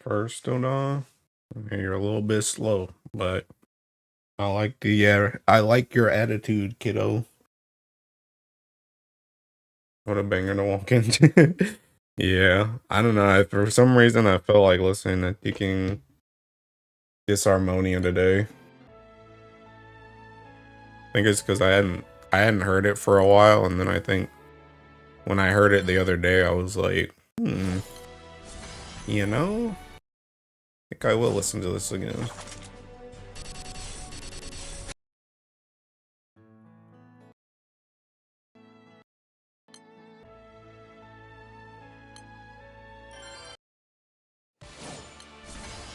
First, hold on. You're a little bit slow, but I like I like your attitude, kiddo. What a banger to walk into. Yeah, I don't know. For some reason, I felt like listening to Thinking Disharmonia today. I think it's because I hadn't heard it for a while, and then I think when I heard it the other day, I was like, you know, I think I will listen to this again.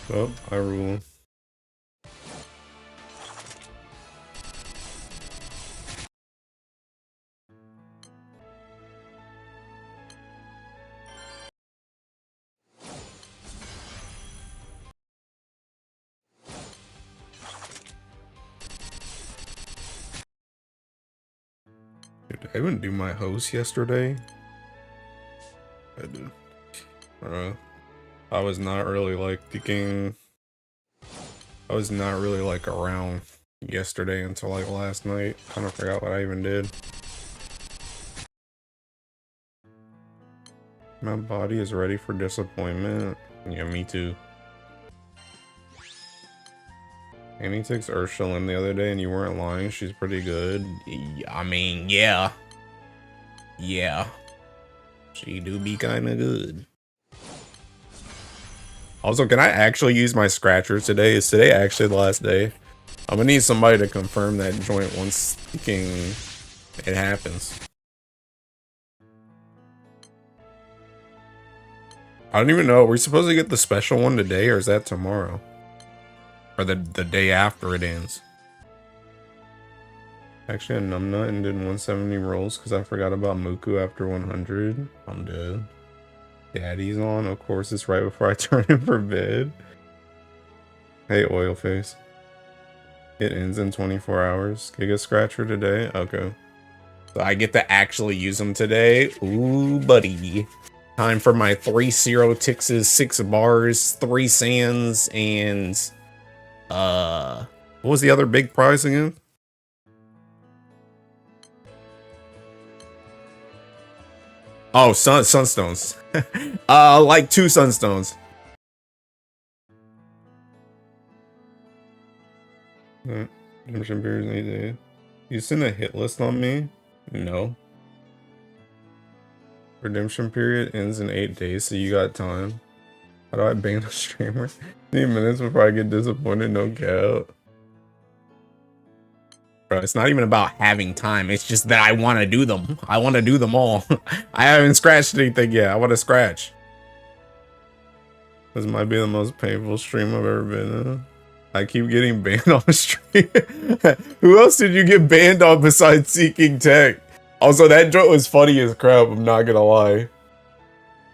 Oh, I rule. Dude, I didn't do my host yesterday. I did. I was not really like thinking. I was not really like around yesterday until like last night. Kind of forgot what I even did. My body is ready for disappointment. Yeah, me too. Annie took Ursula in the other day and you weren't lying. She's pretty good. I mean, yeah. Yeah. She do be kind of good. Also, can I actually use my scratcher today? Is today actually the last day? I'm gonna need somebody to confirm that joint once thinking it happens. I don't even know. Are we supposed to get the special one today, or is that tomorrow? Or the day after it ends? Actually, a numbnut and did 170 rolls because I forgot about Muku after 100. I'm dead. Daddy's on. Of course, it's right before I turn in for bed. Hey, oil face. It ends in 24 hours. Giga Scratcher today? Okay. So I get to actually use them today. Ooh, buddy. Time for my 3 Zero Tixes, 6 bars, 3 sands, and what was the other big prize again? Oh, sunstones. Like 2 sunstones. Redemption period 8 days. You sent a hit list on me? No. Redemption period ends in 8 days, so you got time. How do I ban a streamer? 3 minutes before I get disappointed, no cap. Bro, it's not even about having time. It's just that I want to do them. I want to do them all. I haven't scratched anything yet. I want to scratch. This might be the most painful stream I've ever been in. I keep getting banned on the stream. Who else did you get banned on besides Seeking Tech? Also, that joke was funny as crap. I'm not gonna lie.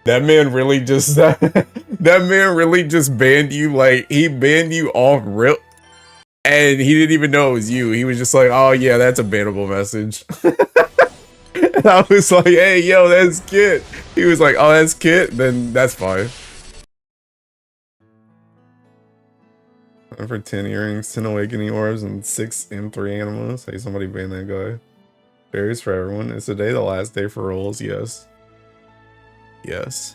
That man really just that man really just banned you. Like, he banned you off rip, and he didn't even know it was you. He was just like, "Oh yeah, that's a bannable message." And I was like, "Hey, yo, that's Kit." He was like, "Oh, that's Kit." Then that's fine. For 10 earrings, 10 awakening orbs, and 6 M3 animals. Hey, somebody ban that guy. Berries for everyone. Is today the last day for rolls? Yes. Yes.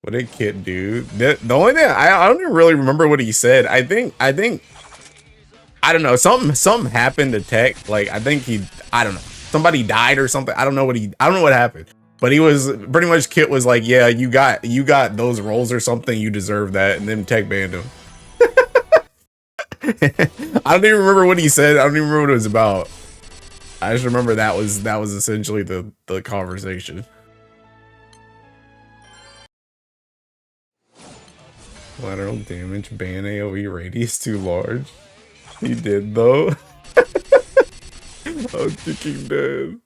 What did Kit do? The only thing I don't even really remember what he said. I think I don't know. Something happened to Tech. Like, I think I don't know. Somebody died or something. I don't know what happened. But he was pretty much, Kit was like, yeah, you got those rolls or something. You deserve that. And then Tech banned him. I don't even remember what he said. I don't even remember what it was about. I just remember that was essentially the conversation. Lateral damage ban AoE radius too large. He did though. I'm thinking dead.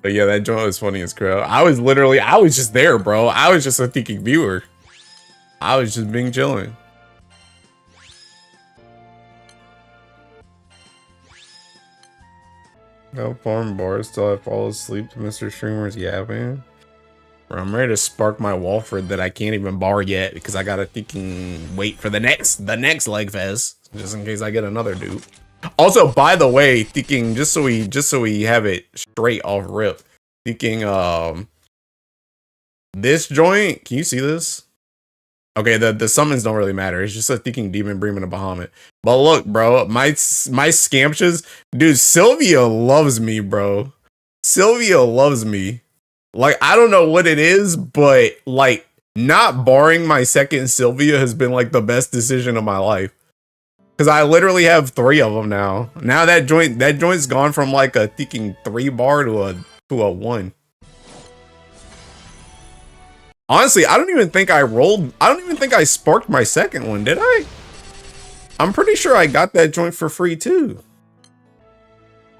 But yeah, that joint was funny as crap. I was just there, bro. I was just a thinking viewer. I was just being chilling. No farm bars till I fall asleep to Mr. Streamer's yapping. Bro, I'm ready to spark my Walfrid that I can't even bar yet because I gotta freaking wait for the next leg fest just in case I get another dupe. Also, by the way, thinking just so we have it straight off rip, thinking this joint, can you see this? Okay, the summons don't really matter. It's just a thinking demon bream and a Bahamut. But look, bro, my Scamptious, dude, Sylvia loves me, bro. Sylvia loves me. Like, I don't know what it is, but like not barring my second Sylvia has been like the best decision of my life. Cause I literally have 3 of them now. Now that joint's gone from like a thinking 3 bar to a 1. Honestly, I don't even think I sparked my second one, did I? I'm pretty sure I got that joint for free too.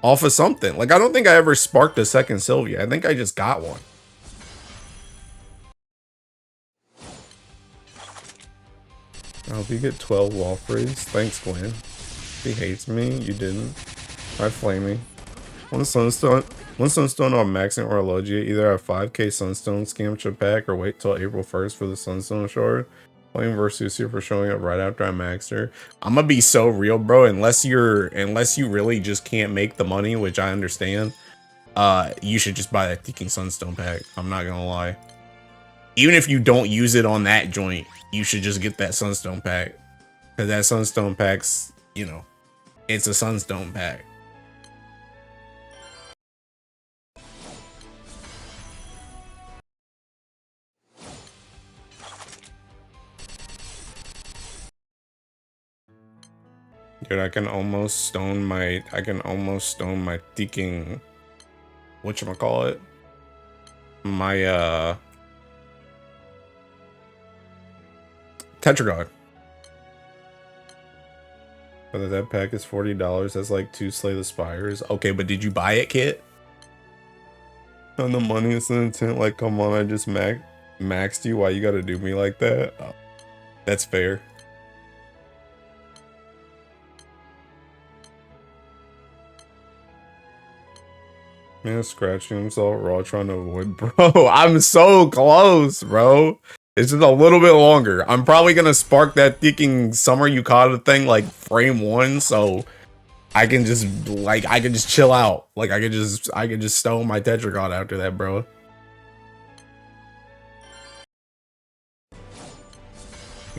Off of something. Like, I don't think I ever sparked a second Sylvia. I think I just got one. I hope you get 12 Walfrids. Thanks, Gwen. He hates me. You didn't. I flame me. One Sunstone on maxing Orologia. Either have 5k Sunstone Scamcha pack or wait till April 1st for the Sunstone shard. Playing versus Super showing up right after I maxed her. I'm gonna be so real, bro. Unless you really just can't make the money, which I understand, you should just buy that Thinking Sunstone pack. I'm not gonna lie. Even if you don't use it on that joint, you should just get that Sunstone pack. Cause that Sunstone pack's, you know, it's a Sunstone pack. Dude, I can almost stone my thinking, whatchamacallit? My Tetragon. Whether that pack is $40, that's like 2 Slay the Spires. Okay, but did you buy it, Kit? On the money is the intent, like, come on, I just maxed you, why you gotta do me like that? Oh, that's fair. Man, scratching himself raw trying to avoid. Bro, I'm so close, bro. It's just a little bit longer. I'm probably gonna spark that thinking summer Yukata thing like frame 1, so I can just chill out. Like I can just stone my Tetragon after that, bro.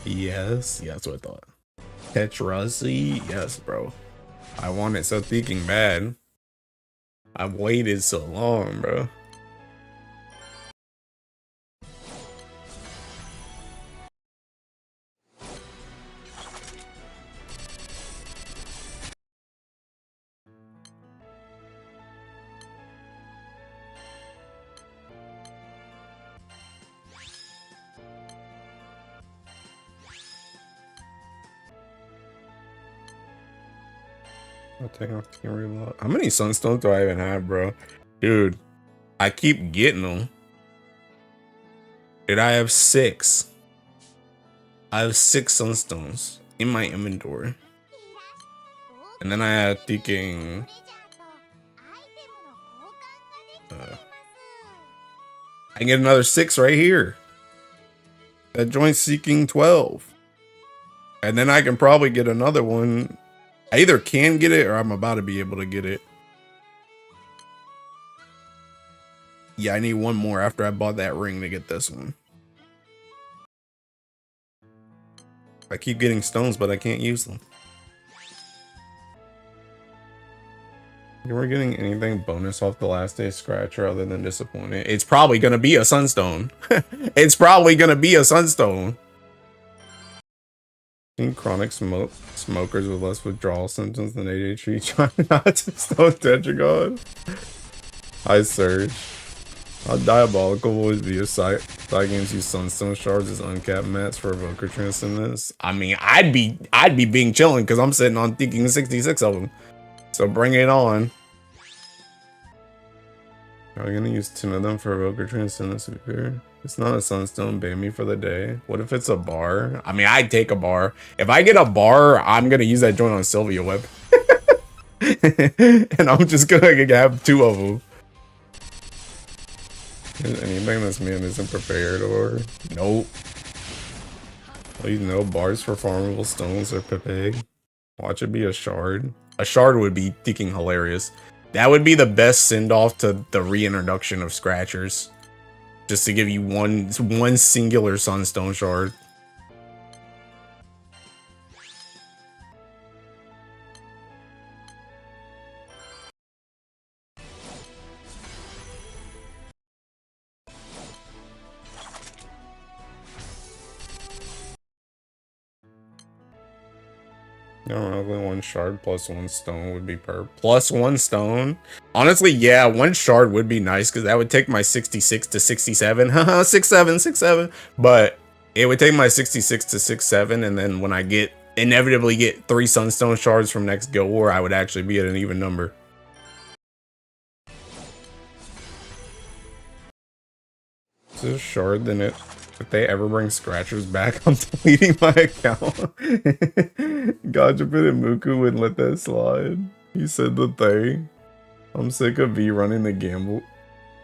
Yes, yeah, that's what I thought. Tetrazi, yes, bro. I want it so thinking bad. I've waited so long, bro. I'll take off the reload. How many Sunstones do I even have, bro? Dude, I keep getting them. Dude, I have 6. I have 6 Sunstones in my inventory. And then I had thinking... I can get another 6 right here. That joint's seeking 12. And then I can probably get another one. I either can get it or I'm about to be able to get it. Yeah, I need one more after I bought that ring to get this one. I keep getting stones, but I can't use them. We're getting anything bonus off the last day scratcher other than disappointed. It's probably gonna be a Sunstone. It's probably gonna be a Sunstone. Chronic smokers with less withdrawal symptoms than ADHD trying not to stone Tetragon. Hi, Surge. How diabolical would it be if side games use Sunstone shards as uncapped mats for Evoker Transcendence? I mean, I'd be being chilling because I'm sitting on thinking 66 of them. So bring it on. Are we gonna use 10 of them for Evoker Transcendence? It's not a Sunstone, ban me for the day. What if it's a bar? I mean, I'd take a bar. If I get a bar, I'm gonna use that joint on Sylvia Whip. And I'm just gonna have 2 of them. Is anything this man isn't prepared or? Nope. Please no bars for farmable stones or Pepe. Watch it be a shard. A shard would be thinking hilarious. That would be the best send-off to the reintroduction of Scratchers. Just to give you one singular Sunstone shard. Ironically, one shard plus one stone would be plus one stone. Honestly, yeah, one shard would be nice because that would take my 66 to 67. Haha, 67. But it would take my 66 to 67, and then when I inevitably get 3 sunstone shards from next Guild War, I would actually be at an even number. Is this shard than it? If they ever bring Scratchers back, I'm deleting my account. Gajapit and Muku wouldn't let that slide. He said the thing. I'm sick of V running the gamble.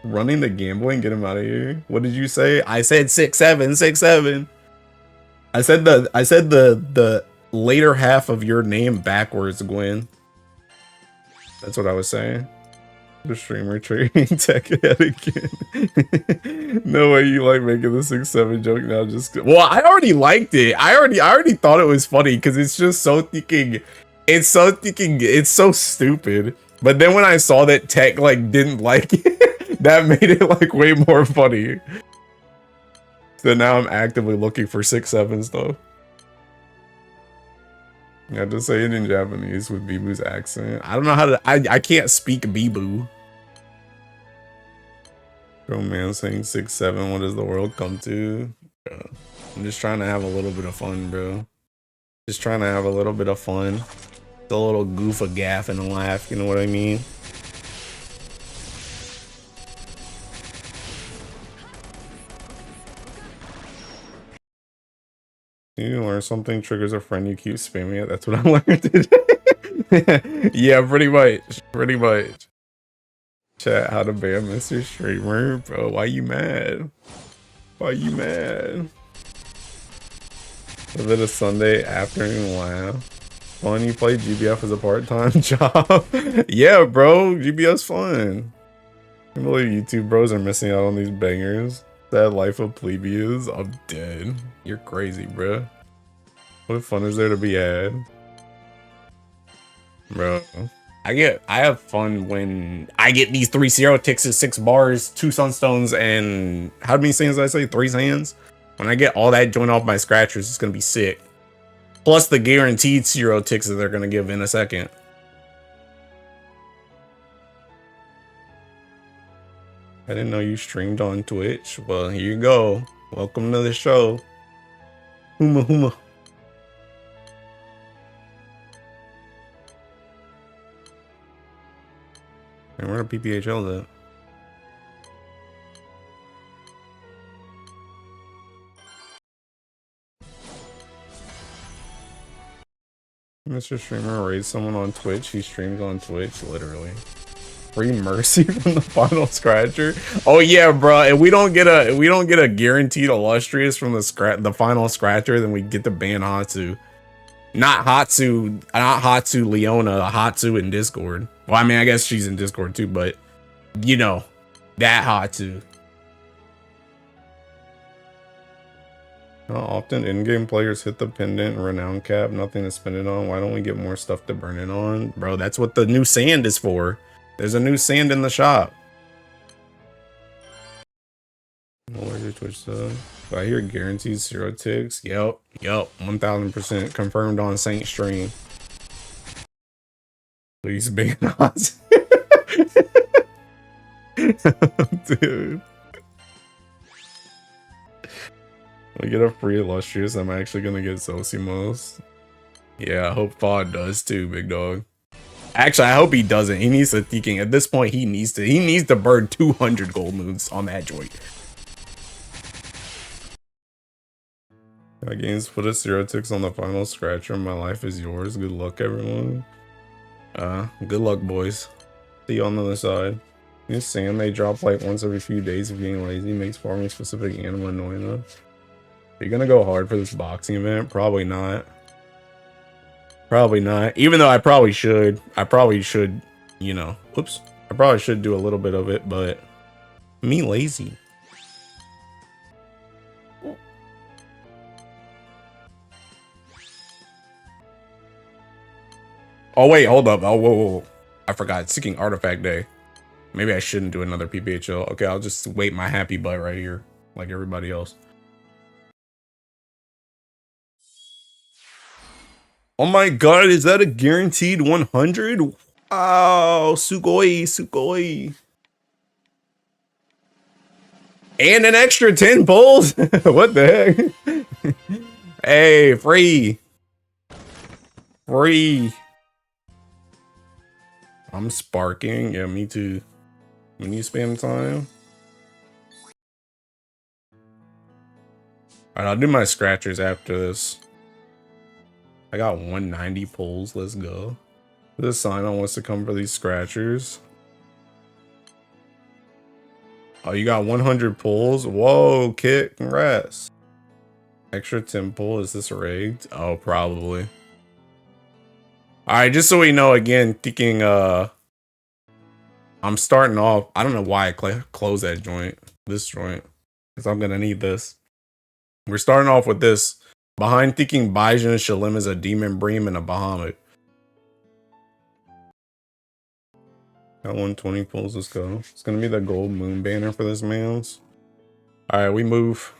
Running the gambling, get him out of here. What did you say? I said 6-7. I said the later half of your name backwards, Gwen. That's what I was saying. The streamer trading tech head again. No way you like making the 6-7 joke now. Just well, I already liked it. I already thought it was funny because it's just so thinking. It's so stupid. But then when I saw that Tech like didn't like it, that made it like way more funny. So now I'm actively looking for 6-7s though. You have to say it in Japanese with Bibu's accent. I don't know how to. I can't speak Bibu. Bro, man, saying 6-7. What does the world come to? Bro, I'm just trying to have a little bit of fun, bro. Just trying to have a little bit of fun. It's a little goof, a gaff, and a laugh. You know what I mean? You learn something, triggers a friend, you keep spamming it. That's what I learned today. Yeah, pretty much. Chat, how to ban Mr. Streamer. Bro, why you mad? Why you mad? Is it a Sunday afternoon laugh? Fun, you play GBF as a part-time job? Yeah, bro, GBF's fun. I can't believe YouTube bros are missing out on these bangers. That life of plebeians, I'm dead. You're crazy, bro. What fun is there to be had? Bro, I have fun when I get these 3 0 ticks, 6 bars, 2 sunstones, and how many sands did I say? 3 sands? When I get all that joined off my Scratchers, it's gonna be sick. Plus the guaranteed 0 ticks that they're gonna give in a second. I didn't know you streamed on Twitch. Well, here you go. Welcome to the show. Huma huma. And where are PPHL at? Mr. Streamer raised someone on Twitch. He streams on Twitch, literally. Free mercy from the final scratcher. Oh yeah, bro. If we don't get a guaranteed illustrious from the final scratcher, then we get to ban Hatsu. Not Hatsu Leona, Hatsu in Discord. Well, I mean, I guess she's in Discord too, but you know, that Hatsu. How often in-game players hit the pendant and renown cap, nothing to spend it on? Why don't we get more stuff to burn it on? Bro, that's what the new sand is for. There's a new sand in the shop. Where's your Twitch sub? I hear guaranteed 0 ticks. Yep, 1000% confirmed on Saint Stream. Please ban us. Dude. We get a free illustrious. I'm actually gonna get Zosimos. Yeah, I hope Fod does too, big dog. Actually, I hope he doesn't. He needs to thinking at this point. He needs to burn 200 gold moons on that joint. My games put a 0 ticks on the final scratcher. My life is yours. Good luck, everyone. Good luck, boys. See you on the other side. Just saying they drop like once every few days of being lazy makes farming specific animal annoying though. Are you gonna go hard for this boxing event? Probably not. Probably not. Even though I probably should. I probably should, you know. Oops. I probably should do a little bit of it, but me lazy. Oh wait, hold up. Oh whoa. I forgot. It's Seeking Artifact Day. Maybe I shouldn't do another PPHL. Okay, I'll just wait my happy butt right here, like everybody else. Oh my god, is that a guaranteed 100? Wow, sugoi. And an extra 10 pulls? What the heck? Hey, free. I'm sparking. Yeah, me too. When you spam time. Alright, I'll do my scratchers after this. I got 190 pulls. Let's go. This Simon wants to come for these scratchers. Oh, you got 100 pulls? Whoa, Kit, congrats. Extra 10 pull. Is this rigged? Oh, probably. Alright, just so we know again, thinking I'm starting off. I don't know why I closed that joint. This joint. Because I'm gonna need this. We're starting off with this. Behind thinking Baijin Shalim is a Demon Bream and a Bahamut. Got 120 pulls, let's go. It's gonna be the gold moon banner for this man's. Alright, we move.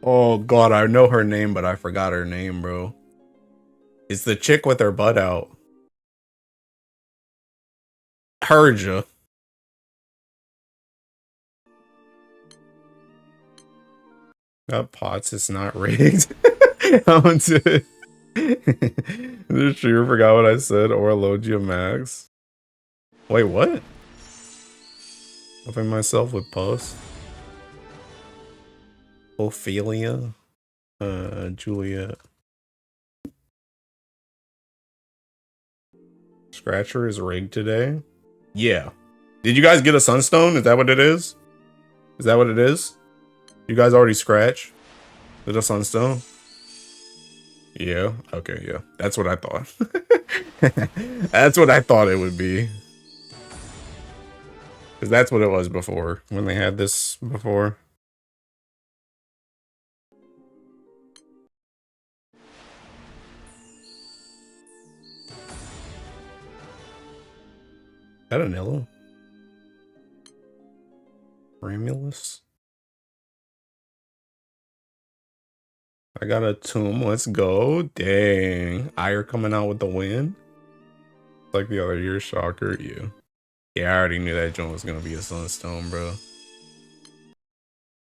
Oh god, I know her name, but I forgot her name, bro. It's the chick with her butt out. Herja. Got pots, it's not rigged. I'm dead. This sure forgot what I said. Or Logia Max. Wait, what? Open myself with post. Ophelia. Juliet. Scratcher is rigged today. Yeah. Did you guys get a sunstone? Is that what it is? Is that what it is? You guys already scratch? Did a sunstone? Yeah. Okay, yeah. That's what I thought. That's what I thought it would be. Because that's what it was before. When they had this before. Is that an Illo? Ramulus? I got a tomb. Let's go. Dang. Ire coming out with the win. Like the other year, shocker. Yeah. Yeah, I already knew that joint was gonna be a sunstone, bro.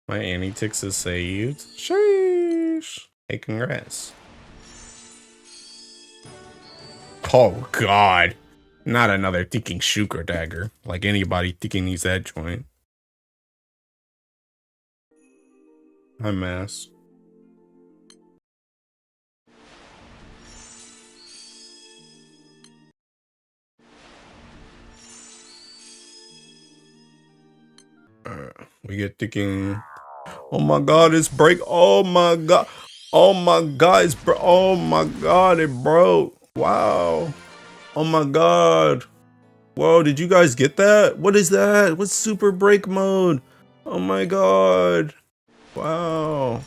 My Anitix is saved. Sheesh. Hey, congrats. Oh god. Not another thinking Shuker dagger. Like anybody thinking needs that joint. I'm mass. We get thinking. Oh my god, it's break. Oh my god. Oh my god, it's bro. Oh my god, it broke. Wow. Oh my god. Whoa, did you guys get that? What is that? What's super break mode? Oh my god. Wow.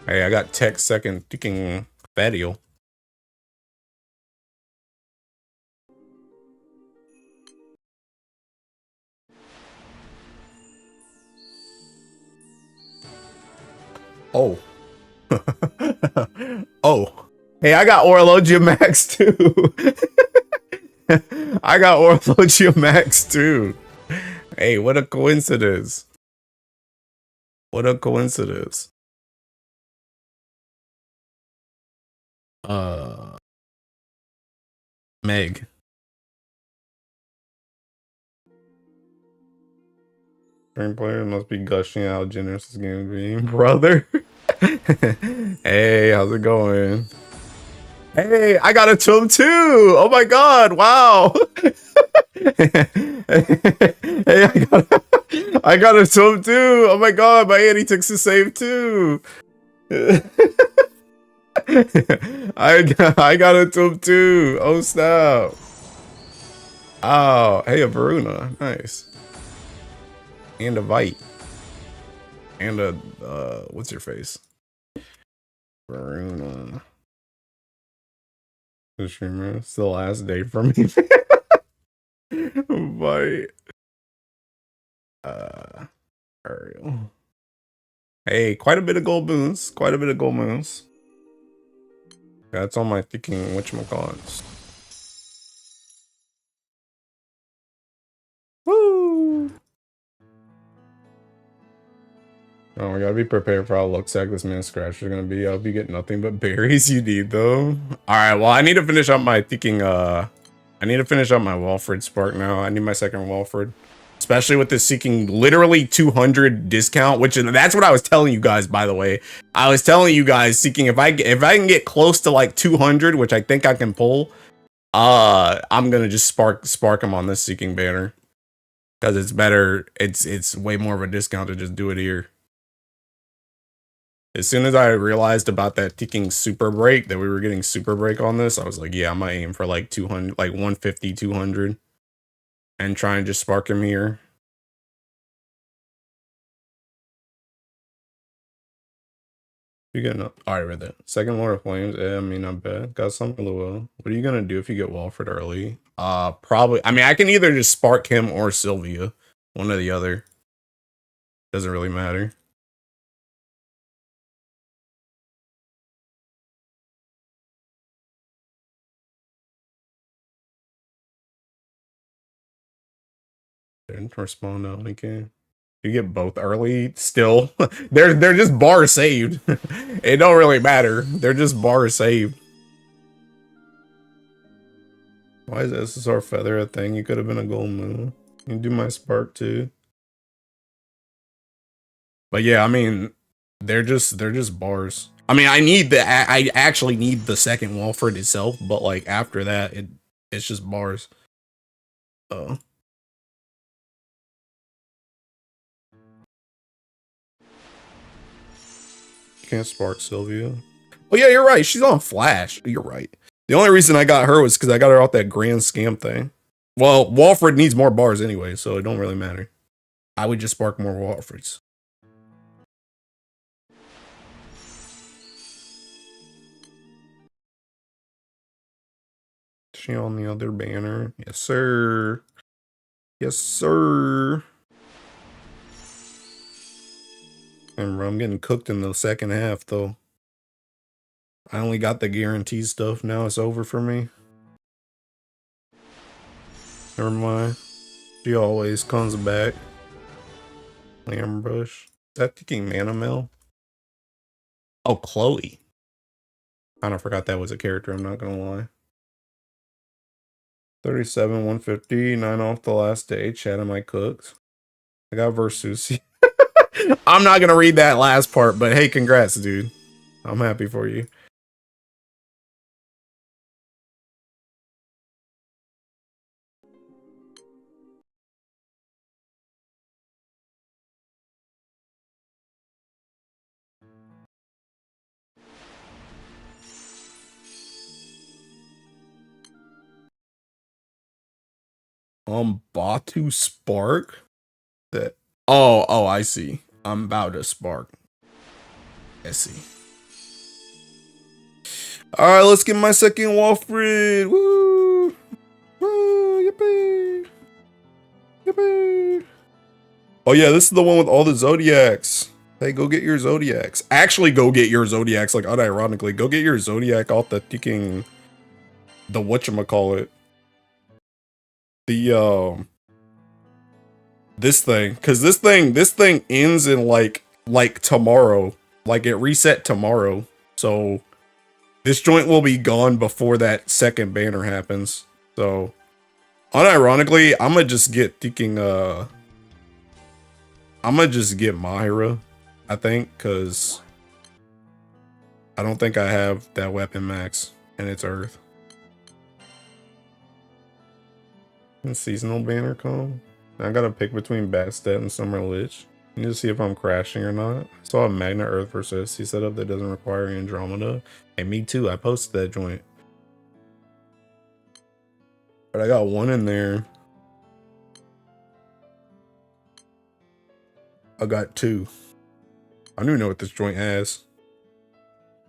Hey, I got tech second thinking Fadio. Oh. Oh. Hey, I got Orologia Max too. I got Orologia Max too. Hey, what a coincidence. What a coincidence. Meg. Current player must be gushing out generous this game being brother. Hey, how's it going? Hey, I got a tome too! Oh my god, wow! Hey, I got a tome too! Oh my god, my anti-ticks to save too! I got a tome too! Oh snap! Oh, hey, a Varuna, nice. And a Vite. And a, what's your face? Varuna. The streamer. It's the last day for me. Vite. Ariel. Hey, quite a bit of gold moons. Quite a bit of gold moons. That's all my thinking whatchamacallits. Woo! Oh, we gotta be prepared for how Luxac this man's scratch is gonna be. I hope you get nothing but berries you need though. Alright, well I need to finish up my thinking I need to finish up my Walfrid Spark now. I need my second Walfrid. Especially with this seeking literally 200 discount, which is, that's what I was telling you guys, by the way. I was telling you guys seeking if I can get close to like 200, which I think I can pull, I'm gonna just spark him on this seeking banner. Because it's better, it's way more of a discount to just do it here. As soon as I realized about that ticking super break, that we were getting super break on this, I was like, yeah, I might aim for like 200, like 150, 200. And try and just spark him here. You get enough. Alright, right there. Second Lord of Flames. I mean, not bad. Got something really well. What are you gonna do if you get Walfrid early? Probably. I mean, I can either just spark him or Sylvia. One or the other. Doesn't really matter. Didn't respond to okay. You get both early, still. they're just bar saved. It don't really matter. They're just bar saved. Why is SSR Feather a thing? You could have been a gold moon. You can do my spark too. But yeah, I mean, they're just bars. I mean, I actually need the second Walfrid itself, but like after that, it's just bars. Oh. Can't spark Sylvia. Oh yeah, you're right. She's on Flash. You're right. The only reason I got her was because I got her off that grand scam thing. Well, Walfrid needs more bars anyway, so it don't really matter. I would just spark more Walfrids. She on the other banner? Yes, sir. Yes, sir. And I'm getting cooked in the second half, though. I only got the guaranteed stuff. Now it's over for me. Never mind. She always comes back. Lambrush. Is that ticking Mana Mill? Oh, Chloe. I kind of forgot that was a character, I'm not gonna lie. 37, 150, 9 off the last day. Chat of my cooks. I got Versus. I'm not gonna read that last part, but hey, congrats, dude. I'm happy for you. Batu Spark? That oh, I see. I'm about to spark. I see. Alright, let's get my second Walfrid. Woo! Woo! Yippee! Yippee! Oh yeah, this is the one with all the Zodiacs. Hey, go get your Zodiacs. Actually, go get your Zodiacs, like unironically. Go get your Zodiac off the ticking... The whatchamacallit. The, this thing. Because this thing ends in, like tomorrow. Like, it reset tomorrow. So... This joint will be gone before that second banner happens. So, unironically, I'm gonna just get thinking, I'm gonna just get Myra, I think, because I don't think I have that weapon max, and it's Earth. And seasonal banner come. I gotta pick between Bastet and Summer Lich. I need to see if I'm crashing or not. I saw a Magna Earth versus SC setup that doesn't require Andromeda. Hey, me too. I posted that joint. But I got one in there. I got two. I don't even know what this joint has.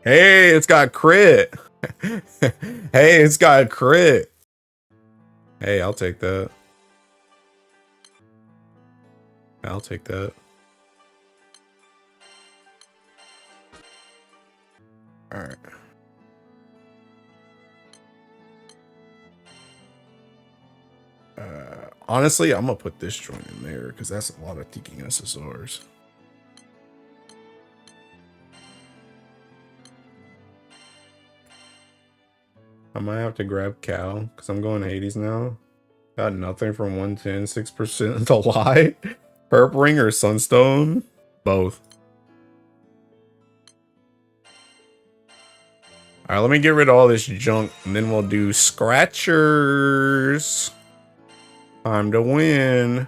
Hey, it's got crit. Hey, it's got crit. Hey, I'll take that. I'll take that. All right. Honestly, I'm gonna put this joint in there because that's a lot of Tiki SSRs. I might have to grab Cal because I'm going Hades now. Got nothing from 110, 6% to lie. Purp Ring or Sunstone? Both. Alright, let me get rid of all this junk and then we'll do Scratchers. Time to win.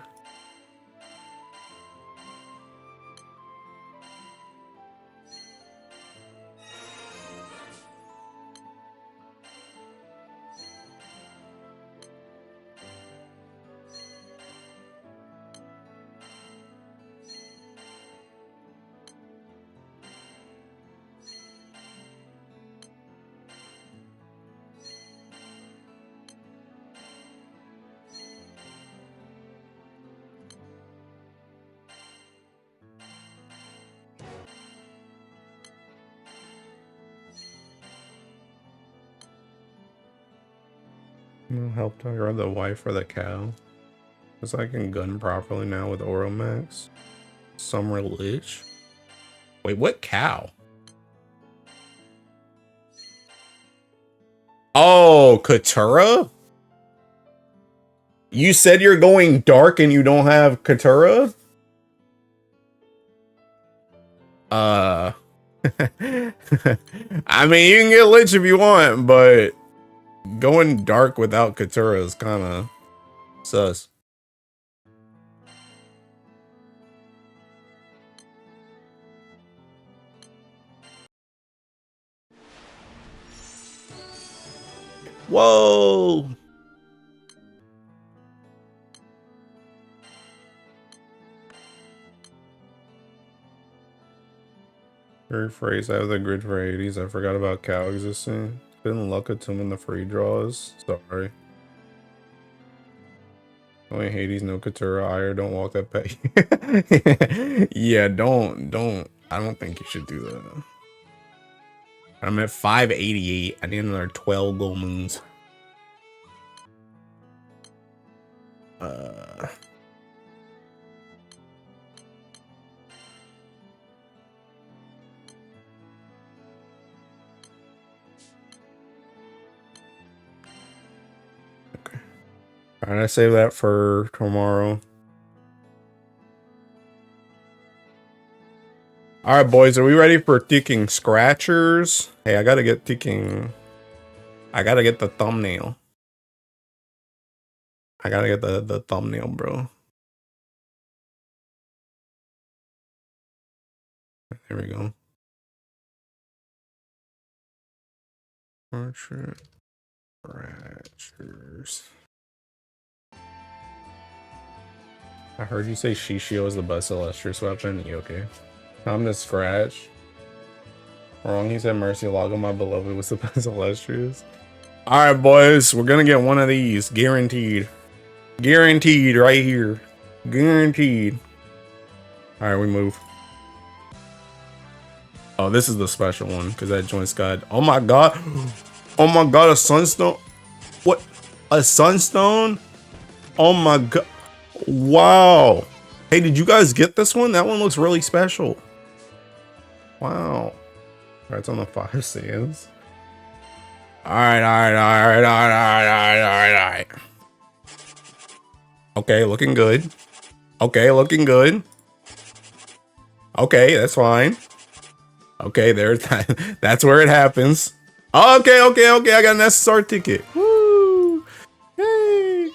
Help to grab the wife or the cow. Because I can gun properly now with Oromax. Summer Lich. Wait, what cow? Oh, Katura? You said you're going dark and you don't have Katura? I mean, you can get Lich if you want, but going dark without Katura is kind of sus. Whoa! Rephrase, I have the grid for 80s. I forgot about cow existing. Couldn't luck a tomb in the free draws. Sorry. Only Hades, no Katura, Ire, don't walk that pet. Yeah, don't. I don't think you should do that. I'm at 588. I need another 12 gold moons. Okay. Alright, I save that for tomorrow. Alright, boys, are we ready for ticking scratchers? Hey, I gotta get ticking. I gotta get the thumbnail. I gotta get the thumbnail, bro. There we go. Scratchers. I heard you say Shishio is the best illustrious weapon. You okay? Time to scratch. Wrong, he said Mercy Lago, my beloved, was the best illustrious. Alright, boys, we're gonna get one of these. Guaranteed. Guaranteed right here. Guaranteed. Alright, we move. Oh, this is the special one, because that joint's got... Oh my god. Oh my god, a sunstone. What? A sunstone? Oh my god. Wow. Hey, did you guys get this one? That one looks really special. Wow. Alright, it's on the 5 sands. Alright. Okay, looking good. Okay, looking good. Okay, that's fine. Okay, there. That's where it happens. Okay. I got an SSR ticket. Woo! Yay!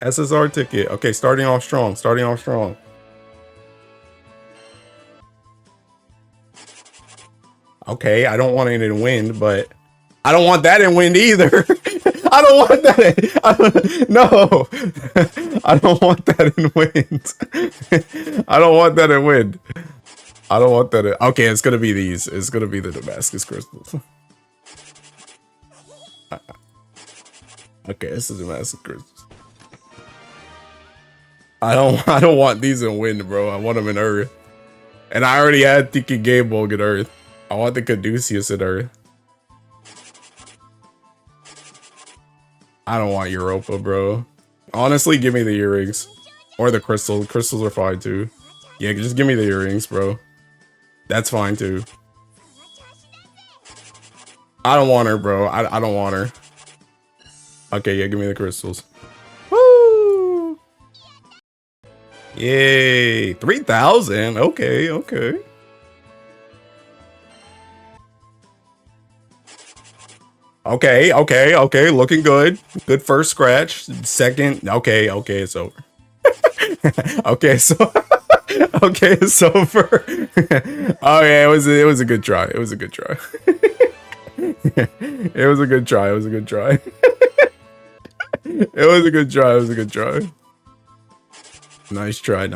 SSR ticket. Okay, starting off strong. Okay, I don't want it in wind, but I don't want that in wind either. I don't want that. No, I don't want that in wind. I don't want that in wind. I don't want that. Okay, it's gonna be these. It's gonna be the Damascus crystals. Okay, this is Damascus crystals. I don't want these in wind, bro. I want them in earth. And I already had Tiki Game Bulk in earth. I want the Caduceus in earth. I don't want Europa, bro. Honestly, give me the earrings. Or the crystals. Crystals are fine too. Yeah, just give me the earrings, bro. That's fine too. I don't want her, bro. I don't want her. Okay, yeah, give me the crystals. Woo! Yay! 3,000. Okay. Okay. Looking good. Good first scratch. Second. Okay, it's over. Okay, so okay, it's over. Oh yeah, it was a good try. It was a good try. It was a good try. Nice try.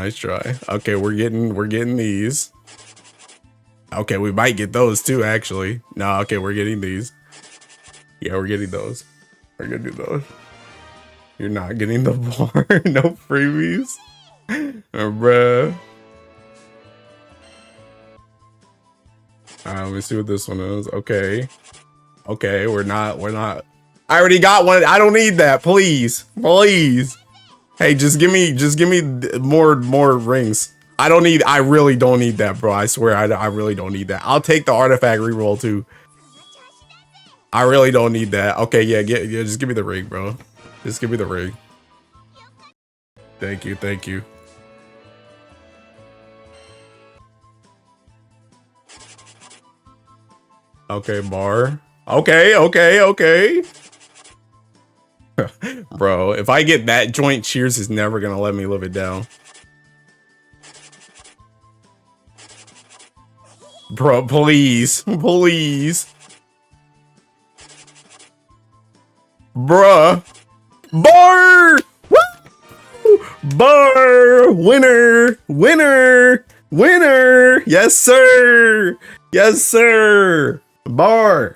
Okay, we're getting these. Okay, we might get those too, actually. No, okay, we're getting these. Yeah, we're getting those. We're gonna do those. You're not getting the bar. No freebies. Oh, bruh. Alright, let me see what this one is. Okay, we're not. I already got one. I don't need that. Please. Hey, just give me more rings. I really don't need that, bro. I swear, I really don't need that. I'll take the artifact reroll too. I really don't need that. Okay, yeah, just give me the ring, bro. Just give me the ring. Thank you. Okay, bar. Okay. Bro, if I get that joint, Cheers is never gonna let me live it down. Bro, please. Bruh. Bar! Woo! Bar! Winner! Yes, sir! Bar!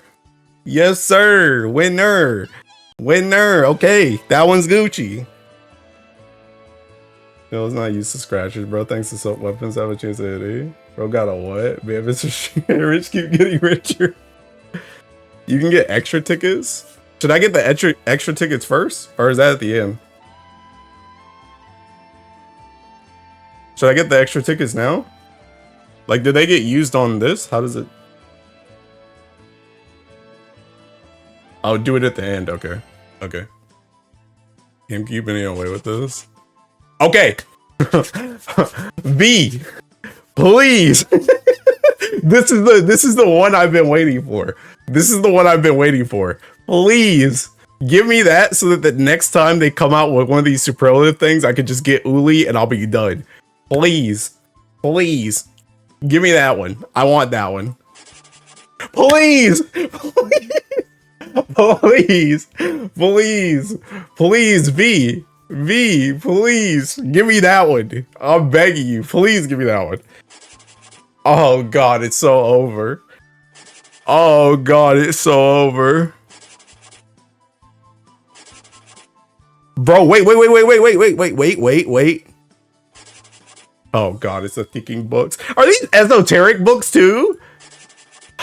Yes, sir! Winner! Okay, that one's Gucci. No, it's not used to scratches, bro. Thanks to soap weapons, I have a chance at it. Bro got a what? Man, Mr. Rich keep getting richer. You can get extra tickets? Should I get the extra tickets first? Or is that at the end? Should I get the extra tickets now? Like, did they get used on this? How does it? I'll do it at the end. Okay. I'm keeping it away with this. Okay. B. Please. This is the one I've been waiting for. Please give me that so that the next time they come out with one of these superlative things, I could just get Uli and I'll be done. Please. Give me that one. I want that one. Please. V, please. Give me that one. I'm begging you. Please give me that one. Oh god, it's so over. Bro, wait. Oh god, it's the thinking books. Are these esoteric books too?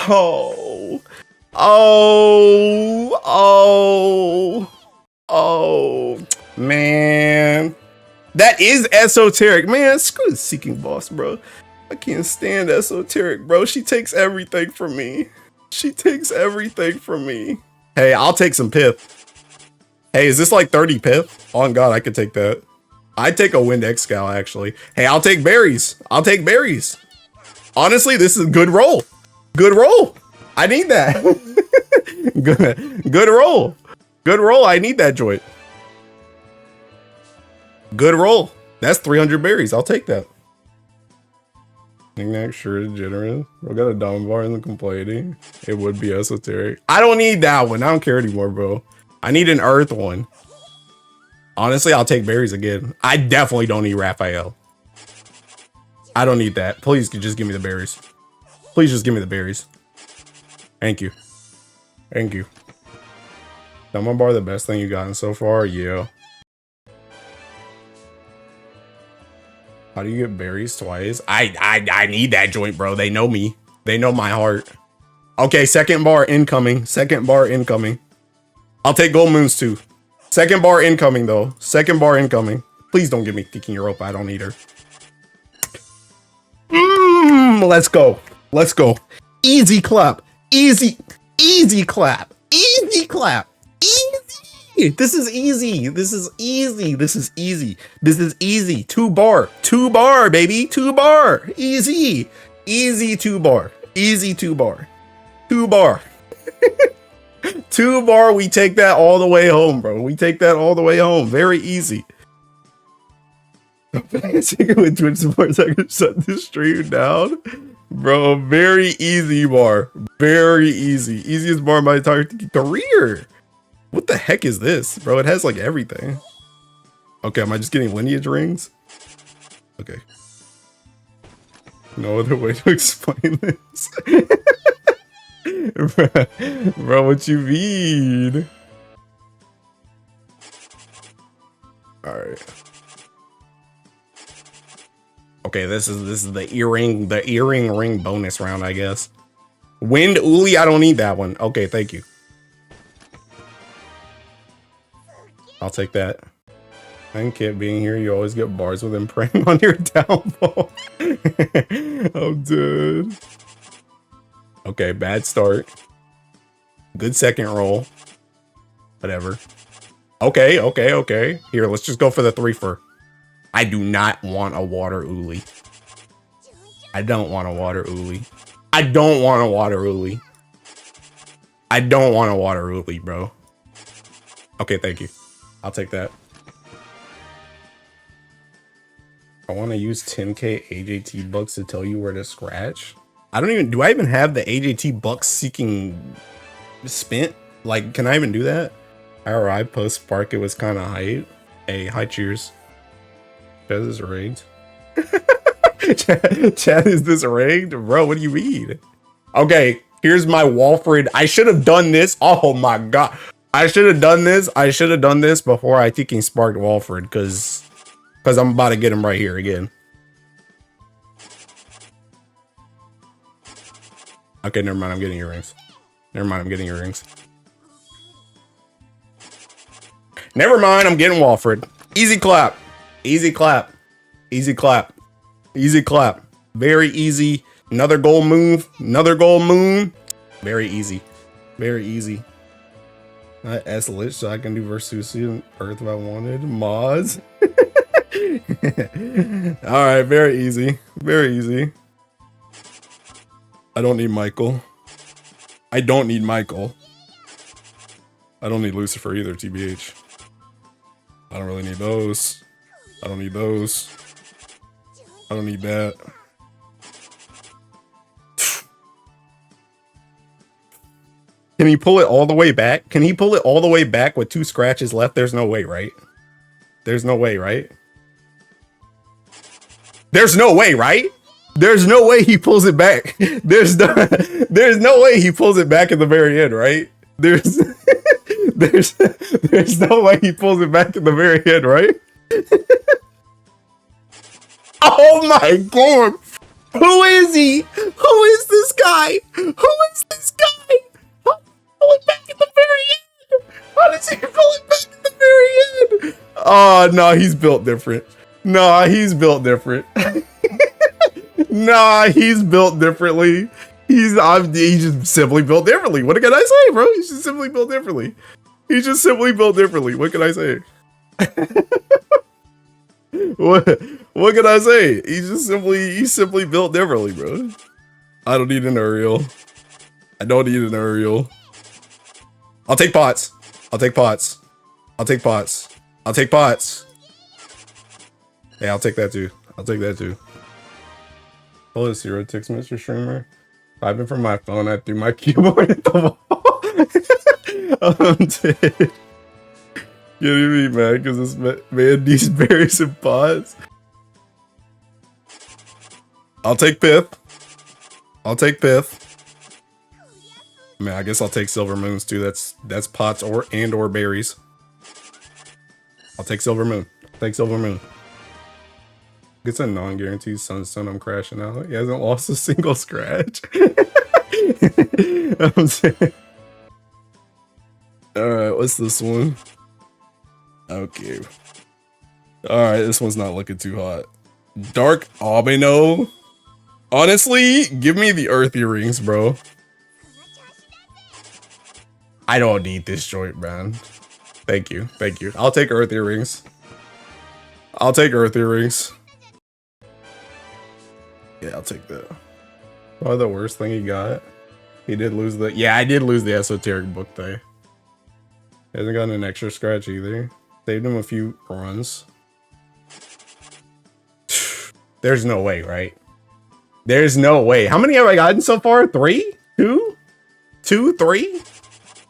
Oh, man. That is esoteric, man. Screw the Seeking Boss, bro. I can't stand esoteric, bro. She takes everything from me. Hey, I'll take some pith. Hey, is this like 30 pith? Oh god, I could take that. I'd take a Wind X Scowl, actually. Hey, I'll take berries. Honestly, this is a good roll. Good roll. I need that. Good roll. Good roll. I need that joint. Good roll. That's 300 berries. I'll take that. Knickknack, sure, generous. We got a dumb bar in the complaining. It would be esoteric. I don't need that one. I don't care anymore, bro. I need an earth one. Honestly, I'll take berries again. I definitely don't need Raphael. I don't need that. Please just give me the berries. Please just give me the berries. Thank you. Thank you. Dumb bar, the best thing you've gotten so far? Yeah. How do you get berries twice? I need that joint, bro. They know me. They know my heart. Okay, second bar incoming. Second bar incoming. I'll take gold moons too. Second bar incoming though. Second bar incoming. Please don't give me Thinking Europa. I don't need her. Let's go. Let's go. Easy clap. Easy. Easy clap. Easy clap. Easy. This is easy. This is easy. This is easy. This is easy. 2 bar. 2 bar, baby. 2 bar. Easy. Easy 2 bar. Easy 2 bar. 2 bar. 2 bar. We take that all the way home, bro. We take that all the way home. Very easy. With Twitch support, so I can shut this stream down. Bro, very easy bar. Very easy. Easiest bar of my entire career. What the heck is this? Bro, it has like everything. Okay, am I just getting lineage rings? Okay. No other way to explain this. Bro, what you mean? Alright. Okay, this is the earring ring bonus round, I guess. Wind Uli, I don't need that one. Okay, thank you. I'll take that. Thank you being here. You always get bars with him praying on your downfall. I'm dead. Okay, bad start. Good second roll. Whatever. Okay, okay, okay. Here, let's just go for the 3-fer. I do not want a water Uli. I don't want a water Uli. I don't want a water Uli. I don't want a water Uli, bro. Okay, thank you. I'll take that. I want to use 10k AJT bucks to tell you where to scratch. Do I even have the AJT bucks seeking spent? Like, can I even do that? I arrived post Spark, it was kind of hype. Hey, hi, cheers. Chad, is this rigged? Chad, is this rigged? Bro, what do you mean? Okay, here's my Walfrid. I should have done this. Oh my god. I should have done this. I should have done this before I thinking sparked Walfrid, because I'm about to get him right here again. Okay, never mind. I'm getting earrings. Never mind. I'm getting earrings. Never mind. I'm getting Walfrid. Easy clap. Easy clap. Easy clap. Easy clap. Very easy. Another gold move. Another gold moon. Very easy. Very easy. Not S-lich, so I can do Versusian Earth if I wanted. Mods. Alright, very easy. Very easy. I don't need Michael. I don't need Michael. I don't need Lucifer either, TBH. I don't really need those. I don't need those. I don't need that. Can he pull it all the way back? Can he pull it all the way back with 2 scratches left? There's no way, right? There's no way, right? There's no way, right? There's no way he pulls it back. There's no way he pulls it back at the very end, right? There's no way he pulls it back at the very end, right? Oh my god! Who is he? Who is this guy? Who is this guy? How does he pull it back at the very end? How does he pull it back at the very end? Oh no, he's built different. Nah, he's built different. Nah, he's built differently. He's just simply built differently. What can I say, bro? He's just simply built differently. He's just simply built differently. What can I say? What can I say? He's simply built differently, bro. I don't need an Uriel. I don't need an Uriel. I'll take pots. I'll take pots. I'll take pots. I'll take pots. Yeah, I'll take that too. I'll take that too. Hello, Zero Ticks, Mr. Streamer. Typing from my phone, I threw my keyboard at the wall. I'm dead. Getting me mad because this man needs berries and pots. I'll take Pith. I'll take Pith. I mean, I guess I'll take Silver Moons too. That's pots or berries. I'll take Silver Moon. I'll take Silver Moon. It's a non-guaranteed sunstone. I'm crashing out. He hasn't lost a single scratch. I'm saying. Alright, what's this one? Okay. Alright, this one's not looking too hot. Dark Albino. Honestly, give me the earthy rings, bro. I don't need this joint, man. Thank you. Thank you. I'll take earthy rings. I'll take earthy rings. Yeah, I'll take that. Probably the worst thing he got. He did lose the... Yeah, I did lose the esoteric book day. He hasn't gotten an extra scratch either. Saved him a few runs. There's no way, right? There's no way. How many have I gotten so far? 3? 2? 2? 3?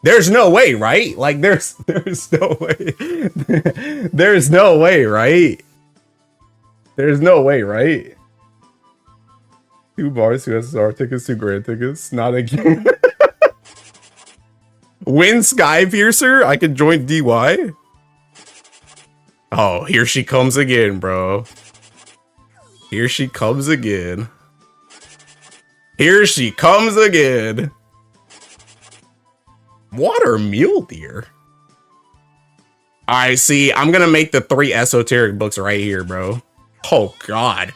There's no way, right? Like, there's no way. There's no way, right? There's no way, right? 2 bars, 2 SSR tickets, 2 grand tickets. Not again. Win Sky Piercer? I can join DY? Oh, here she comes again, bro. Here she comes again. Here she comes again. Water Mule Deer. Alright, see, I'm gonna make the 3 esoteric books right here, bro. Oh, God.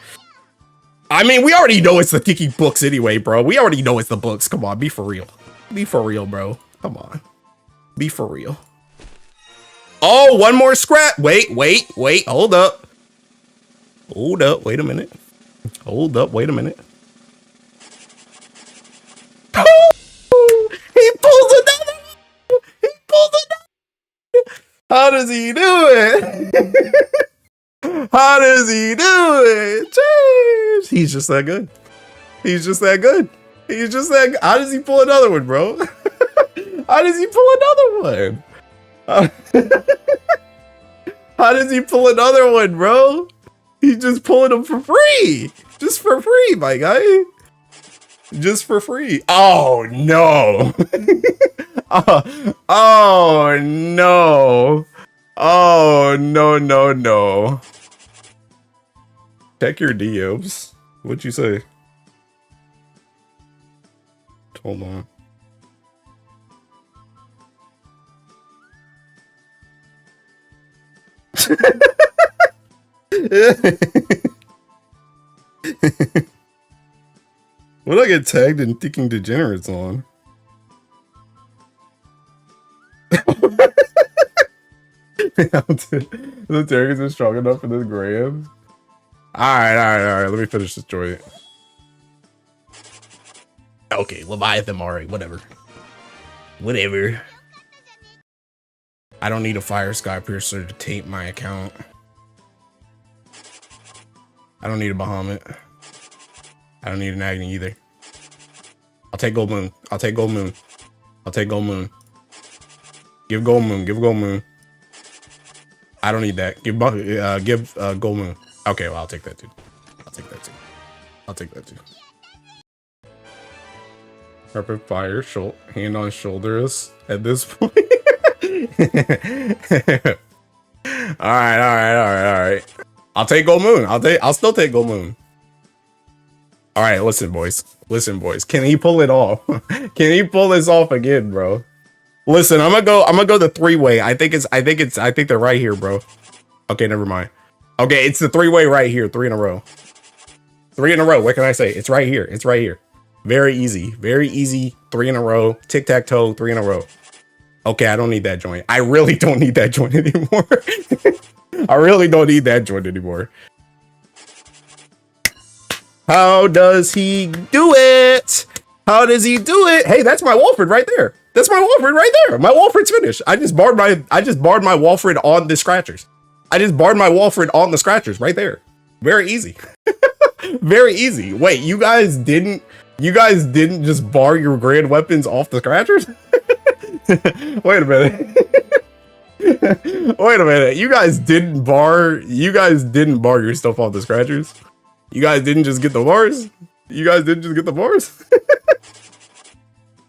I mean, we already know it's the Tiki books anyway, bro. We already know it's the books. Come on, be for real. Be for real, bro. Come on. Be for real. Oh, one more scrap. Wait. Hold up. Hold up. Wait a minute. Hold up. Wait a minute. He pulls another one. He pulls another. How does he do it? How does he do it? Jeez. He's just that good. He's just that good. He's just that good. How does he pull another one, bro? How does he pull another one? How does he pull another one, bro? He's just pulling them for free. Just for free, my guy. Just for free. Oh, no. Oh, no. Oh, no. Check your DMs. What'd you say? Hold on. What did I get tagged in thinking degenerates on? The targets are strong enough for this grams. Alright. Let me finish this joint. Okay, Leviathan, alright, whatever. Whatever. I don't need a Fire Sky Piercer to taint my account. I don't need a Bahamut. I don't need an Agni either. I'll take Gold Moon. I'll take Gold Moon. I'll take Gold Moon. Give Gold Moon. Give Gold Moon. I don't need that. Give Gold Moon. Okay, well, I'll take that too. I'll take that too. I'll take that too. Rapid fire, hand on shoulders at this point. Alright. I'll take Gold Moon. I'll still take Gold Moon. Alright, listen, boys. Can he pull it off? Can he pull this off again, bro? Listen, I'm gonna go the 3-way. I think they're right here, bro. Okay, never mind. Okay, it's the 3-way right here, 3 in a row. 3 in a row. What can I say? It's right here. It's right here. Very easy. 3 in a row. Tic-tac-toe, 3 in a row. Okay, I don't need that joint. I really don't need that joint anymore. I really don't need that joint anymore. How does he do it? How does he do it? Hey, that's my Walfrid right there. That's my Walfrid right there. My Walfrid's finished. I just barred my Walfrid on the scratchers. I just barred my Walfrid on the scratchers right there. Very easy. Very easy. Wait, you guys didn't just bar your grand weapons off the scratchers? Wait a minute. Wait a minute. You guys didn't bar your stuff off the scratchers? You guys didn't just get the bars? You guys didn't just get the bars?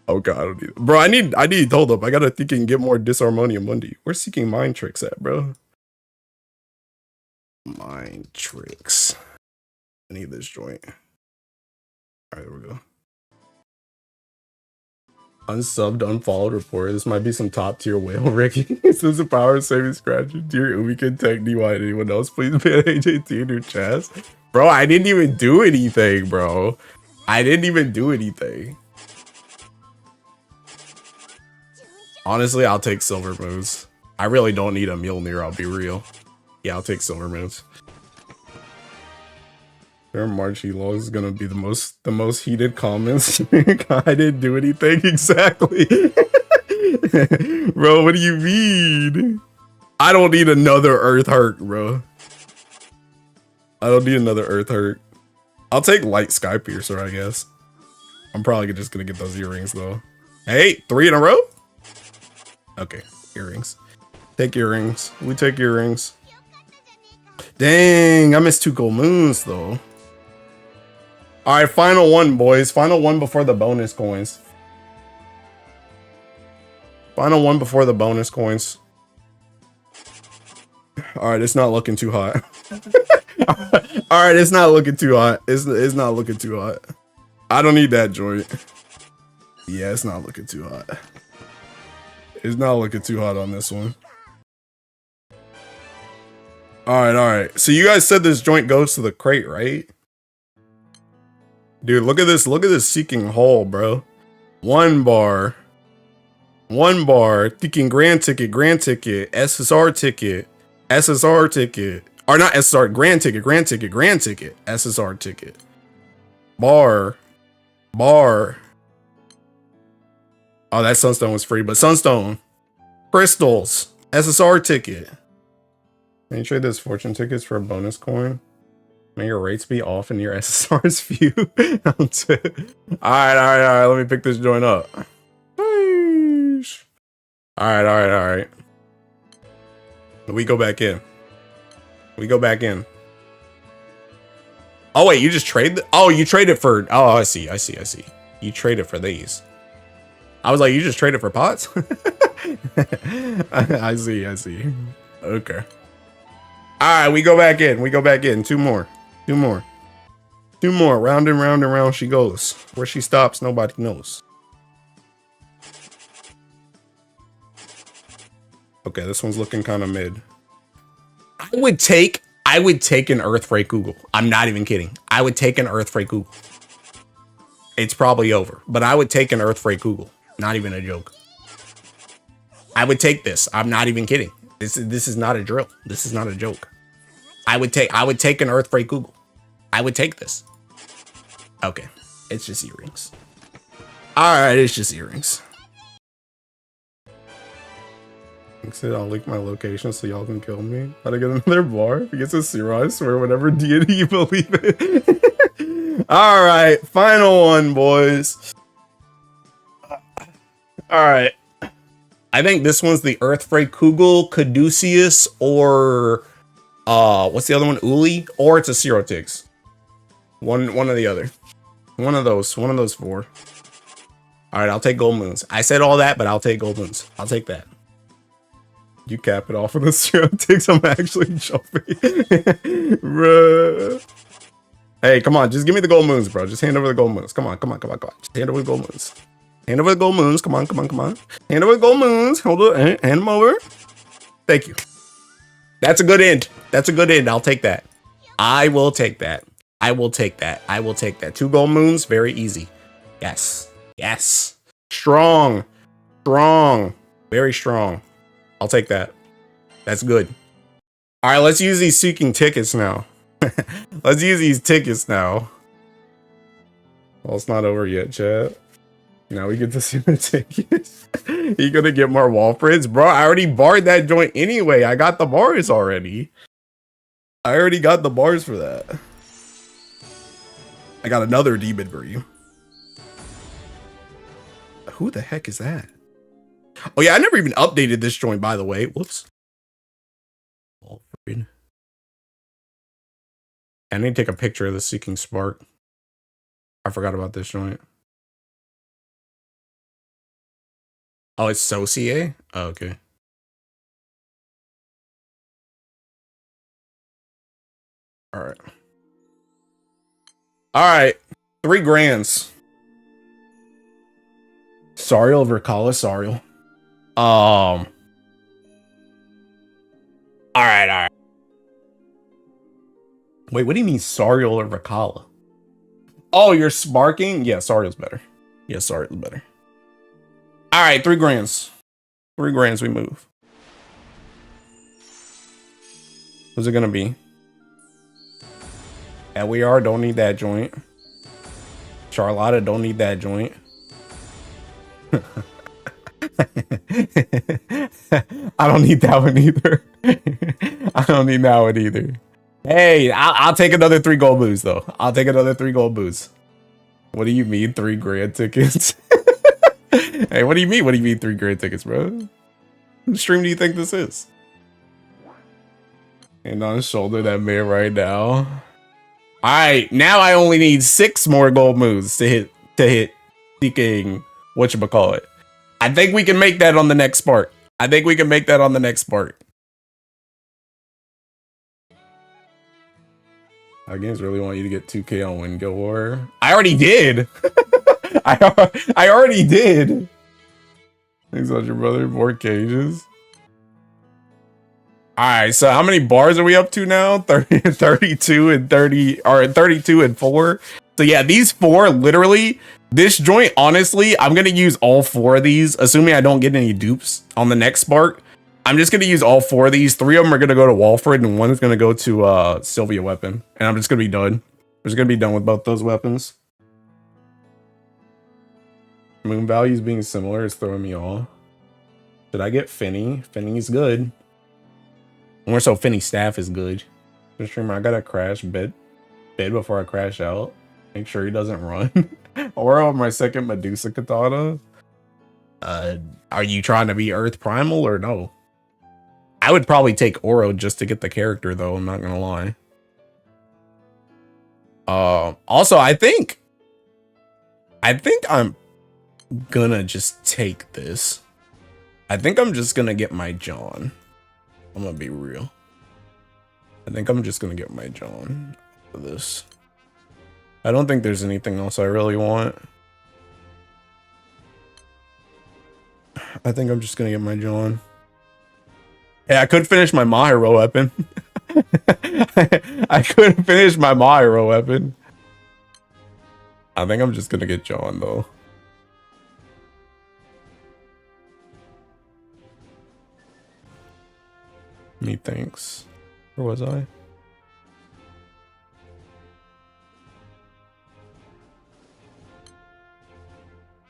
Oh god, I don't need it. Bro, I need hold up. I gotta think and get more Disharmonium Mundi. Where's Seeking Mind Tricks at, bro? Mind Tricks. I need this joint. Alright, there we go. Unsubbed, unfollowed report. This might be some top tier whale Ricky. This is a power saving scratch. Dear Umikin Tech DY. Anyone else? Please ban AJT in your chest. Bro, I didn't even do anything, bro. I didn't even do anything. Honestly, I'll take Silver Moons. I really don't need a Mjolnir, I'll be real. Yeah, I'll take Silver Moons. Their Marchy Law is gonna be the most heated comments. I didn't do anything exactly. Bro, what do you mean? I don't need another Earth Hurt, bro. I don't need another Earth Hurt. I'll take Light Sky Piercer, I guess. I'm probably just gonna get those earrings though. Hey, 3 in a row? Okay, earrings. Take earrings. We take earrings. Dang, I missed 2 gold moons though. All right, final one, boys. Final one before the bonus coins. Final one before the bonus coins. All right, it's not looking too hot. All right, it's not looking too hot. It's not looking too hot. I don't need that joint. Yeah, it's not looking too hot. It's not looking too hot on this one. All right. So you guys said this joint goes to the crate, right? Dude, look at this. Look at this Seeking Hole, bro. 1 bar. 1 bar. Thinking grand ticket, SSR ticket, SSR ticket. Or not SSR, grand ticket, SSR ticket. Bar. Oh, that Sunstone was free, but Sunstone. Crystals. SSR ticket. Can you trade those fortune tickets for a bonus coin? May your rates be off in your SSR's view. Alright. Let me pick this joint up. Alright. We go back in. Oh wait, you just trade you traded for I see. You traded for these. I was like, you just traded for pots? I see. Okay. Alright, we go back in. 2 more. Round and round she goes. Where she stops, nobody knows. Okay, this one's looking kind of mid. I would take an Earthfrey Kugel. I'm not even kidding. I would take an Earthfrey Kugel. It's probably over, but I would take an Earthfrey Kugel. Not even a joke. I would take this. I'm not even kidding. This is not a drill. This is not a joke. I would take an Earthfrey Kugel. I would take this. Okay, it's just earrings. All right, it's just earrings. I'll link my location so y'all can kill me. How to get another bar? If it gets a zero, I swear whatever deity you believe in. All right, final one, boys. All right. I think this one's the Earthfrey Kugel, Caduceus, or what's the other one? Uli, or it's a Cyrotix. One or the other. One of those 4. All right, I'll take gold moons. I said all that, but I'll take gold moons. I'll take that. You cap it off with the Cyrotix. I'm actually jumping. Bruh. Hey, come on, just give me the gold moons, bro. Just hand over the gold moons. Come on. Just hand over the gold moons. Hand over the gold moons. Come on. Hand over the gold moons. Hold it. Hand them over. Thank you. That's a good end. I'll take that. I will take that. 2 gold moons. Very easy. Yes. Strong. Very strong. I'll take that. That's good. All right, let's use these seeking tickets now. Let's use these tickets now. Well, it's not over yet, chat. Now we get to see the tickets. You gonna get more Walfrids? Bro, I already barred that joint anyway. I got the bars already. I already got the bars for that. I got another demon for you. Who the heck is that? Oh yeah, I never even updated this joint, by the way. Whoops. Walfrid. I need to take a picture of the Seeking Spark. I forgot about this joint. Oh, it's Socie? Oh, okay. All right. All right. 3 grands. Sariel Verkala Sariel. All right. Wait, what do you mean Sariel or Verkala? Oh, you're sparking? Yeah, Sariel's better. Yeah, Sariel's better. All right, 3 grands. 3 grands we move. Who's it gonna be? And we are don't need that joint. Charlotta don't need that joint. I don't need that one either. I don't need that one either. Hey, I'll take another 3 gold boosts though. I'll take another 3 gold boosts. What do you mean 3 grand tickets? Hey, what do you mean? What do you mean 3 grand tickets, bro? Whose stream do you think this is? And on his shoulder, that man right now. All right, now I only need 6 more gold moves to hit seeking whatchamacallit. I think we can make that on the next Spark. I think we can make that on the next Spark. I guess really want you to get 2K on Win Go War. I already did. I already did. Thanks on your brother. 4 cages. All right, so how many bars are we up to now? 32 and 30, or 32 and 4. So yeah, these 4 literally, this joint, honestly, I'm gonna use all 4 of these, assuming I don't get any dupes on the next Spark. I'm just gonna use all 4 of these. 3 of them are gonna go to Walfrid, and 1 is gonna go to Sylvia weapon, and I'm just gonna be done. I'm just gonna be done with both those weapons. Moon values being similar is throwing me off. Should I get Finny? Finny's good. More so, Finny staff is good. The streamer, I gotta crash bed before I crash out. Make sure he doesn't run. Or on my second Medusa katana. Are you trying to be Earth Primal or no? I would probably take Oro just to get the character though, I'm not gonna lie. Also, I think I'm gonna just take this. I think I'm just gonna get my John. I'm gonna be real. I think I'm just gonna get my John for this. I don't think there's anything else I really want. I think I'm just gonna get my John. Hey, I could finish my Mahiro weapon. I could finish my Mahiro weapon. I think I'm just gonna get John though. Methinks. Where was I?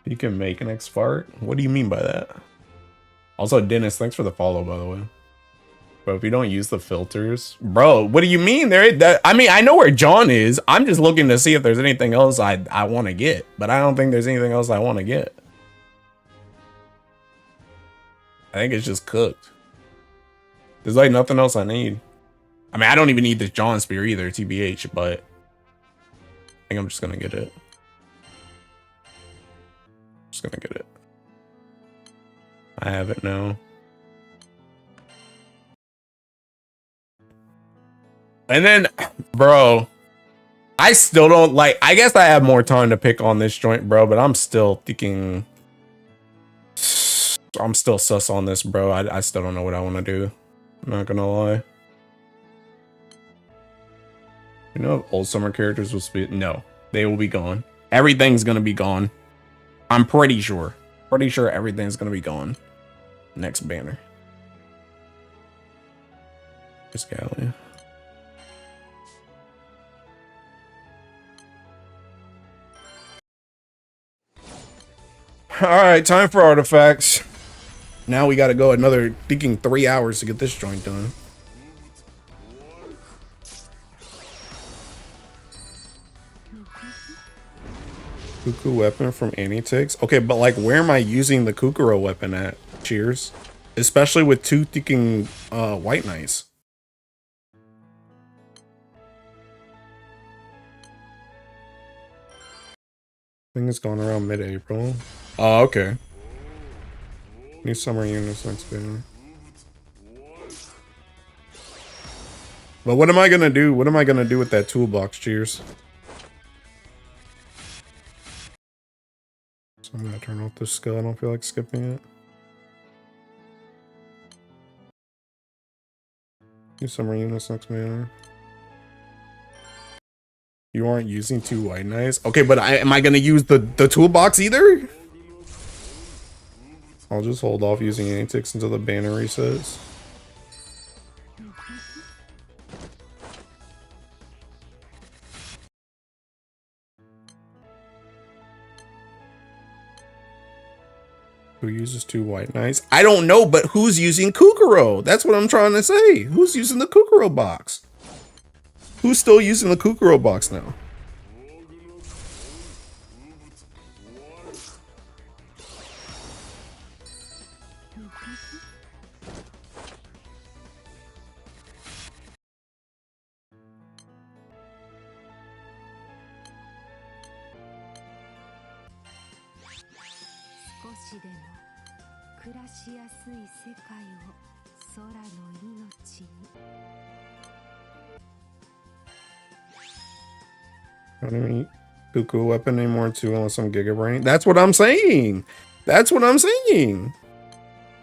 You can make an X-Fart? What do you mean by that? Also, Dennis, thanks for the follow, by the way. But if you don't use the filters... Bro, what do you mean? I mean, I know where John is. I'm just looking to see if there's anything else I want to get. But I don't think there's anything else I want to get. I think it's just cooked. There's like nothing else I need. I mean, I don't even need this John Spear either, TBH, but I think I'm just gonna get it. Just gonna get it. I have it now. And then, bro, I still don't like, I guess I have more time to pick on this joint, bro, but I'm still thinking, I'm still sus on this, bro. I still don't know what I want to do. I'm not gonna lie. You know, if old summer characters will speak. No, they will be gone. Everything's gonna be gone. I'm pretty sure. Pretty sure everything's gonna be gone. Next banner. Here's Gallia. Alright, time for artifacts. Now we gotta go another thinking 3 hours to get this joint done. Cuckoo weapon from Anitix. Okay, but like where am I using the Kukuro weapon at? Cheers. Especially with 2 thinking white knights. I think it's going around mid-April. Oh, okay. New summer units next bit. But what am I gonna do? What am I gonna do with that toolbox? Cheers. So I'm gonna turn off this skill. I don't feel like skipping it. New summer units next banner. You aren't using 2 white knights? Okay, but am I gonna use the toolbox either? I'll just hold off using any ticks until the banner resets. Who uses 2 white knights? I don't know, but who's using Kukuro? That's what I'm trying to say. Who's using the Kukuro box? Who's still using the Kukuro box now? I don't even eat Cuckoo weapon anymore too unless I'm Giga Brain. That's what I'm saying. That's what I'm saying.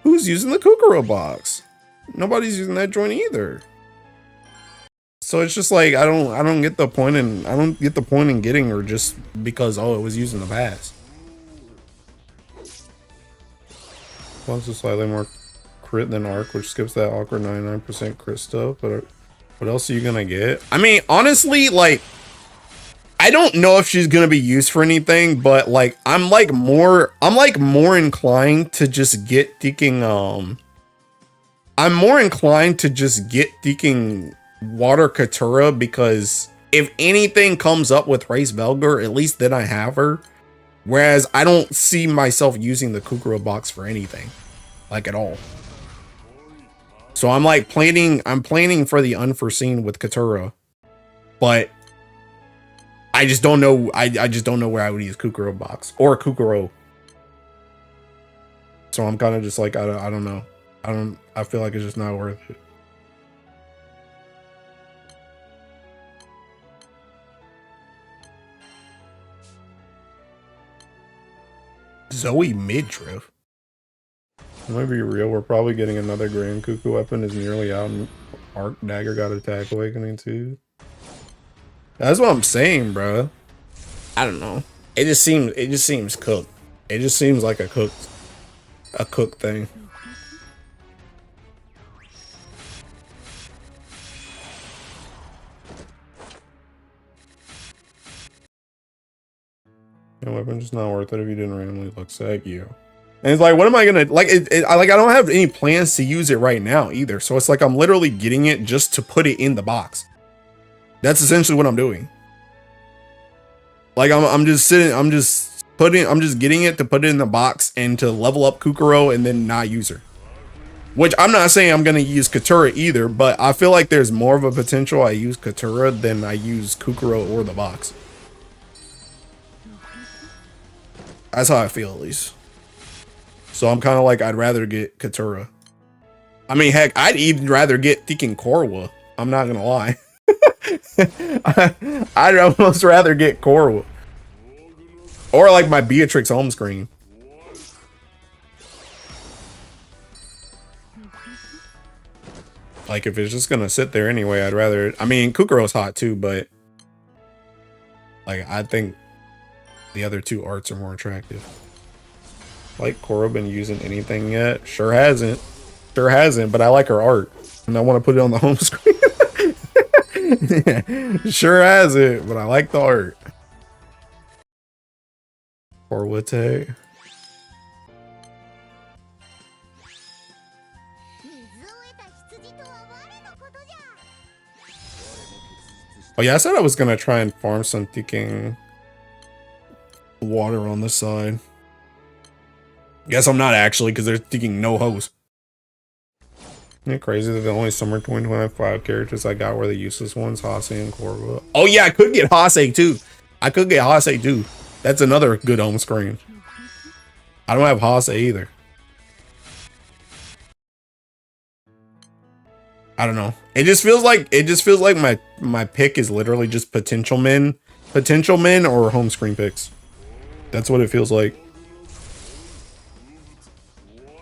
Who's using the Kukuro box? Nobody's using that joint either. So it's just like I don't get the point in getting her just because it was used in the past. Plus it's slightly more crit than arc, which skips that awkward 99% crit stuff, but what else are you gonna get? I mean, honestly, like I don't know if she's gonna be used for anything, but like I'm more inclined to just get thinking I'm more inclined to just get thinking Water Katura, because if anything comes up with Race Velgar, at least then I have her. Whereas I don't see myself using the Kukuro box for anything, like at all. So I'm like I'm planning for the unforeseen with Katura, but I just don't know. I just don't know where I would use Kukuro box or Kukuro. So I'm kind of just like, I don't know. I feel like it's just not worth it. Zoe midriff. It might be real. We're probably getting another Grand Cuckoo weapon is nearly out, and Arc Dagger got Attack Awakening too. That's what I'm saying, bro. I don't know. It just seems cooked. It just seems like a cooked thing. Your weapon's just not worth it if you didn't randomly look sag you. And it's like, what am I gonna like? I don't have any plans to use it right now either. So it's like I'm literally getting it just to put it in the box. That's essentially what I'm doing. Like I'm just getting it to put it in the box and to level up Kukuro and then not use her. Which I'm not saying I'm gonna use Katura either, but I feel like there's more of a potential I use Katura than I use Kukuro or the box. That's how I feel, at least. So I'm kind of like, I'd rather get Katura. I mean, heck, I'd even rather get Thinking Korwa. I'm not gonna lie. I'd almost rather get Korwa. Or like my Beatrix home screen. Like if it's just gonna sit there anyway, I'd rather, I mean, Kukuro's hot too, but like I think the other 2 arts are more attractive. Like Korra been using anything yet? Sure hasn't, but I like her art and I want to put it on the home screen. Sure hasn't, but I like the art. Korwate. Oh yeah, I said I was gonna try and farm some ticking water on the side. Guess I'm not actually, because they're ticking no host. Isn't it crazy that the only summer 2025 characters I got were the useless ones, Hase and Corva? Oh yeah, I could get Hase too. I could get Hase too. That's another good home screen. I don't have Hase either. I don't know. It just feels like my pick is literally just potential men or home screen picks. That's what it feels like.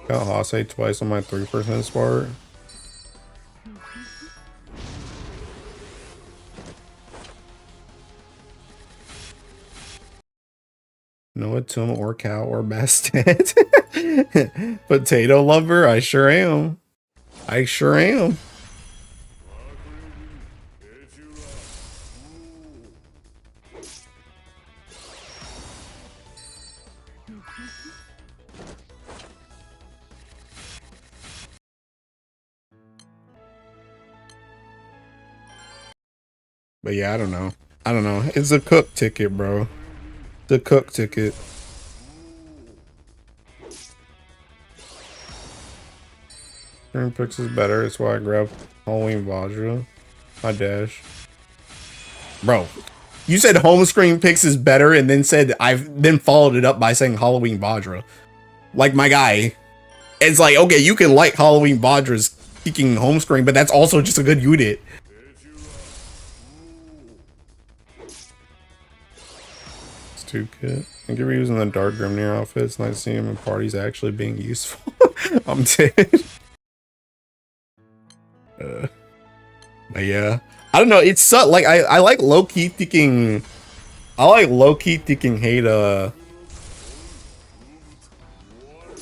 Got Hase twice on my 3% Spark. Noah, Tum, or Cow, or Bastet. Potato lover, I sure am. I sure am. But yeah, I don't know. I don't know. It's a cook ticket, bro. The cook ticket. Green picks is better. That's why I grabbed Halloween Vajra. My dash. Bro, you said home screen picks is better and then said I've then followed it up by saying Halloween Vajra. Like my guy. It's like, okay, you can like Halloween Vadra's speaking home screen, but that's also just a good unit. It's too good. I think you're using the Dark Grimnir outfit. It's nice to see him in parties actually being useful. I'm dead. But yeah, I don't know. It's so like I like low key thinking. I like low key thinking hate. I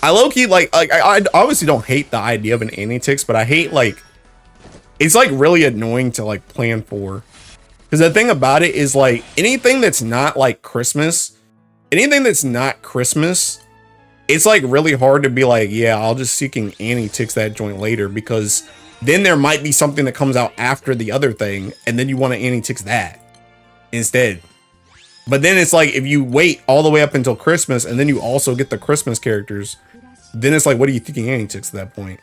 low key like I obviously don't hate the idea of an anti-ticks, but I hate like it's like really annoying to like plan for. Because the thing about it is like anything that's not like Christmas, it's like really hard to be like, yeah, I'll just seeking anti-ticks that joint later, because then there might be something that comes out after the other thing, and then you want to anti-ticks that instead. But then it's like if you wait all the way up until Christmas and then you also get the Christmas characters, then it's like, what are you thinking anti-ticks at that point?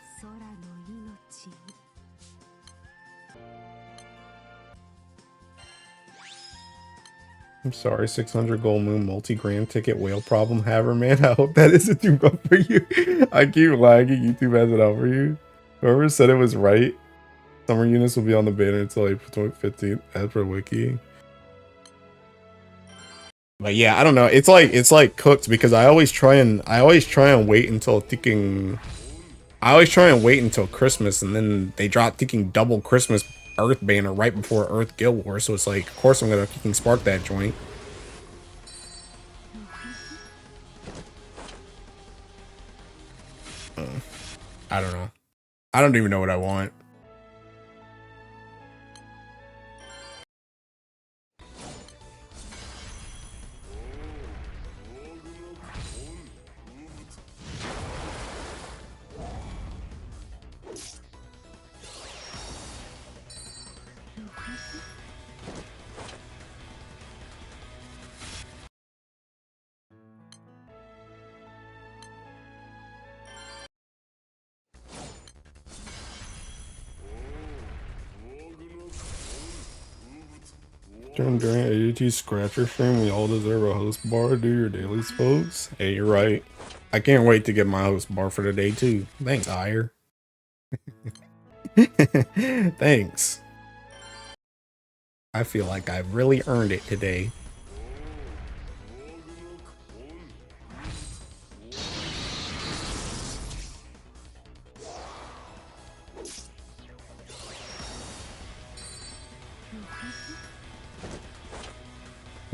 I'm sorry, 600 gold moon multi-grand ticket whale problem haver, man. I hope that isn't too rough for you. I keep lagging. YouTube has it out for you. Whoever said it was right. Summer units will be on the banner until April 15th as per wiki. But yeah, I don't know. It's like cooked because I always try and wait until thinking. I always try and wait until Christmas, and then they drop thinking double Christmas Earth banner right before Earth Guild War. So it's like, of course I'm gonna fucking spark that joint. I don't know. I don't even know what I want. During ADT Scratcher stream, we all deserve a host bar. Do your dailies, folks. Hey, you're right. I can't wait to get my host bar for the day too. Thanks, Ire. Thanks. I feel like I've really earned it today.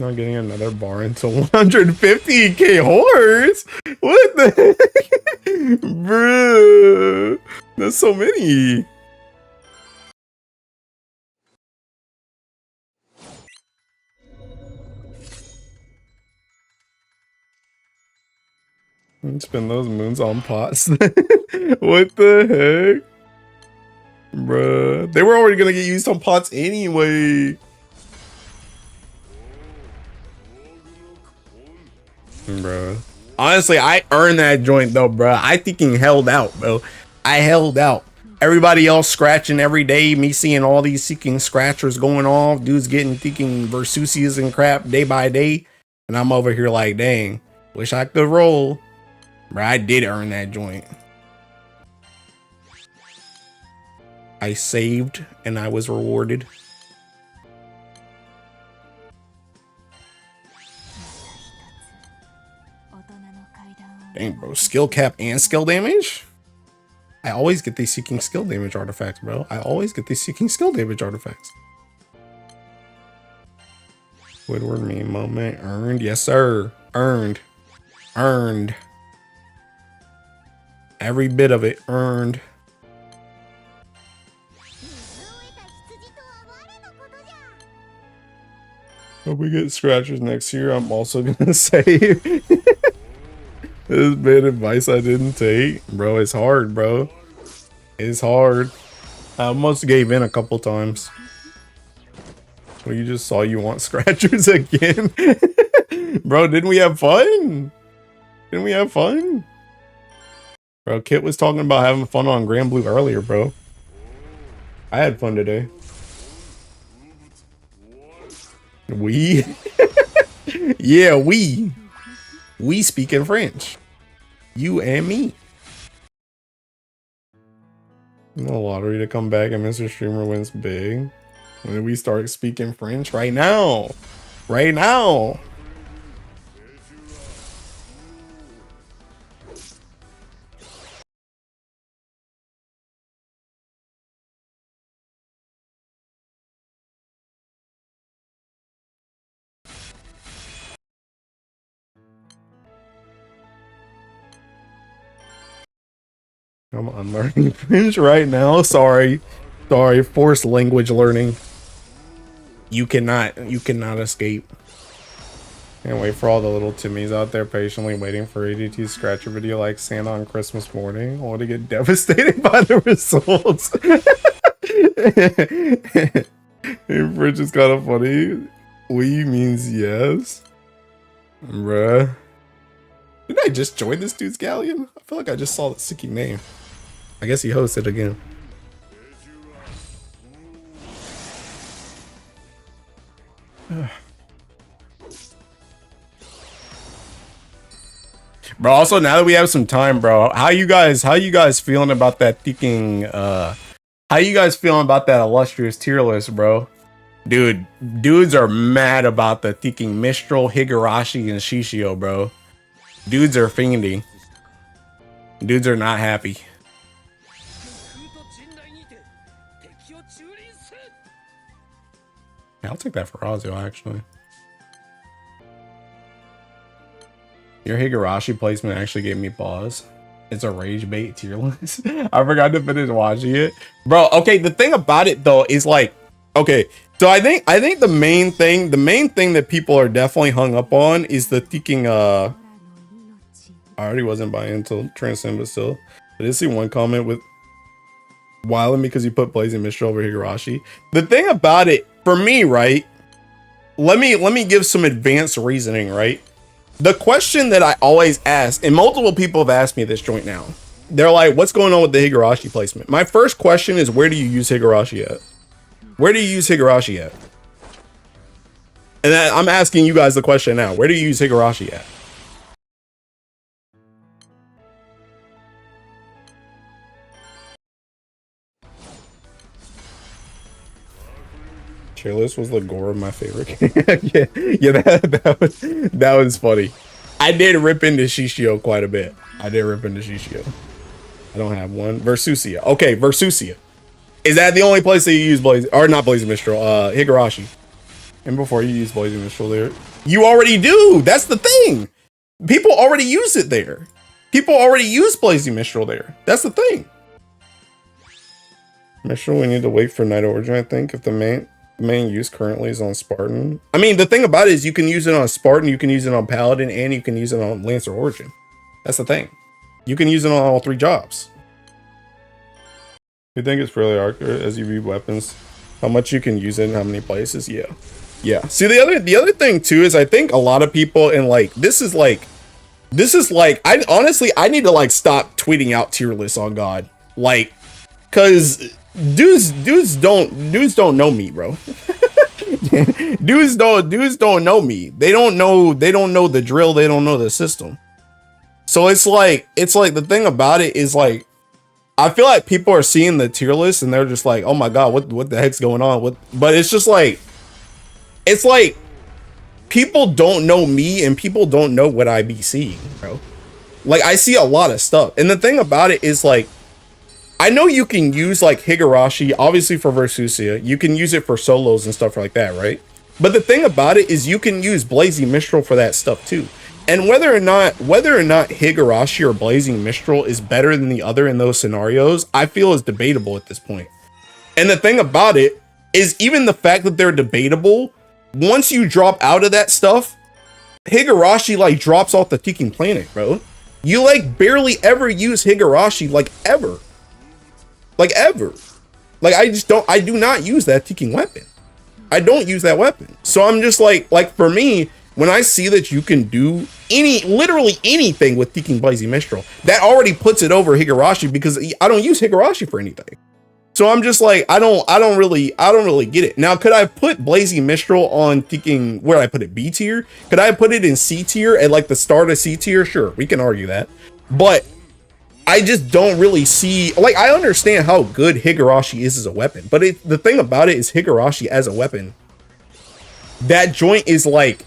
Not getting another bar until 150k horse. What the heck? Bruh. That's so many. Spend those moons on pots. What the heck? Bruh. They were already gonna get used on pots anyway. Bro. Honestly, I earned that joint though, bro. I thinking held out, bro. I held out. Everybody else scratching every day. Me seeing all these seeking scratchers going off. Dudes getting thinking Versusias and crap day by day. And I'm over here like, dang, wish I could roll. Bro, I did earn that joint. I saved and I was rewarded. Dang, bro, skill cap and skill damage? I always get these seeking skill damage artifacts, bro. I always get these seeking skill damage artifacts. Woodward meme moment earned. Yes, sir. Earned. Earned. Every bit of it earned. Hope we get scratchers next year. I'm also gonna say this bad advice I didn't take. Bro, it's hard, bro. It's hard. I almost gave in a couple times. Well, you just saw you want scratchers again. Bro, didn't we have fun? Didn't we have fun? Bro, Kit was talking about having fun on Granblue earlier, bro. I had fun today. We? Yeah, we. We speak in French. You and me. The lottery to come back and Mr. Streamer wins big. When did we start speaking French? Right now. Right now. I'm unlearning French right now. Sorry. Sorry. Forced language learning. You cannot escape. Can't wait for all the little Timmies out there patiently waiting for ADT's scratcher video like Santa on Christmas morning, only to get devastated by the results. French is kind of funny. We means yes. Bruh. Did I just join this dude's galleon? I feel like I just saw the sicky name. I guess he hosted again. Bro, also now that we have some time, bro, how you guys feeling about that thinking how you guys feeling about that illustrious tier list, bro? Dude, dudes are mad about the thinking Mistral, Higurashi, and Shishio, bro. Dudes are fiending. Dudes are not happy. Yeah, I'll take that for Ozio, actually. Your Higurashi placement actually gave me pause. It's a rage bait tier list. I forgot to finish watching it. Bro, okay, the thing about it though is like, okay, so I think the main thing that people are definitely hung up on is the thinking I already wasn't buying until Transcend, but still. I did see one comment with wilding because you put Blazing Mistral over Higurashi. The thing about it, for me, right? Let me give some advanced reasoning, right? The question that I always ask, and multiple people have asked me this joint now. They're like, what's going on with the Higurashi placement? My first question is, where do you use Higurashi at? Where do you use Higurashi at? And then I'm asking you guys the question now. Where do you use Higurashi at? Cheerless was the gore of my favorite game. yeah, that was funny. I did rip into Shishio quite a bit. I don't have one. Versusia. Okay, Versusia. Is that the only place that you use Blazing, or not Blazing Mistral, Higurashi? And before you use Blazing Mistral there, you already do. That's the thing. People already use it there. People already use Blazing Mistral there. That's the thing. Mistral, we need to wait for Night Origin, I think, if the main use currently is on Spartan. I mean, the thing about it is you can use it on Spartan, you can use it on Paladin, and you can use it on Lancer Origin. That's the thing. You can use it on all three jobs. You think it's fairly accurate as you view weapons? How much you can use it in how many places? Yeah. See, the other thing too is I think a lot of people, and like this is like This is like, I honestly, I need to like stop tweeting out tier lists on God. Like, cause dudes don't know me, bro. dudes don't know me. They don't know the drill. They don't know the system. So it's like the thing about it is like, I feel like people are seeing the tier list and they're just like, oh my God, what the heck's going on? But it's just like, it's like people don't know me and people don't know what I be seeing, bro. Like I see a lot of stuff. And the thing about it is like, I know you can use like Higurashi, obviously for Versusia. You can use it for solos and stuff like that, right? But the thing about it is you can use Blazing Mistral for that stuff too. And whether or not Higurashi or Blazing Mistral is better than the other in those scenarios, I feel is debatable at this point. And the thing about it is even the fact that they're debatable, once you drop out of that stuff, Higurashi like drops off the ticking planet, bro. You like barely ever use Higurashi, like ever. Like ever. Like I do not use that ticking weapon. I don't use that weapon. So I'm just like for me, when I see that you can do literally anything with ticking Blazing Mistral, that already puts it over Higurashi because I don't use Higurashi for anything. So I'm just like, I don't really get it. Now, could I put Blazing Mistral on ticking, where I put it, B tier? Could I put it in C tier at like the start of C tier? Sure, we can argue that. But I just don't really see, like, I understand how good Higurashi is as a weapon, but the thing about it is Higurashi as a weapon, that joint is like,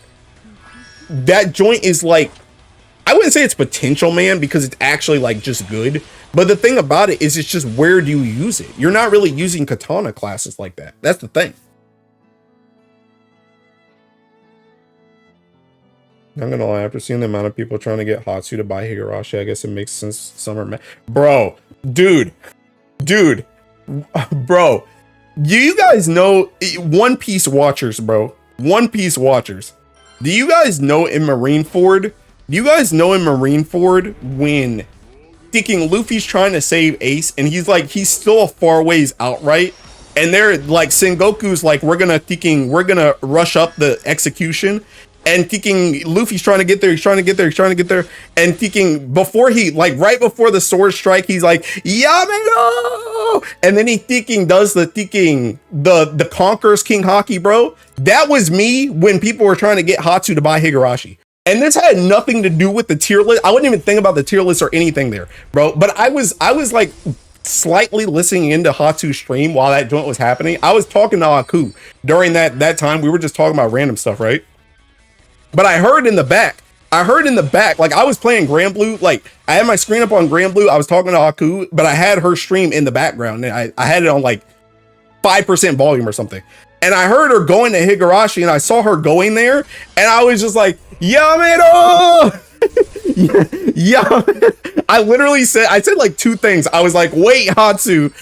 I wouldn't say it's potential, man, because it's actually like just good. But the thing about it is it's just, where do you use it? You're not really using katana classes like that. That's the thing. I'm gonna lie, after seeing the amount of people trying to get Hatsu to buy Higurashi, I guess it makes sense some are bro, dude, bro, do you guys know One Piece watchers, bro? One Piece watchers. Do you guys know in Marineford? When thinking Luffy's trying to save Ace and he's still a far ways out, right? And they're like, Sengoku's like, we're gonna rush up the execution. And thinking Luffy's trying to get there, and thinking before he, like right before the sword strike, he's like, Yameno! And then he does the Conquerors King Haki, bro. That was me when people were trying to get Hatsu to buy Higurashi. And this had nothing to do with the tier list. I wouldn't even think about the tier list or anything there, bro. But I was like slightly listening into Hatsu's stream while that joint was happening. I was talking to Aku during that time. We were just talking about random stuff, right? But I heard in the back, like I was playing Granblue, like I had my screen up on Granblue. I was talking to Aku, but I had her stream in the background and I had it on like 5% volume or something. And I heard her going to Higurashi and I saw her going there and I was just like, Yamero! Yeah, I literally said like two things. I was like, wait, Hatsu,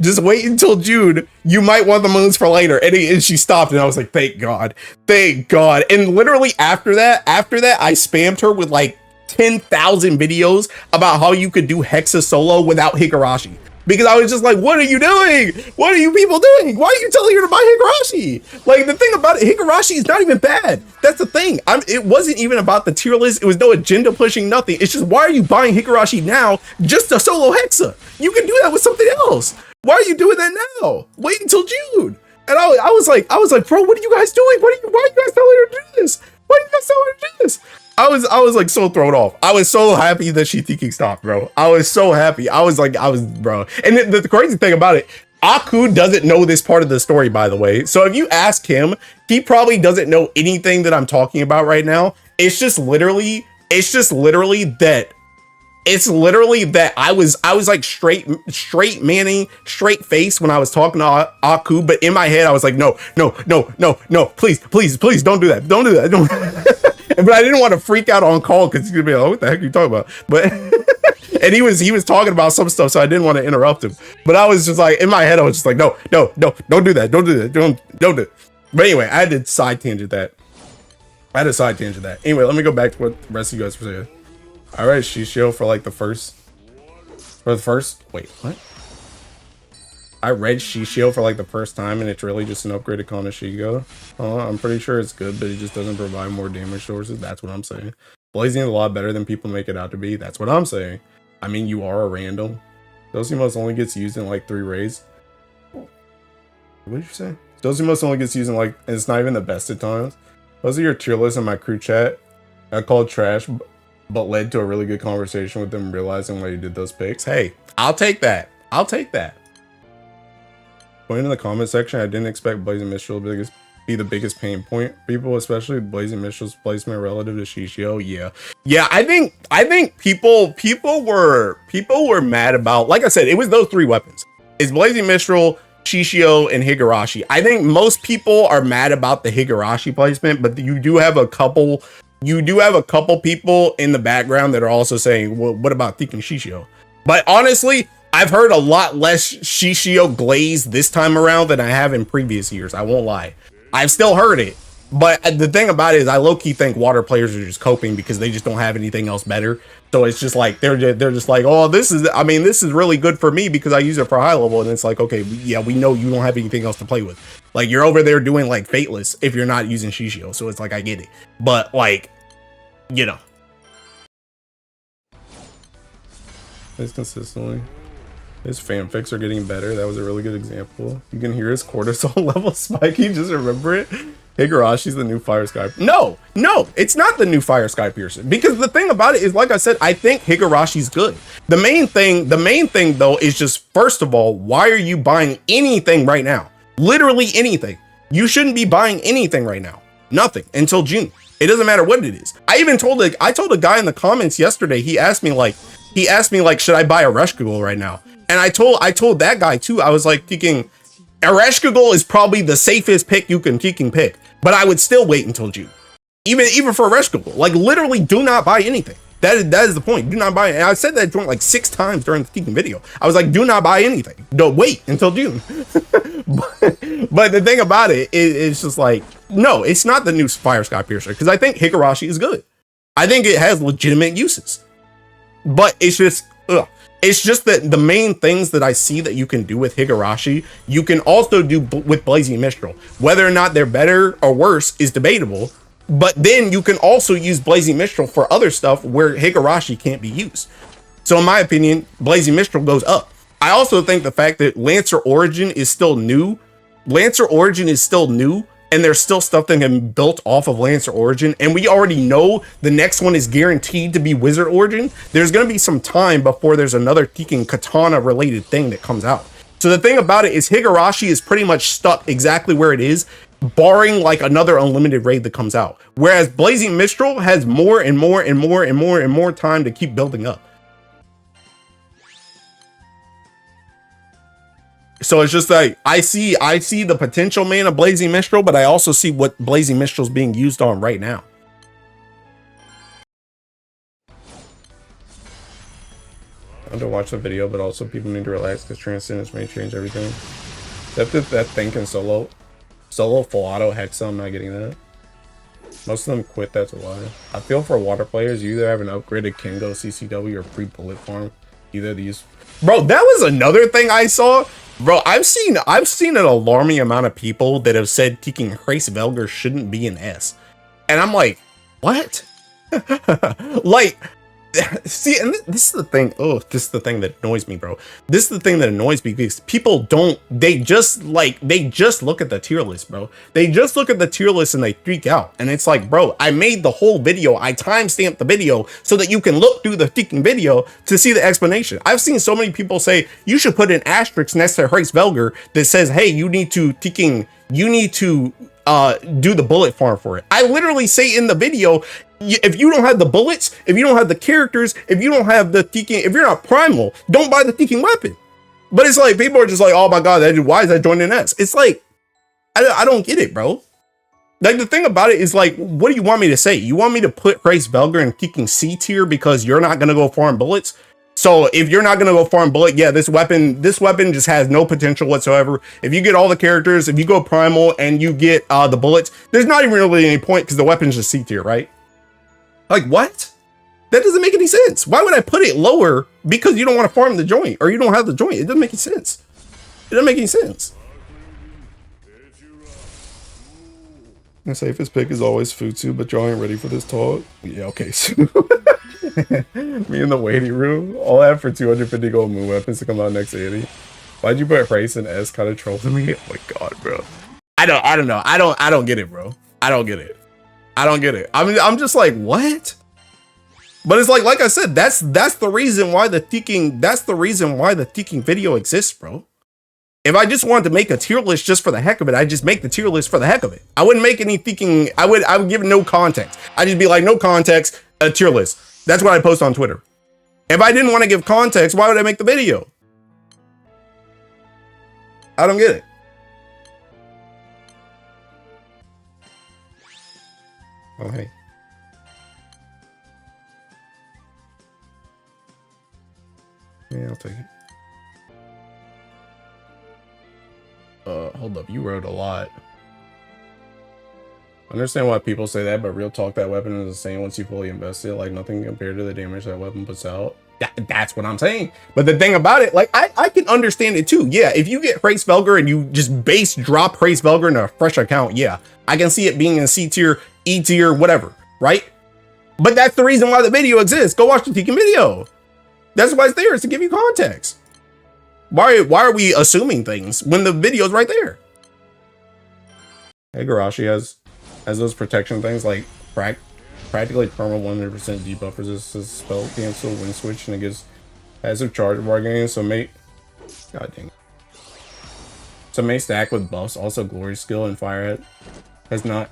just wait until June. You might want the moons for later. And she stopped and I was like, thank God. And literally after that, I spammed her with like 10,000 videos about how you could do Hexa solo without Higurashi. Because I was just like, what are you doing? What are you people doing? Why are you telling her to buy Higurashi? Like, the thing about it, Higurashi is not even bad. That's the thing. It wasn't even about the tier list. It was no agenda pushing, nothing. It's just, why are you buying Higurashi now just to solo Hexa? You can do that with something else. Why are you doing that now? Wait until June. And I was like, bro, what are you guys doing? Why are you guys telling her to do this? Why are you guys telling her to do this? I was like so thrown off. I was so happy that she thinking stopped, bro. I was so happy. Bro. And the crazy thing about it, Aku doesn't know this part of the story, by the way. So if you ask him, he probably doesn't know anything that I'm talking about right now. It's just literally that I was like straight manning, straight face when I was talking to Aku, but in my head I was like, no, please, don't do that. Don't. But I didn't want to freak out on call because he's gonna be like, oh, what the heck are you talking about? But and he was talking about some stuff, so I didn't want to interrupt him. But I was just like, in my head, I was just like, no, don't do that. Don't do it. But anyway, I had to side tangent that. Anyway, let me go back to what the rest of you guys were saying. All right, Shishio for like the first. Wait, what? I read Shishio for like the first time and it's really just an upgraded Konoshigo. I'm pretty sure it's good, but it just doesn't provide more damage sources. That's what I'm saying. Blazing is a lot better than people make it out to be. That's what I'm saying. I mean, you are a random. Dosymos only gets used in like 3 raids. What did you say? Dosymos only gets used in like, and it's not even the best at times. Those are your tier lists in my crew chat. I called trash, but led to a really good conversation with them realizing why you did those picks. Hey, I'll take that. I'll take that. Going in the comment section, I didn't expect Blazing Mistral to be the biggest pain point for people, especially Blazing Mistral's placement relative to Shishio. Yeah, I think people were mad about, like I said, it was those 3 weapons. It's Blazing Mistral, Shishio, and Higurashi. I think most people are mad about the Higurashi placement, but you do have a couple people in the background that are also saying, well, what about thinking Shishio? But honestly, I've heard a lot less Shishio glaze this time around than I have in previous years. I won't lie. I've still heard it. But the thing about it is I low-key think water players are just coping because they just don't have anything else better. So it's just like, they're just like, oh, this is really good for me because I use it for high level. And it's like, okay, yeah, we know you don't have anything else to play with. Like, you're over there doing like Fateless if you're not using Shishio. So it's like, I get it. But like, you know. It's consistently. His fanfics are getting better. That was a really good example. You can hear his cortisol level spike. You just remember it. Higurashi's the new Fire Sky. No, it's not the new Fire Sky Piercer. Because the thing about it is, like I said, I think Higurashi's good. The main thing though is just, first of all, why are you buying anything right now? Literally anything. You shouldn't be buying anything right now. Nothing until June. It doesn't matter what it is. I told a guy in the comments yesterday. He asked me like, should I buy a Reshkagul right now? And I told that guy too. I was like thinking, Ereshkigal is probably the safest pick you can pick, but I would still wait until June. Even for Ereshkigal, like literally do not buy anything. That is the point. Do not buy it. And I said that like 6 times during the teaching video. I was like, do not buy anything. Don't wait until June. but the thing about it is just like, no, it's not the new Fire Sky Piercer because I think Higurashi is good. I think it has legitimate uses, but it's just, It's just that the main things that I see that you can do with Higurashi, you can also do with Blazing Mistral. Whether or not they're better or worse is debatable, but then you can also use Blazing Mistral for other stuff where Higurashi can't be used. So in my opinion, Blazing Mistral goes up. I also think the fact that Lancer Origin is still new, and there's still stuff that can be built off of Lancer Origin, and we already know the next one is guaranteed to be Wizard Origin. There's going to be some time before there's another Tekken Katana related thing that comes out. So the thing about it is Higurashi is pretty much stuck exactly where it is, barring like another unlimited raid that comes out. Whereas Blazing Mistral has more and more and more and more and more time to keep building up. So it's just like, I see the potential, man, of Blazing Mistral, but I also see what Blazing Mistral is being used on right now. I don't watch the video, but also people need to relax because Transcendence may change everything. Except that thing can solo full auto Hexa. I'm not getting that. Most of them quit, that's a lie. I feel for water players, you either have an upgraded Kengo CCW or free bullet farm. Either of these. Bro, that was another thing I saw. Bro, I've seen an alarming amount of people that have said Tekken Hrace Velger shouldn't be an S. And I'm like, what? Like, see, and this is the thing. Oh, this is the thing that annoys me, bro. This is the thing that annoys me because people they just look at the tier list, bro. They just look at the tier list and they freak out. And it's like, bro, I made the whole video. I timestamped the video so that you can look through the freaking video to see the explanation. I've seen so many people say you should put an asterisk next to Hrace Velger that says, hey, you need to do the bullet farm for it. I literally say in the video, if you don't have the bullets, if you don't have the characters, if you don't have the Tekken, if you're not primal, don't buy the Tekken weapon. But it's like, people are just like, oh my god, why is that joining S? It's like, I don't get it, bro. Like, the thing about it is like, what do you want me to say? You want me to put Hrace Velger in Tekken C tier because you're not gonna go farm bullets? So if you're not gonna go farm bullet, yeah, this weapon just has no potential whatsoever. If you get all the characters, if you go primal and you get the bullets, there's not even really any point because the weapon's just C tier, right? Like, what? That doesn't make any sense. Why would I put it lower because you don't want to farm the joint or you don't have the joint? It doesn't make any sense. It doesn't make any sense. The safest pick is always Futsu, but y'all ain't ready for this talk. Yeah, okay. So me in the waiting room. All I have for 250 gold moon weapons to come out next 80. Why'd you put Race and S kind of trolling me? Oh my god, bro. I don't know. I don't get it, bro. I don't get it. I don't get it. I'm just like, what? But it's like I said, that's the reason why the Teaking video exists, bro. If I just wanted to make a tier list just for the heck of it, I'd just make the tier list for the heck of it. I wouldn't make any Teaking. I would give no context. I'd just be like, no context, a tier list. That's what I post on Twitter. If I didn't want to give context, why would I make the video? I don't get it. Oh, hey. Yeah, I'll take it. Hold up, you wrote a lot. I understand why people say that, but real talk, that weapon is insane once you fully invest it. Like, nothing compared to the damage that weapon puts out. That's what I'm saying. But the thing about it, like, I can understand it too. Yeah, if you get Hrace Velger and you just base drop Hrace Velger in a fresh account, yeah, I can see it being in C tier, E tier, whatever, right? But that's the reason why the video exists. Go watch the Teaking video. That's why it's there, is to give you context. Why are we assuming things when the video's right there? Higurashi has those protection things like practically perma 100% debuff resistance, spell cancel, wind switch, and it gives passive charge bargaining. So god dang. So may stack with buffs. Also glory skill and fire has not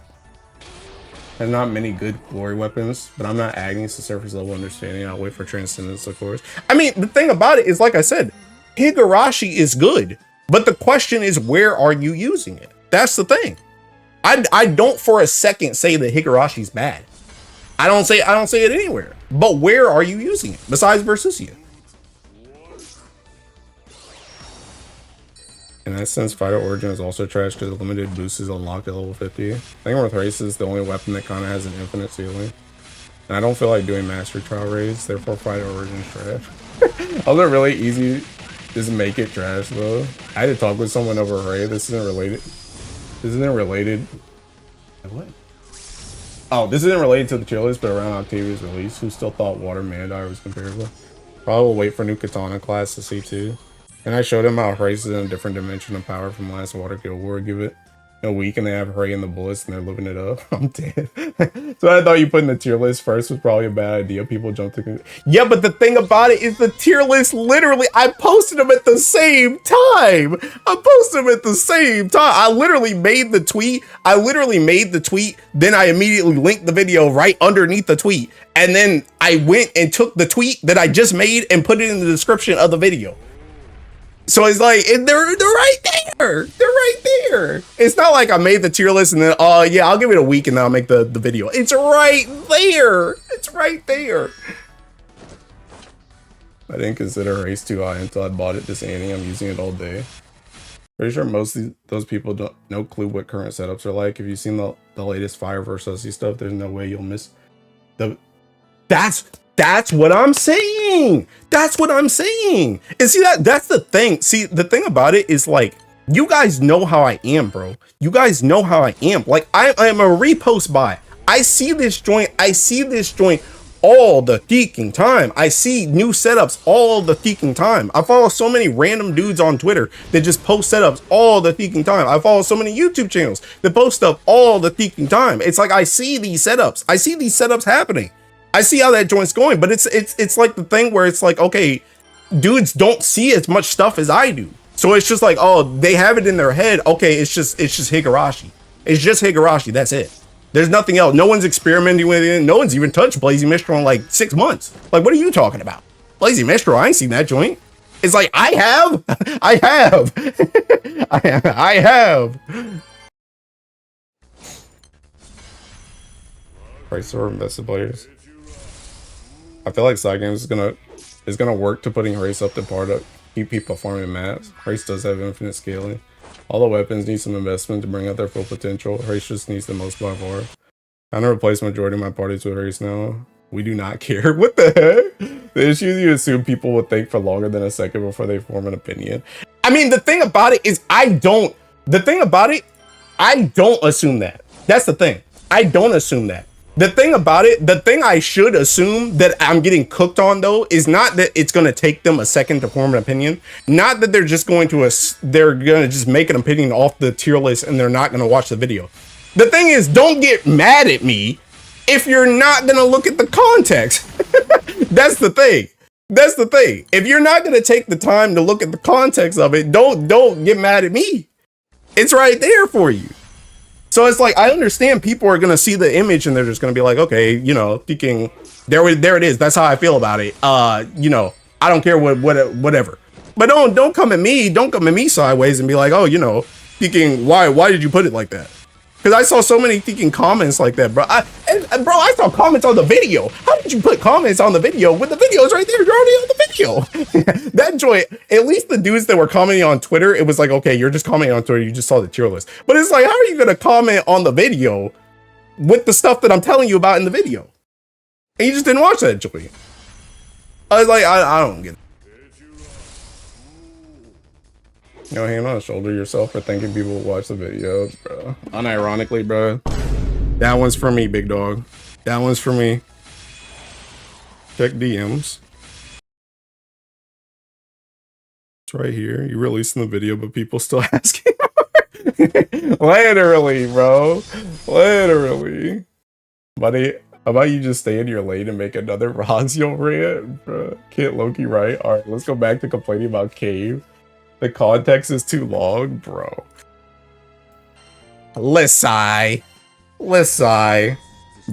many good glory weapons, but I'm not Agnes to surface level understanding. I'll wait for transcendence, of course. I mean, the thing about it is, like I said, Higurashi is good, but the question is, where are you using it? That's the thing. I don't for a second say that Higurashi's bad. I don't say it anywhere. But where are you using it besides Versusia? In that sense, Fighter Origin is also trash because limited boost is unlocked at level 50. I think with Race is the only weapon that kind of has an infinite ceiling. And I don't feel like doing Master Trial raids, therefore Fighter Origin is trash. Also really easy. Just make it trash though. I had to talk with someone over Ray. This isn't related. What? Oh, this isn't related to the tier list, but around Octavia's release, who still thought Water Mandar was comparable? Probably will wait for new Katana class to see too. And I showed him how Hrace is in a different dimension of power from last Water Guild War. Give it a week and they have Hray in the bullets and they're living it up. I'm dead. So I thought you putting the tier list first was probably a bad idea. People jumped to yeah, but the thing about it is the tier list literally, I posted them at the same time. I literally made the tweet. Then I immediately linked the video right underneath the tweet. And then I went and took the tweet that I just made and put it in the description of the video. So it's like, they're right there. They're right there. It's not like I made the tier list and then, oh yeah, I'll give it a week and then I'll make the video. It's right there. It's right there. I didn't consider Race too high until I bought it this annie. I'm using it all day. Pretty sure most of those people don't no clue what current setups are like. If you've seen the latest Fire vs. Sussy stuff, there's no way you'll miss the... That's what I'm saying. That's what I'm saying. And see, that's the thing. See, the thing about it is, like, you guys know how I am, bro. You guys know how I am. Like, I am a repost buy. I see this joint all the freaking time. I see new setups all the freaking time. I follow so many random dudes on Twitter that just post setups all the freaking time. I follow so many YouTube channels that post stuff all the freaking time. It's like I see these setups. I see these setups happening. I see how that joint's going, but it's like the thing where it's like, okay, dudes don't see as much stuff as I do. So it's just like, oh, they have it in their head. Okay, it's just Higurashi. It's just Higurashi. That's it. There's nothing else. No one's experimenting with it. No one's even touched Blazing Mistral in like 6 months. Like, what are you talking about? Blazing Mistral, I ain't seen that joint. It's like, I have. I have. Price or invested players. I feel like side games is gonna work to putting Hrace up to par to keep people farming maps. Hrace does have infinite scaling. All the weapons need some investment to bring out their full potential. Hrace just needs the most by far. I'm gonna replace majority of my parties with Hrace now. We do not care. What the heck? The issue is you assume people will think for longer than a second before they form an opinion. I mean, the thing about it is I don't assume that. That's the thing. I don't assume that. The thing about it, the thing I should assume that I'm getting cooked on though, is not that it's going to take them a second to form an opinion. Not that they're just going to, they're going to just make an opinion off the tier list and they're not going to watch the video. The thing is, don't get mad at me if you're not going to look at the context. That's the thing. That's the thing. If you're not going to take the time to look at the context of it, don't get mad at me. It's right there for you. So it's like, I understand people are going to see the image and they're just going to be like, okay, you know, thinking there it is. That's how I feel about it. You know, I don't care whatever. But don't come at me. Don't come at me sideways and be like, oh, you know, thinking why did you put it like that? Because I saw so many thinking comments like that, bro. I saw comments on the video. How did you put comments on the video when the video is right there? You're already on the video. That joint, at least the dudes that were commenting on Twitter, it was like, okay, you're just commenting on Twitter. You just saw the tier list. But it's like, how are you going to comment on the video with the stuff that I'm telling you about in the video? And you just didn't watch that joint. I was like, I don't get it. You know, hand on the shoulder yourself for thinking people will watch the videos, bro. Unironically, bro. That one's for me, big dog. That one's for me. Check DMs. It's right here. You releasing the video, but people still asking. Literally, bro. Literally. Buddy, how about you just stay in your lane and make another Razio rant, bro? Can't Loki, right? All right, let's go back to complaining about Cave. The context is too long, bro. Listen. Bro,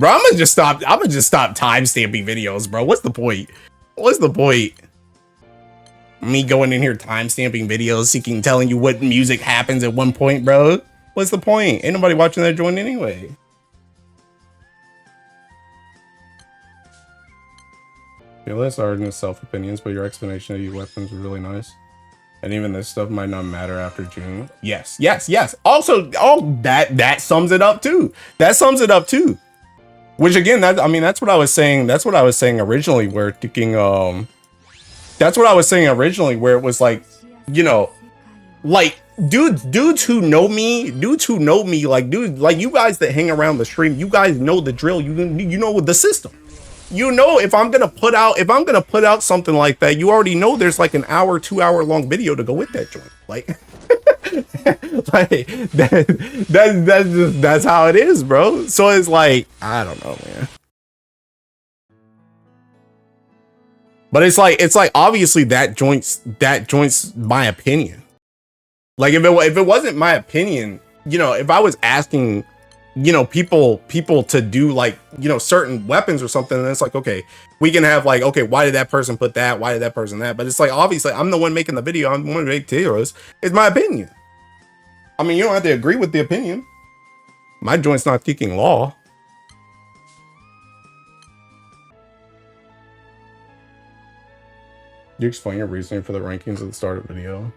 I'm gonna just stop timestamping videos, bro. What's the point? What's the point? Me going in here timestamping videos, telling you what music happens at one point, bro. What's the point? Ain't nobody watching that joint anyway. Your list are in self-opinions, but your explanation of these weapons was really nice. And even this stuff might not matter after June. Yes. Also, that sums it up too. That sums it up too. Which again, that's what I was saying. That's what I was saying originally, where thinking, that's what I was saying originally, where it was like, you know, like dudes who know me, like you guys that hang around the stream, you guys know the drill. You know the system. You know, if I'm gonna put out something like that, you already know there's like an hour, 2 hour long video to go with that joint. Like, that's how it is, bro. So it's like, I don't know, man. But it's like obviously that joint's my opinion. Like if it wasn't my opinion, you know, if I was asking, you know, people to do like, you know, certain weapons or something, and it's like, okay, we can have like, okay, why did that person put that? Why did that person that? But it's like, obviously I'm the one making the video. I'm the one making videos. It's my opinion. I mean, you don't have to agree with the opinion. My joint's not seeking law. You explain your reasoning for the rankings at the start of the video.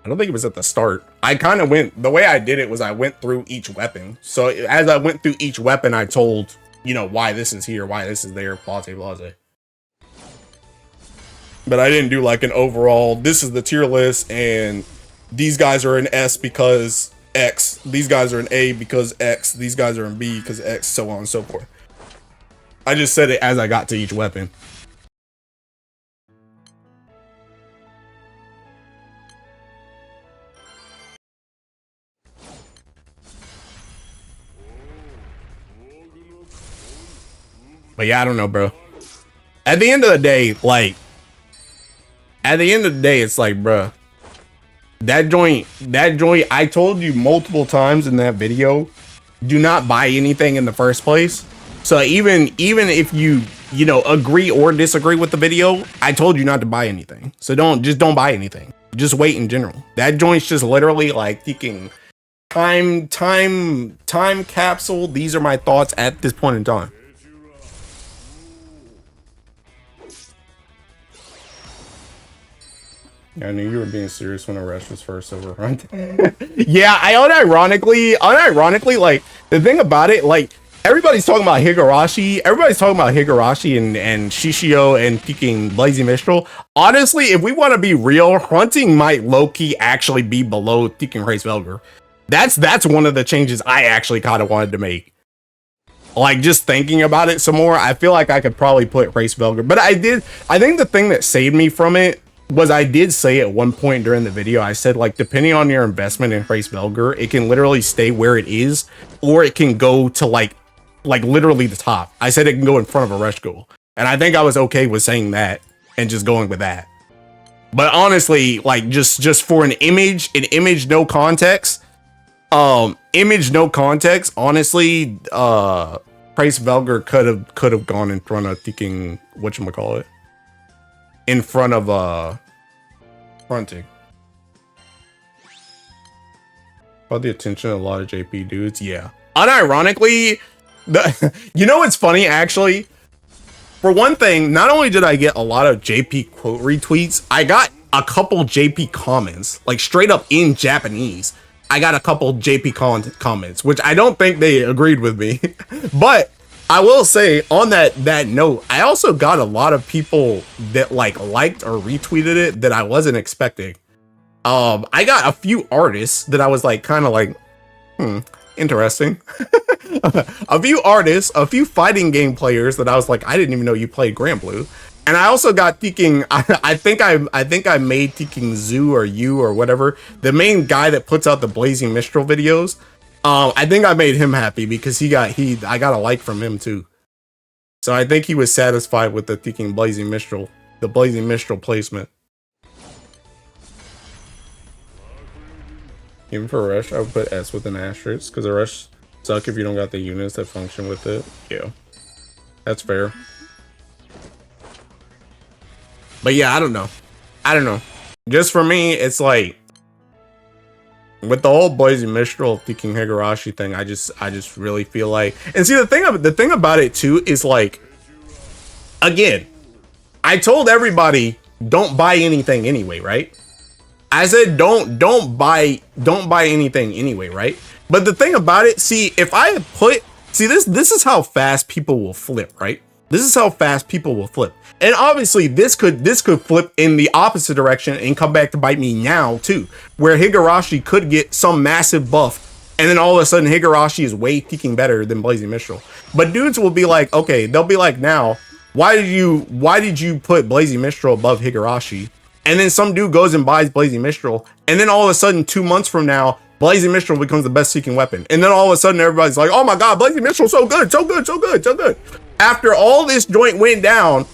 I don't think it was at the start. I kind of went, the way I did it was I went through each weapon. So as I went through each weapon, I told, you know, why this is here, why this is there, blase. But I didn't do like an overall, this is the tier list and these guys are in S because X. These guys are in A because X. These guys are in B because X, so on and so forth. I just said it as I got to each weapon. But yeah, I don't know, bro. At the end of the day, it's like, bro, that joint, I told you multiple times in that video, do not buy anything in the first place. So even if you know, agree or disagree with the video, I told you not to buy anything. So don't buy anything. Just wait in general. That joint's just literally like thinking time capsule. These are my thoughts at this point in time. I knew you were being serious when Aresh was first overrun. Yeah, I unironically, like, the thing about it, like, everybody's talking about Higurashi. And Shishio and peaking Blazing Mistral. Honestly, if we want to be real, Hunting might low-key actually be below Tekken Race Velger. That's one of the changes I actually kind of wanted to make. Like, just thinking about it some more, I feel like I could probably put Race Velger. But I think the thing that saved me from it was I did say at one point during the video, I said, like, depending on your investment in Race Velger, it can literally stay where it is, or it can go to, like literally the top. I said it can go in front of a rush goal. And I think I was okay with saying that and just going with that. But honestly, like, just for an image no context, honestly, Price Velger could have gone in front of thinking whatchamacallit. In front of fronting. Caught the attention of a lot of JP dudes, yeah. Unironically, you know what's funny actually? For one thing, not only did I get a lot of JP quote retweets, I got a couple JP comments, like straight up in Japanese. I got a couple JP comments, which I don't think they agreed with me. But I will say on that note, I also got a lot of people that liked or retweeted it that I wasn't expecting. I got a few artists that I was like kind of like, interesting. A few artists, a few fighting game players that I was like, I didn't even know you played Granblue. And I also got thinking, I think I made thinking Zoo or you or whatever, the main guy that puts out the Blazing Mistral videos. I think I made him happy because I got a like from him too. So I think he was satisfied with the thinking Blazing Mistral placement. Even for Rush, I would put S with an asterisk because the Rush suck if you don't got the units that function with it. Yeah, that's fair. But yeah, I don't know. Just for me, it's like with the whole Blazing Mistral thinking Higurashi thing, I just really feel like, and see the thing about it too is like, again, I told everybody don't buy anything anyway, right? I said don't buy anything anyway, right? But the thing about it, see, if I put, see this is how fast people will flip, right? This is how fast people will flip. And obviously this could flip in the opposite direction and come back to bite me now too, where Higurashi could get some massive buff and then all of a sudden Higurashi is way peaking better than Blazing Mistral. But dudes will be like, okay, they'll be like, now, why did you put Blazing Mistral above Higurashi? And then some dude goes and buys Blazing Mistral, and then all of a sudden 2 months from now, Blazing Mistral becomes the best seeking weapon. And then all of a sudden everybody's like, oh my god, Blazing Mistral so good, so good, so good, so good. After all this joint went down,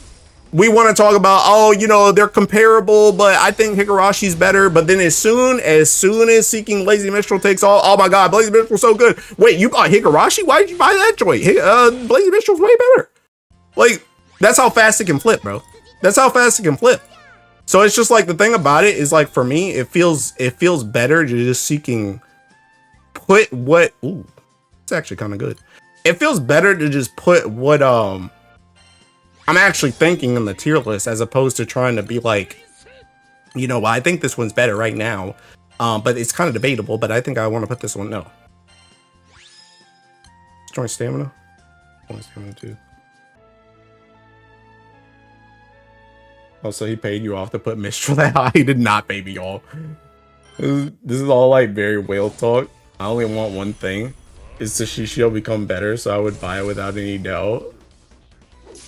we want to talk about, oh, you know, they're comparable, but I think Higurashi's better. But then as soon as seeking Blazing Mistral takes all, oh my god, Blazing Mistral's so good. Wait, you bought Higurashi? Why did you buy that joint? Blazing Mistral's way better. Like, that's how fast it can flip, bro. That's how fast it can flip. So it's just like, the thing about it is like, for me, it feels better to just seeking put what, ooh, it's actually kind of good. It feels better to just put what I'm actually thinking in the tier list, as opposed to trying to be like, you know, I think this one's better right now, but it's kind of debatable, but I think I want to put this one. No. Joint stamina. Joint stamina too. Also, he paid you off to put Mistral that high. He did not pay me off. This is all like very whale talk. I only want one thing. Is to Shishio become better, so I would buy it without any doubt.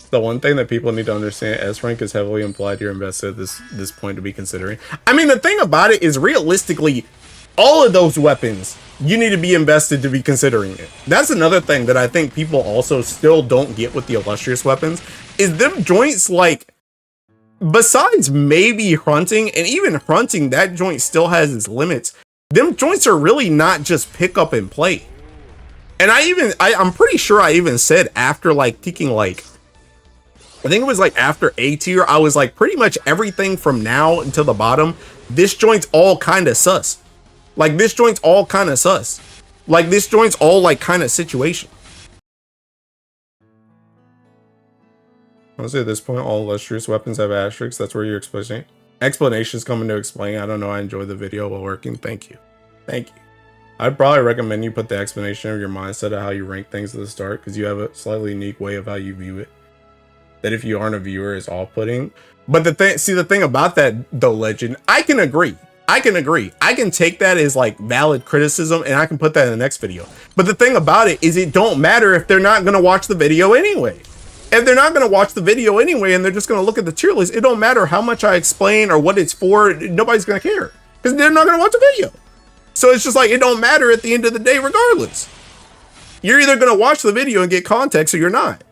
The one thing that people need to understand, S rank is heavily implied you're invested at this point to be considering. I mean, the thing about it is, realistically, all of those weapons, you need to be invested to be considering it. That's another thing that I think people also still don't get with the illustrious weapons, is them joints, like, besides maybe hunting, and even hunting, that joint still has its limits. Them joints are really not just pick up and play. And I'm pretty sure I even said after like taking like, I think it was like after A tier, I was like, pretty much everything from now until the bottom, this joint's all kind of sus. Like, this joint's all kind of sus. Like, this joint's all like kind of situation. Honestly, at this point, all illustrious weapons have asterisks. That's where your explanations come into explain. I don't know. I enjoyed the video while working. Thank you. Thank you. I'd probably recommend you put the explanation of your mindset of how you rank things at the start, because you have a slightly unique way of how you view it. That if you aren't a viewer is off-putting. But the thing about that, though, Legend, I can agree. I can agree. I can take that as like valid criticism and I can put that in the next video. But the thing about it is it don't matter if they're not going to watch the video anyway. If they're not going to watch the video anyway and they're just going to look at the tier list, it don't matter how much I explain or what it's for. Nobody's going to care because they're not going to watch the video. So it's just like, it don't matter at the end of the day regardless. You're either going to watch the video and get context or you're not.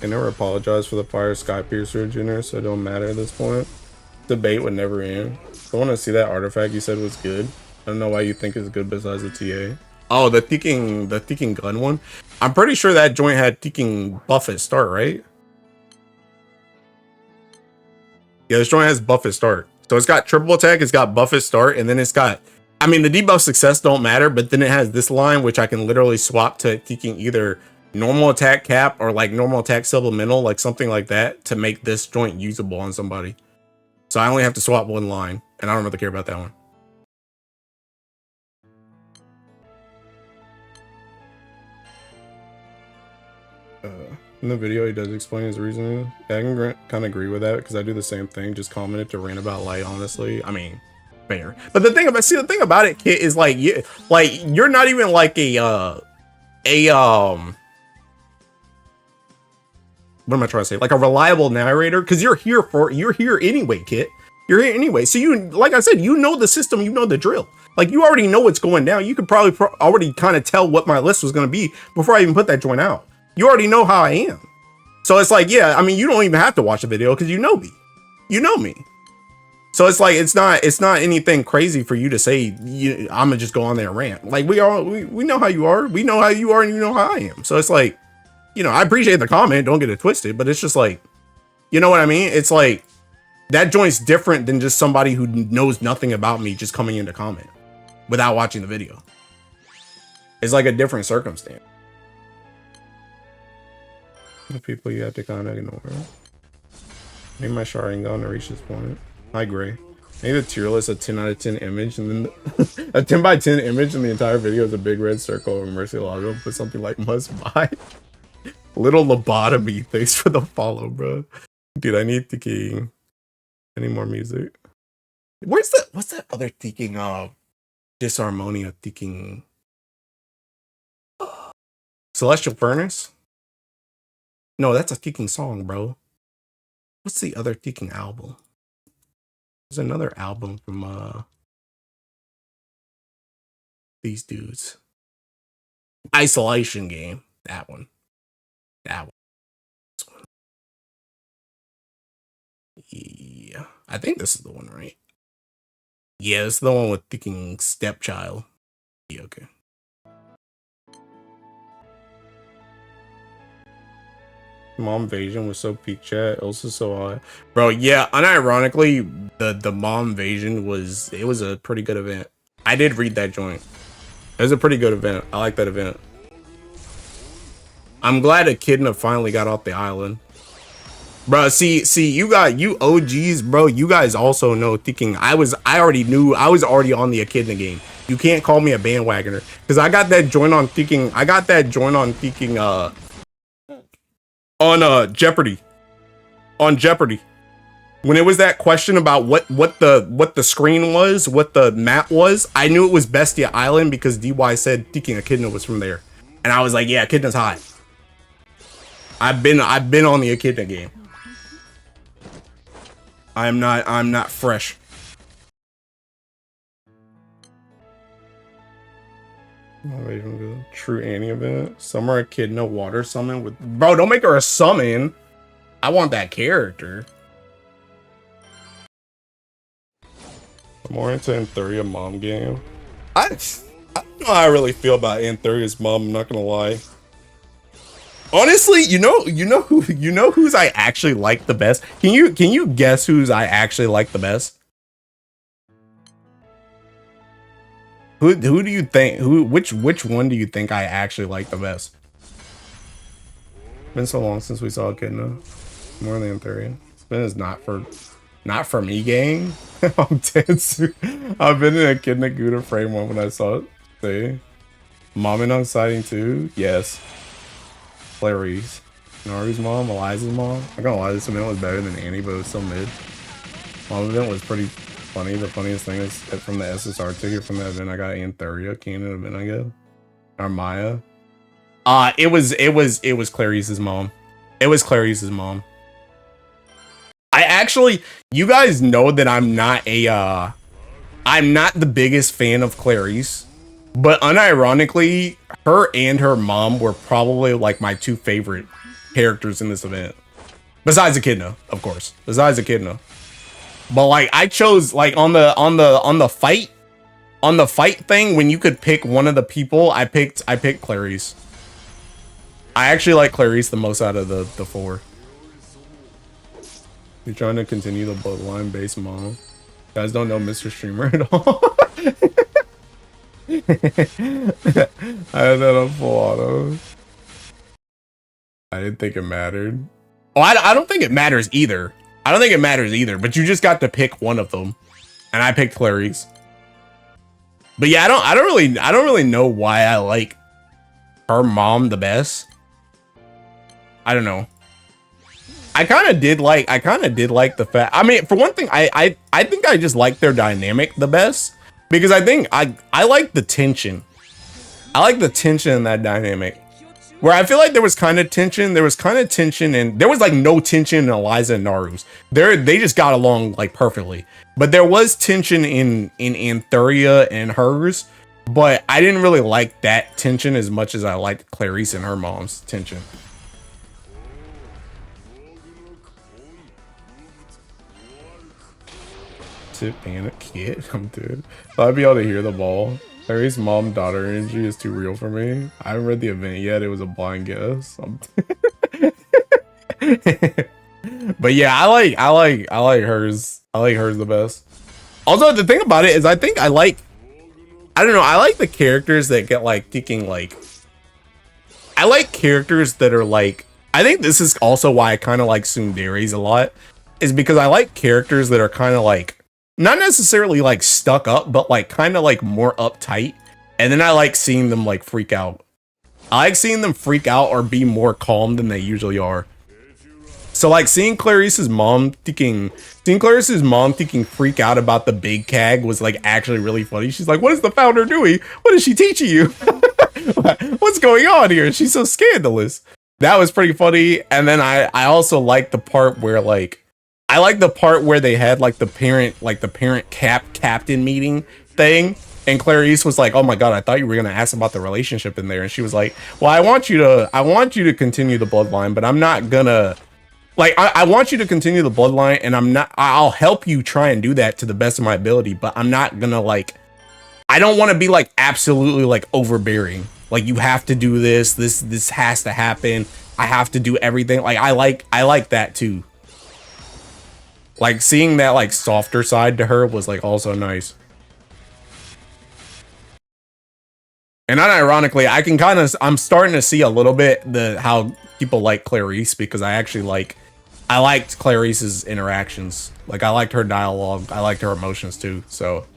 I never apologize for the fire Sky Piercer Junior, so it don't matter at this point. Debate would never end. I want to see that artifact you said was good. I don't know why you think it's good besides the TA. Oh, the Thinking Gun one? I'm pretty sure that joint had Thinking buff at start, right? Yeah, this joint has buff at start. So it's got triple attack, it's got buff at start, and then it's got... I mean, the debuff success don't matter, but then it has this line, which I can literally swap to Thinking either... normal attack cap or like normal attack supplemental, like something like that, to make this joint usable on somebody. So I only have to swap one line, and I don't really care about that one. In the video, he does explain his reasoning. Yeah, I can kind of agree with that because I do the same thing, just commented to rant about light. Honestly, I mean, fair. But the thing about it, Kit, is like you're not even like what am I trying to say? Like a reliable narrator, because you're here anyway, Kit. You're here anyway. So you, like I said, you know the system, you know the drill. Like you already know what's going down. You could probably already kind of tell what my list was going to be before I even put that joint out. You already know how I am. So it's like, yeah, I mean, you don't even have to watch the video because you know me. You know me. So it's like, it's not anything crazy for you to say, I'm gonna just go on there and rant. Like we know how you are. We know how you are and you know how I am. So it's like, you know, I appreciate the comment, don't get it twisted, but it's just like, you know what I mean? It's like, that joint's different than just somebody who knows nothing about me just coming in to comment without watching the video. It's like a different circumstance. The people you have to kind of ignore. Maybe my shard ain't gonna reach this point. Hi, Gray. Maybe the tier list a 10 out of 10 image, and then a 10 by 10 image in the entire video is a big red circle over Mercy logo. Put something like must buy. Little lobotomy. Thanks for the follow, bro. Dude, I need thinking. Any more music? What's that other thinking? Disharmonia thinking. Celestial Furnace? No, that's a thinking song, bro. What's the other thinking album? There's another album from these dudes. Isolation Game. That one. That one. This one. Yeah. I think this is the one, right? Yeah, this is the one with thinking Stepchild. Yeah, okay. Mom Invasion was so peak chat. Also so high. Bro, yeah, unironically, the Mom Invasion was a pretty good event. I did read that joint. It was a pretty good event. I like that event. I'm glad Echidna finally got off the island. Bro, see, you OGs, bro. You guys also know thinking I already knew I was already on the Echidna game. You can't call me a bandwagoner because I got that joint on thinking. On Jeopardy. On Jeopardy. When it was that question about what the screen was, what the map was, I knew it was Bestia Island because DY said thinking Echidna was from there. And I was like, yeah, Echidna's hot. I've been on the Echidna game. I'm not fresh. True Annie event. Summer Echidna water summon with bro. Don't make her a summon. I want that character. I'm more into Anthuria's mom game. I don't know how I really feel about Anthuria's mom. I'm not gonna lie. Honestly, you know who's I actually like the best. Can you guess who's I actually like the best? Who do you think? Which one do you think I actually like the best? Been so long since we saw Echidna. More than Anthurian. Spin is not for me, gang. I'm dead soon. I've been in Echidna Gouda frame one when I saw it. See, Momin on sighting too. Yes. Clarice. Naru's mom, Eliza's mom. I'm gonna lie, this event was better than Annie, but it was still mid. Mom event was pretty funny. The funniest thing is that from the SSR ticket from that event, I got Antheria canon event, I guess. Or Maya. It was Clarice's mom. It was Clarice's mom. I actually, you guys know that I'm not the biggest fan of Clarice, but unironically, her and her mom were probably like my two favorite characters in this event. Besides Echidna, of course. Besides Echidna. But like I chose like on the fight thing, when you could pick one of the people, I picked Clarice. I actually like Clarice the most out of the four. You're trying to continue the bloodline based model. You guys don't know Mr. Streamer at all. I had that on full auto. I didn't think it mattered. Oh, I don't think it matters either. I don't think it matters either, but you just got to pick one of them. And I picked Clarice. But yeah, I don't really know why I like her mom the best. I don't know. I kind of did like the fact. I mean, for one thing, I think I just like their dynamic the best because I think I like the tension. I like the tension in that dynamic. Where I feel like there was kind of tension. There was kind of tension, and there was like no tension in Eliza and Naru's. They just got along like perfectly. But there was tension in Antheria and hers. But I didn't really like that tension as much as I liked Clarice and her mom's tension. Being a kid, I'm dude. I'd be able to hear the ball. Clarice's mom-daughter energy is too real for me. I haven't read the event yet. It was a blind guess. But yeah, I like hers. I like hers the best. Also, the thing about it is, I like the characters that get like thinking like. I like characters that are like. I think this is also why I kind of like Tsundere's a lot, is because I like characters that are kind of like. Not necessarily like stuck up, but like kind of like more uptight. And then I like seeing them like freak out. I like seeing them freak out or be more calm than they usually are. So like seeing Clarice's mom thinking freak out about the big CAG was like actually really funny. She's like, what is the founder doing? What is she teaching you? What's going on here? She's so scandalous. That was pretty funny. And then I also like the part where like, I like the part where they had like the parent captain meeting thing, and Clarice was like, "Oh my god, I thought you were gonna ask about the relationship in there," and she was like, "Well, I want you to continue the bloodline, but I'm not gonna like I want you to continue the bloodline, and I'll help you try and do that to the best of my ability, but I'm not gonna like I don't want to be like absolutely like overbearing. Like you have to do this has to happen. I have to do everything." Like I like that too. Like seeing that like softer side to her was like also nice. And unironically, I'm starting to see a little bit how people like Clarice, because I liked Clarice's interactions. Like I liked her dialogue. I liked her emotions too. So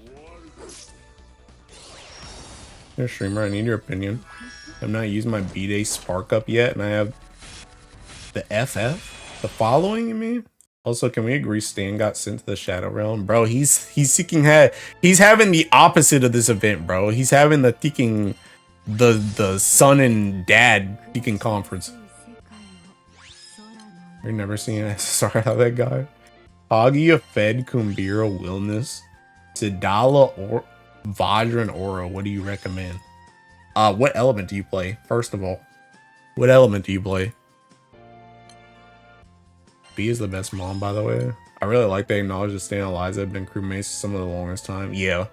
you're a streamer, I need your opinion. I'm not using my B-Day Spark up yet, and I have the FF? The following, you mean? Also, can we agree Stan got sent to the Shadow Realm? Bro, he's seeking he's having the opposite of this event, bro. He's having the son and dad seeking conference. You're never seen SSR how that guy. Hagia Fed Kumbira Wilderness. Sidala or Vajra and Aura. What do you recommend? What element do you play? First of all. What element do you play? B is the best mom, by the way. I really like they acknowledge that Stan and Eliza have been crewmates some of the longest time. Yeah.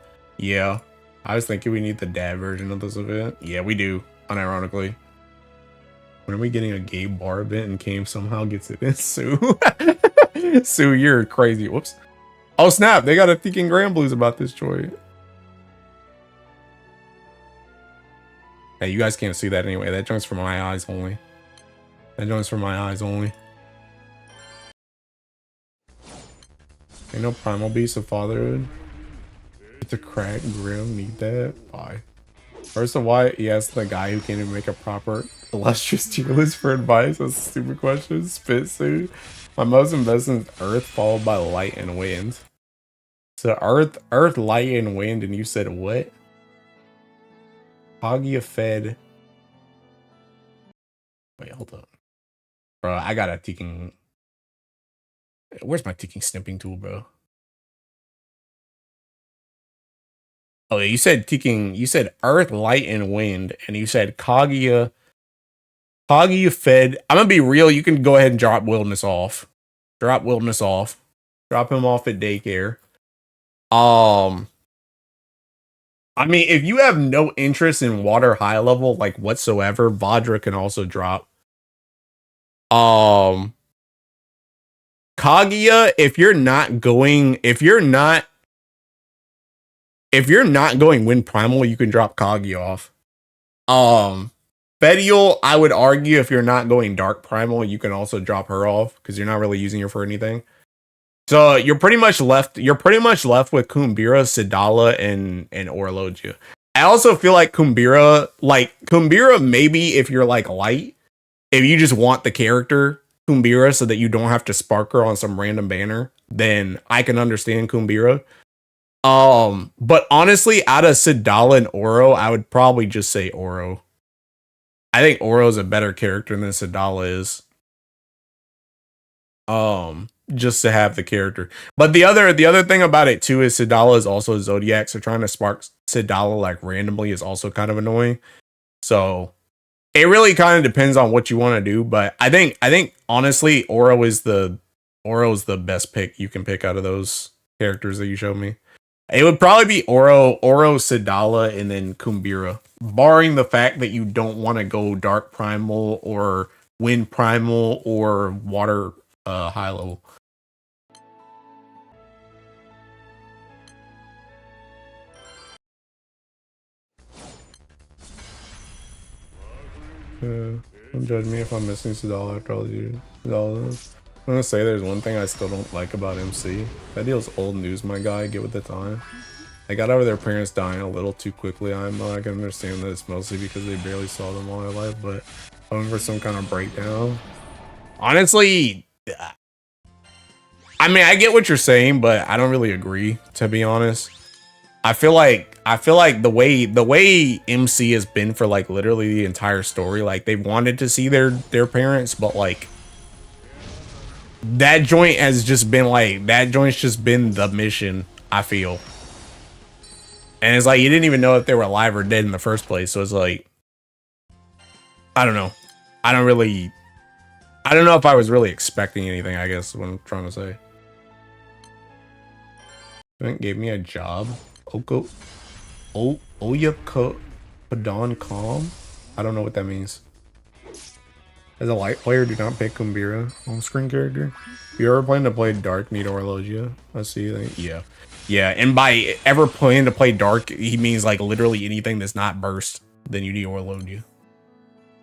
I was thinking we need the dad version of this event. Yeah, we do, unironically. When are we getting a gay bar event and Kame somehow gets it in? Sue. Sue, you're crazy. Whoops. Oh, snap. They got a thinking Granblues about this joint. Hey, you guys can't see that anyway. That joint's for my eyes only. That joint's for my eyes only. Ain't no primal beast of fatherhood. It's a crack grim, need that. Bye. First of why he asked the guy who can't even make a proper illustrious tier list for advice. That's a stupid question. Spit suit. My most invested is Earth followed by Light and Wind. So Earth, Light, and Wind, and you said what? Hagia fed. Wait, hold up. Bro, I got a ticking. Where's my ticking snipping tool, bro? Oh, yeah, you said ticking. You said Earth, Light, and Wind, and you said Kaguya fed. I'm gonna be real. You can go ahead and drop Wilderness off. Drop Wilderness off. Drop him off at daycare. I mean, if you have no interest in water high level like whatsoever, Vajra can also drop. Kaguya, if you're not going Wind Primal, you can drop Kaguya off. Fedial, I would argue if you're not going Dark Primal, you can also drop her off because you're not really using her for anything. So you're pretty much left with Kumbira, Sidala, and Orologia. I also feel like Kumbira, maybe if you're like light, if you just want the character Kumbira so that you don't have to spark her on some random banner, then I can understand Kumbira. But honestly, out of Sidala and Oro, I would probably just say Oro. I think Oro is a better character than Sidala is. Just to have the character. But the other thing about it too is Sidala is also a Zodiac, so trying to spark Sidala like randomly is also kind of annoying. So it really kind of depends on what you want to do, but I think honestly Oro is the best pick you can pick out of those characters that you showed me. It would probably be Oro, Sidala, and then Kumbira, barring the fact that you don't want to go Dark Primal or Wind Primal or Water high level. Don't judge me if I'm missing Sidala after all these years. I'm gonna say there's one thing I still don't like about MC. That deal's old news, my guy. Get with the time. They got over their parents dying a little too quickly. I can understand that it's mostly because they barely saw them all their life, but hoping for some kind of breakdown. Honestly, I mean, I get what you're saying, but I don't really agree, to be honest. I feel like the way MC has been for like literally the entire story, like they wanted to see their parents, but like that joint's just been the mission, I feel. And it's like you didn't even know if they were alive or dead in the first place, so it's like I don't know. I don't know if I was really expecting anything, I guess is what I'm trying to say. Gave me a job. Oyaka Padon Calm? I don't know what that means. As a light player, do not pick Kumbira on-screen character. If you ever plan to play Dark, need Orologia. I see that. Yeah. Yeah, and by ever planning to play Dark, he means like literally anything that's not burst, then you need Orologia.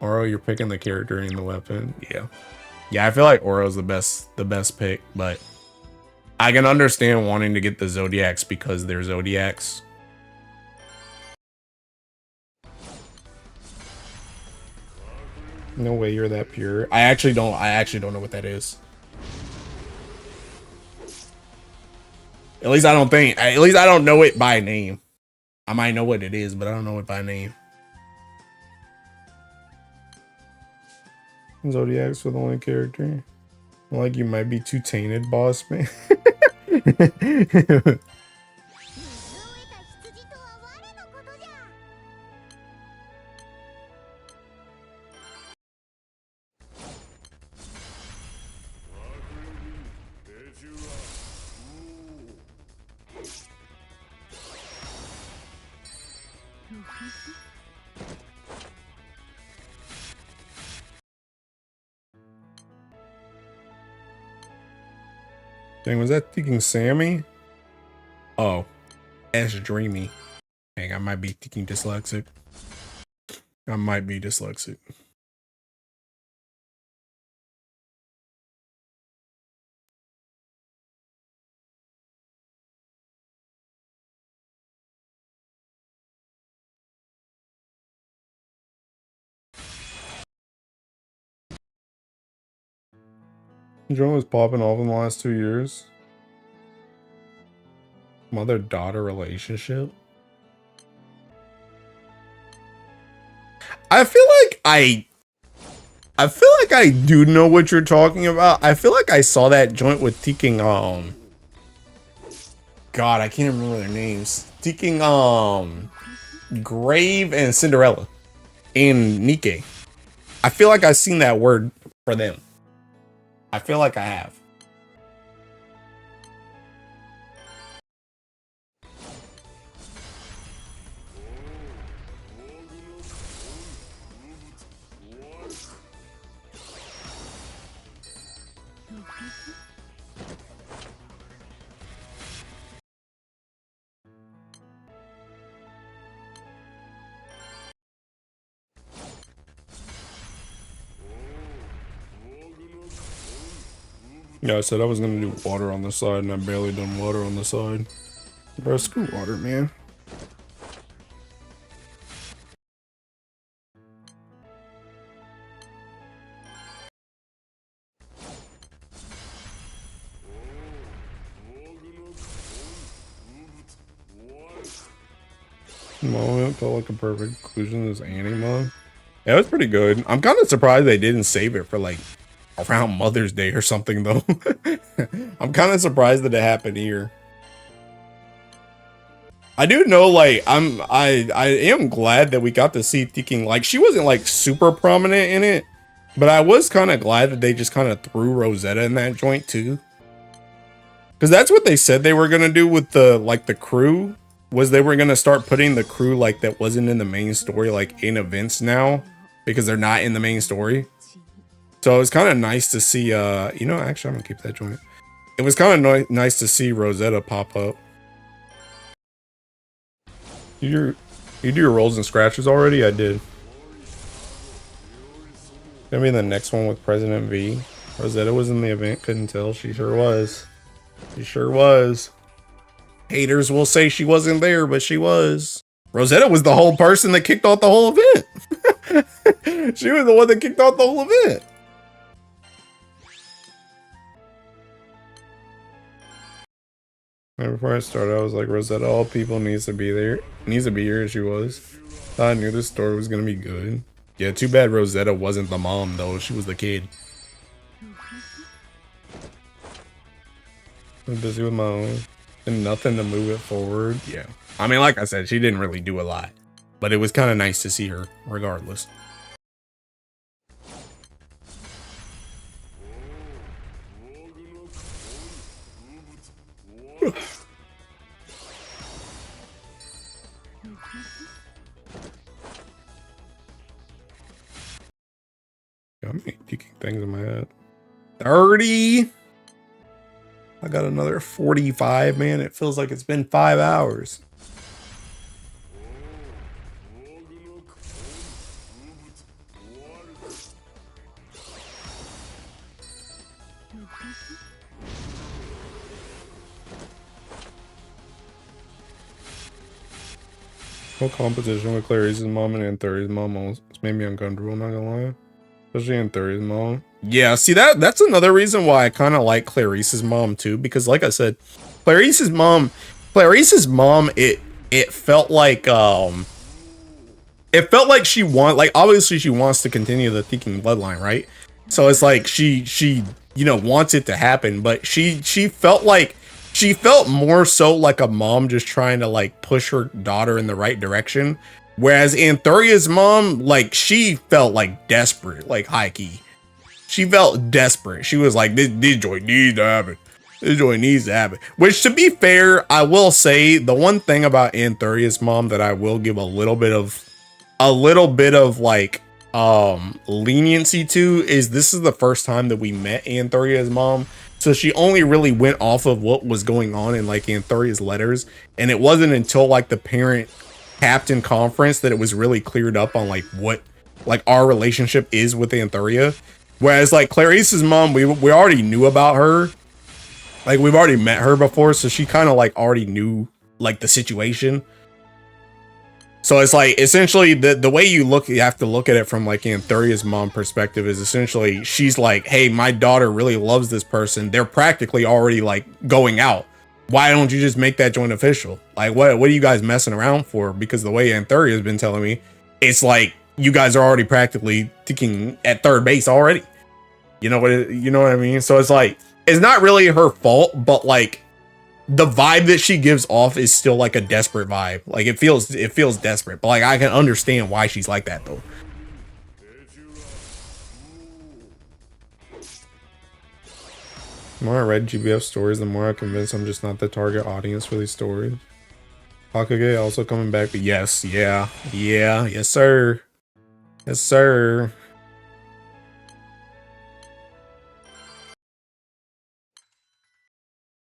Oro, you're picking the character and the weapon. Yeah. Yeah, I feel like Oro's the best pick, but I can understand wanting to get the Zodiacs because they're Zodiacs. No way you're that pure. I actually don't know what that is. At least I don't know it by name. I might know what it is, but I don't know it by name. Zodiac's with only character. Like you might be too tainted, boss man. Dang, was that thinking Sammy? Oh, S Dreamy. Dang, I might be thinking dyslexic. I might be dyslexic. Joint was popping off in the last 2 years. Mother-daughter relationship. I feel like I do know what you're talking about. I feel like I saw that joint with Teking God, I can't remember their names. Teking Grave and Cinderella in Nikkei. I feel like I've seen that word for them. I feel like I have. Yeah, I said I was gonna do water on the side, and I barely done water on the side. Bro, screw water, man. Moment felt like a perfect conclusion to this anime. Yeah, it was pretty good. I'm kind of surprised they didn't save it for like around Mother's Day or something though. I'm kind of surprised that it happened here. I do know, like, I am glad that we got to see Teking. Like, she wasn't like super prominent in it, but I was kind of glad that they just kind of threw Rosetta in that joint too, because that's what they said they were gonna do with the the crew. Was they were gonna start putting the crew like that wasn't in the main story like in events now, because they're not in the main story. So it was kind of nice to see. You know, actually, I'm gonna keep that joint. It was kind of nice to see Rosetta pop up. You do your rolls and scratches already? I did. Gonna be the next one with President V. Rosetta was in the event, couldn't tell. She sure was. She sure was. Haters will say she wasn't there, but she was. Rosetta was the whole person that kicked off the whole event. She was the one that kicked off the whole event. And before I started, I was like, Rosetta, all people needs to be there. Needs to be here. She was. Thought I knew this story was gonna be good. Yeah, too bad Rosetta wasn't the mom though. She was the kid. I'm busy with my own. And nothing to move it forward. Yeah. I mean, like I said, she didn't really do a lot. But it was kind of nice to see her, regardless. Got me kicking things in my head. 30. I got another 45, man. It feels like it's been 5 hours. Whole competition with Clarice's mom and Aunt 30's mom almost made me uncomfortable, not gonna lie. Especially Aunt 30's mom. Yeah, see that's another reason why I kind of like Clarice's mom too, because like I said, Clarice's mom, it felt like she obviously she wants to continue the Teking bloodline, right? So it's like she you know wants it to happen, but she felt more so like a mom just trying to like push her daughter in the right direction. Whereas Anthuria's mom, like, she felt like desperate, like high key. She felt desperate. She was like, this joint needs to happen. This joint needs to happen. Which, to be fair, I will say the one thing about Anthuria's mom that I will give a little bit of like leniency to is this is the first time that we met Anthuria's mom. So she only really went off of what was going on in like Anthuria's letters, and it wasn't until like the parent captain conference that it was really cleared up on like what like our relationship is with Anthuria. Whereas like Clarice's mom, we already knew about her, like we've already met her before, so she kind of like already knew like the situation. So it's like essentially the way you have to look at it from like Anthuria's mom perspective is essentially she's like, hey, my daughter really loves this person. They're practically already like going out. Why don't you just make that joint official? Like what are you guys messing around for? Because the way Anthuria's been telling me, it's like you guys are already practically ticking at third base already. You know what I mean? So it's like it's not really her fault, but like the vibe that she gives off is still like a desperate vibe. Like it feels desperate, but like I can understand why she's like that though. The more I read GBF stories, the more I'm convinced I'm just not the target audience for these stories. Hokage also coming back, but yes, yes sir. Yes sir.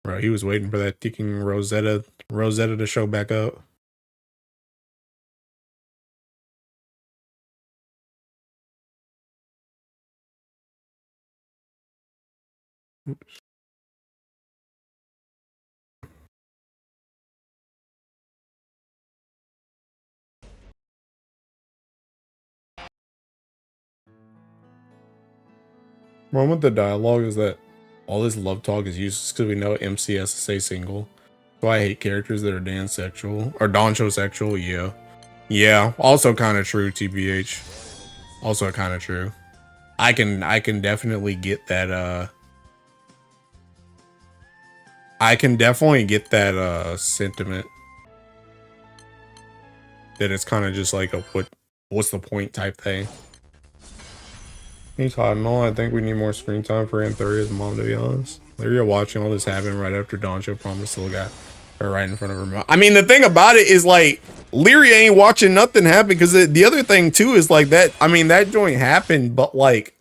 Bro, he was waiting for that ticking Rosetta to show back up. Oops. One with the dialogue is that all this love talk is useless because we know MC has to stay single. So I hate characters that are dansexual or doncho-sexual. Yeah. Also kind of true, TBH. Also kind of true. I can definitely get that. I can definitely get that sentiment. That it's kind of just like a what's the point type thing. He's hot and all. I think we need more screen time for Anthuria's mom, to be honest. Lyria watching all this happen right after Doncho promised to look at her right in front of her mouth. I mean, the thing about it is like Lyria ain't watching nothing happen because the other thing too is like that. I mean, that joint happened, but like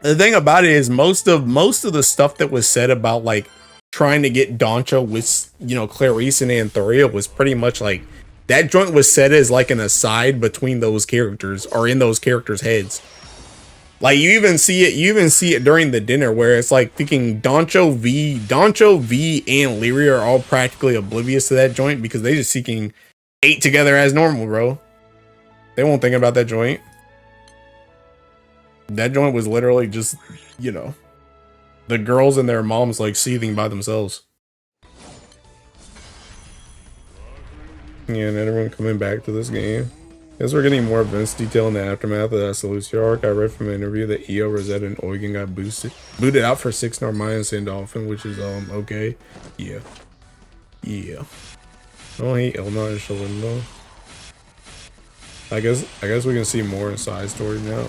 the thing about it is most of the stuff that was said about like trying to get Doncho with Clarice and Anthuria was pretty much like that joint was said as like an aside between those characters or in those characters' heads. Like you even see it during the dinner where it's like thinking Doncho V and Lyria are all practically oblivious to that joint because they just seeking 8 together as normal, bro. They won't think about that joint. That joint was literally just, the girls and their moms like seething by themselves. Yeah, and everyone coming back to this game. As we're getting more events detail in the aftermath of that Seleucia arc, I read from an interview that Io, Rosetta, and Eugen got booted out for 6 Narmaya and Sandalphon, which is okay. Yeah. I don't hate Ilna and Shalin though. I guess we can see more in side stories now.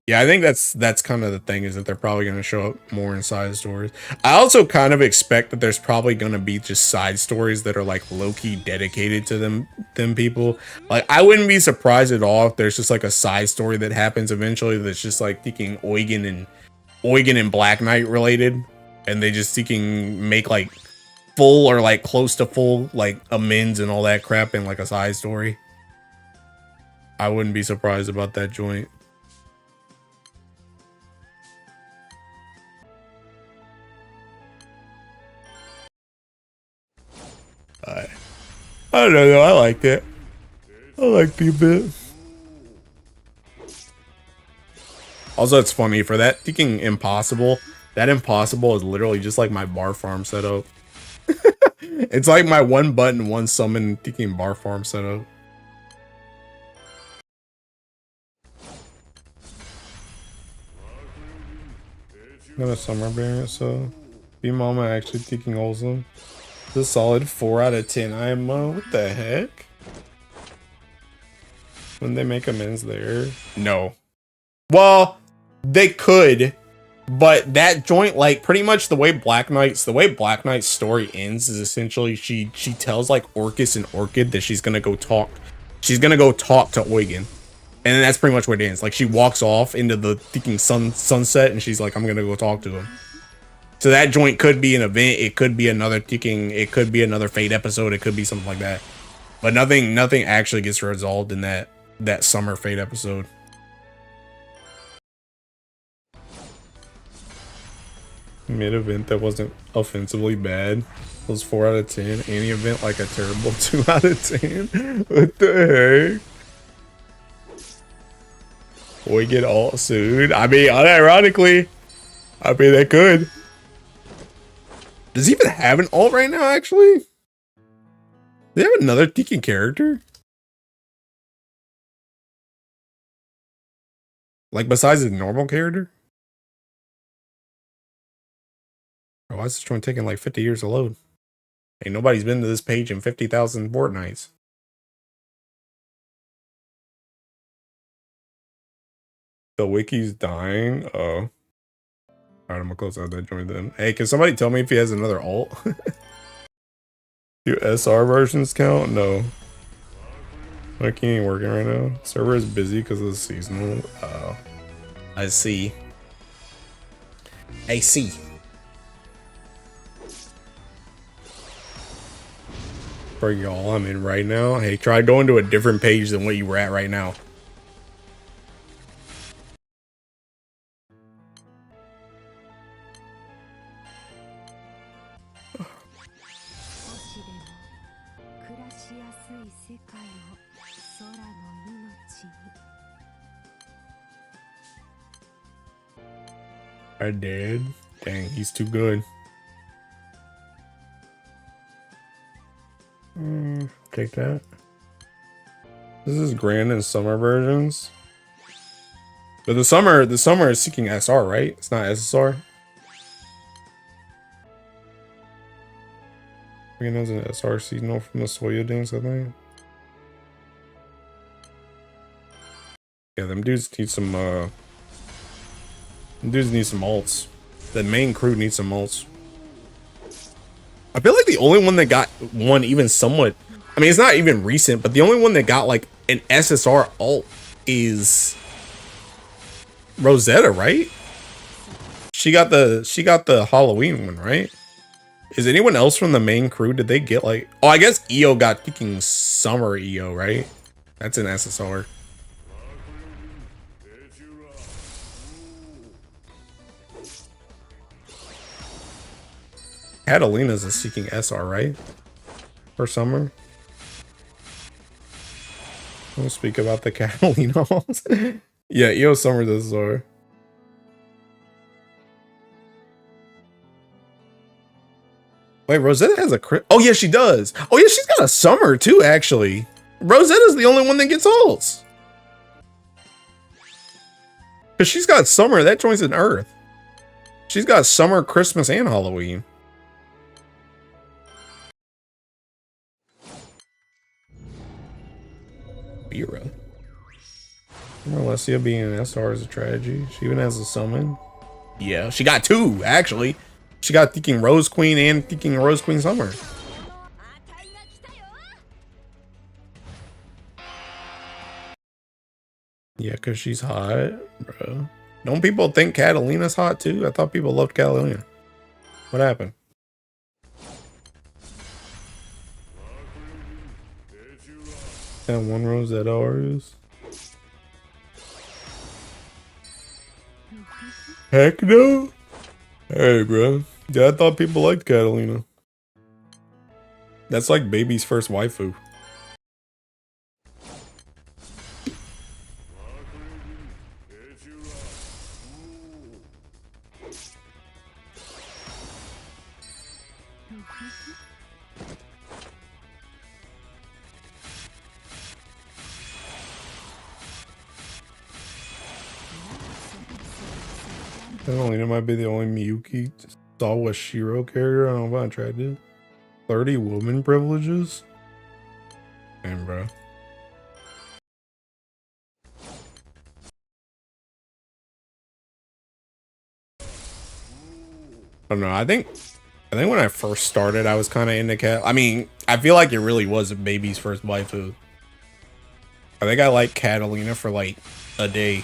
Yeah, I think that's kind of the thing is that they're probably going to show up more in side stories. I also kind of expect that there's probably going to be just side stories that are like low-key dedicated to them people. Like I wouldn't be surprised at all if there's just like a side story that happens eventually that's just like thinking Eugen and Black Knight related, and they just seeking make like full or like close to full like amends and all that crap in like a side story. I wouldn't be surprised about that joint. I don't know, I liked it. I liked the bit. Also, it's funny, for that thinking impossible, that impossible is literally just like my bar farm setup. It's like my one button, one summon thinking bar farm setup. Got a summer variant, so B-Mama actually thinking also. It's a solid 4 out of 10 IMO. What the heck? When they make amends there? No. Well, they could, but that joint, like pretty much the way Black Knight's story ends is essentially she tells like Orcus and Orchid that she's gonna go talk to Eugen. And that's pretty much what it ends. Like she walks off into the thinking sunset and she's like, I'm gonna go talk to him. So that joint could be an event, it could be another ticking, it could be another Fate episode, it could be something like that. But nothing actually gets resolved in that summer Fate episode. Mid event that wasn't offensively bad. Was 4 out of 10. Any event like a terrible 2 out of 10. What the heck? We get all sued. I mean, unironically, I mean they could. Does he even have an alt right now? Actually, do they have another Tekken character? Like besides his normal character? Oh, why is this one taking like 50 years to load? Ain't nobody's been to this page in 50,000 Fortnites. The wiki's dying. Oh. Alright, I'm gonna close out that joint then. Hey, can somebody tell me if he has another alt? Do SR versions count? No. Wiki ain't working right now. Server is busy because of the seasonal. Oh. I see. I see. For y'all, I'm in right now. Hey, try going to a different page than what you were at right now. I did. Dang, he's too good. Take that. This is grand and summer versions. But the summer is seeking SR, right? It's not SSR. You know, it's an SR seasonal from the Soya dance, I think. Yeah, them dudes need some alts. The main crew needs some alts. I feel like the only one that got one even somewhat, I mean, it's not even recent, but the only one that got like an SSR alt is Rosetta, right? She got the Halloween one, right? Is anyone else from the main crew? Did they get like, oh, I guess EO got picking summer EO, right? That's an SSR. Catalina's a seeking SR, right? For summer. We'll speak about the Catalina. Yeah, EO Summer's SR. Wait, Rosetta has a crit. Oh, yeah, she does. Oh, yeah, she's got a summer too, actually. Rosetta's the only one that gets ults. Because she's got summer. That joins an Earth. She's got summer, Christmas, and Halloween. Vera. Alessia being an SR is a tragedy. She even has a summon. Yeah, she got two, actually. She got thinking Rose Queen and thinking Rose Queen Summer. Yeah, because she's hot, bro. Don't people think Catalina's hot too? I thought people loved Catalina. What happened? And one Rosetta Arius. Heck no. Hey, bro. Yeah, I thought people liked Catalina. That's like baby's first waifu. Catalina might be the only Miyuki Sawa Shiro character. I don't know if I tried to. 30 woman privileges? Damn, bro. I don't know. I think when I first started, I was kind of into Cat. I mean, I feel like it really was a baby's first waifu. I think I liked Catalina for like a day.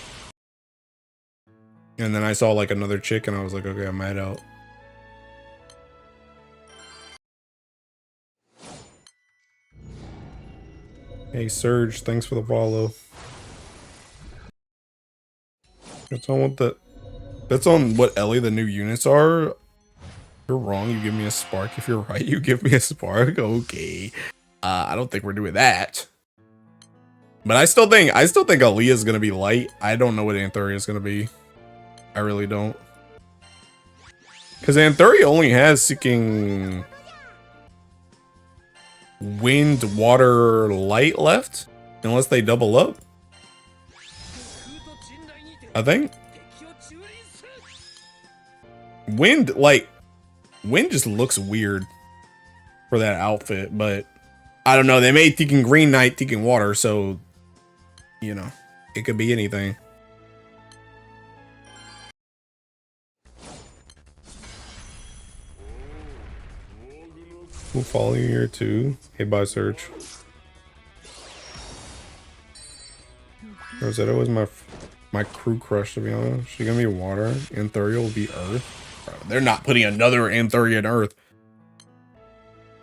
And then I saw like another chick and I was like, okay, I'm mad out. Hey Surge, thanks for the follow. That's on what Ellie the new units are. If you're wrong, you give me a spark. If you're right, you give me a spark. Okay. I don't think we're doing that. But I still think Aaliyah's gonna be light. I don't know what Anthuria is gonna be. I really don't. Because Anthuria only has seeking wind, water, light left. Unless they double up. I think. Wind, like, wind just looks weird for that outfit, but I don't know. They made Seeking Green Knight, Seeking Water, so, you know, it could be anything. We'll follow you here too. Hey, bye, Search. Rosetta was my crew crush, to be honest. She's gonna be water. Anthuria will be earth. Bro, they're not putting another Anthuria in earth.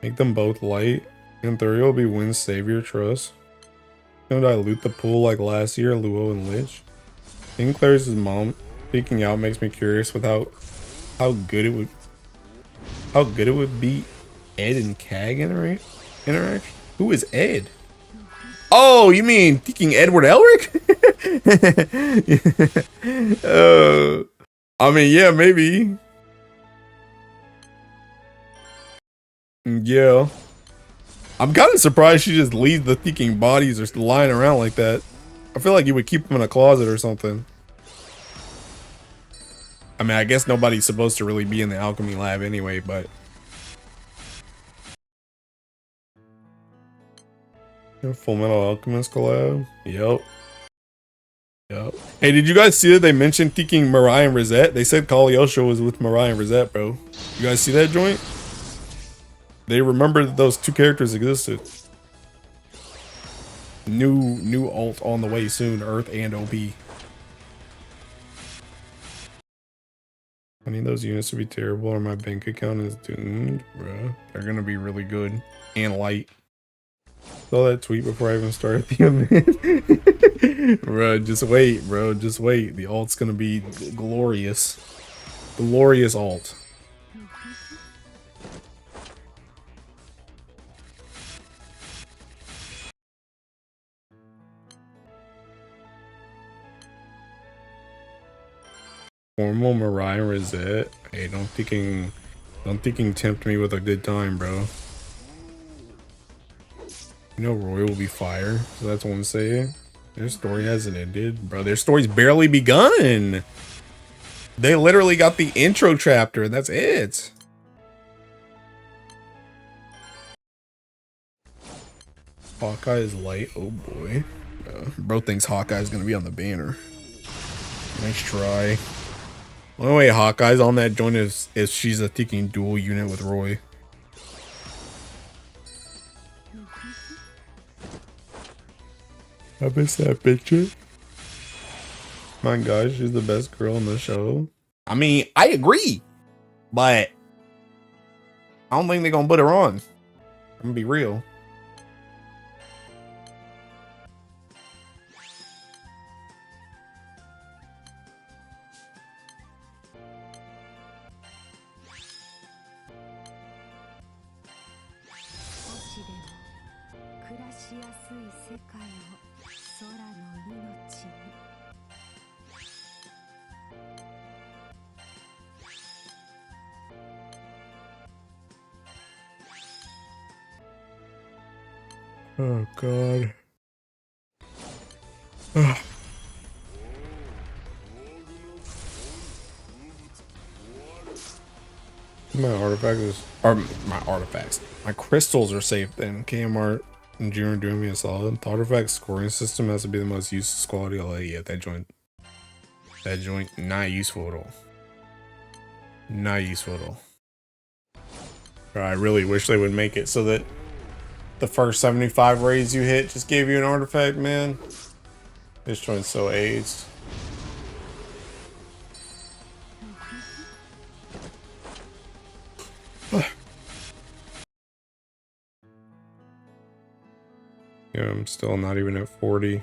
Make them both light. Anthuria will be wind savior, trust. Gonna dilute the pool like last year, Luo and Lich. Sinclair's mom speaking out makes me curious with how good it would be Ed and Cag interaction. Who is Ed? Oh, you mean thinking Edward Elric? I mean, yeah, maybe. Yeah. I'm kind of surprised she just leaves the thinking bodies or lying around like that. I feel like you would keep them in a closet or something. I mean, I guess nobody's supposed to really be in the alchemy lab anyway, but... Full Metal Alchemist collab? Yep. Hey, did you guys see that they mentioned thinking Mariah and Rosette? They said Cagliostro was with Mariah and Rosette, bro. You guys see that joint? They remembered that those two characters existed. New alt on the way soon, Earth and OP. I need those units to be terrible or my bank account is doomed, bro. They're gonna be really good and light. Saw that tweet before I even started the event. Bro, just wait, bro. Just wait. The alt's gonna be glorious. Glorious alt. Formal Mariah Rosette. Hey, don't thinking tempt me with a good time, bro. You know Roy will be fire, so that's one saying. Their story hasn't ended. Bro, their story's barely begun. They literally got the intro chapter, and that's it. Hawkeye is light. Oh boy. Bro thinks Hawkeye's gonna be on the banner. Nice try. Only way Hawkeye's on that joint is if she's a thinking dual unit with Roy. I miss that picture. My gosh, she's the best girl in the show. I mean, I agree, but I don't think they're gonna put her on. I'm gonna be real. Oh god. My crystals are safe then. KMR and Junior are doing me a solid. The artifact scoring system has to be the most useless quality. I'll let you get that joint. That joint not useful at all. Not useful at all. I really wish they would make it so that the first 75 raids you hit just gave you an artifact, man. This joint's so aged. Yeah, I'm still not even at 40.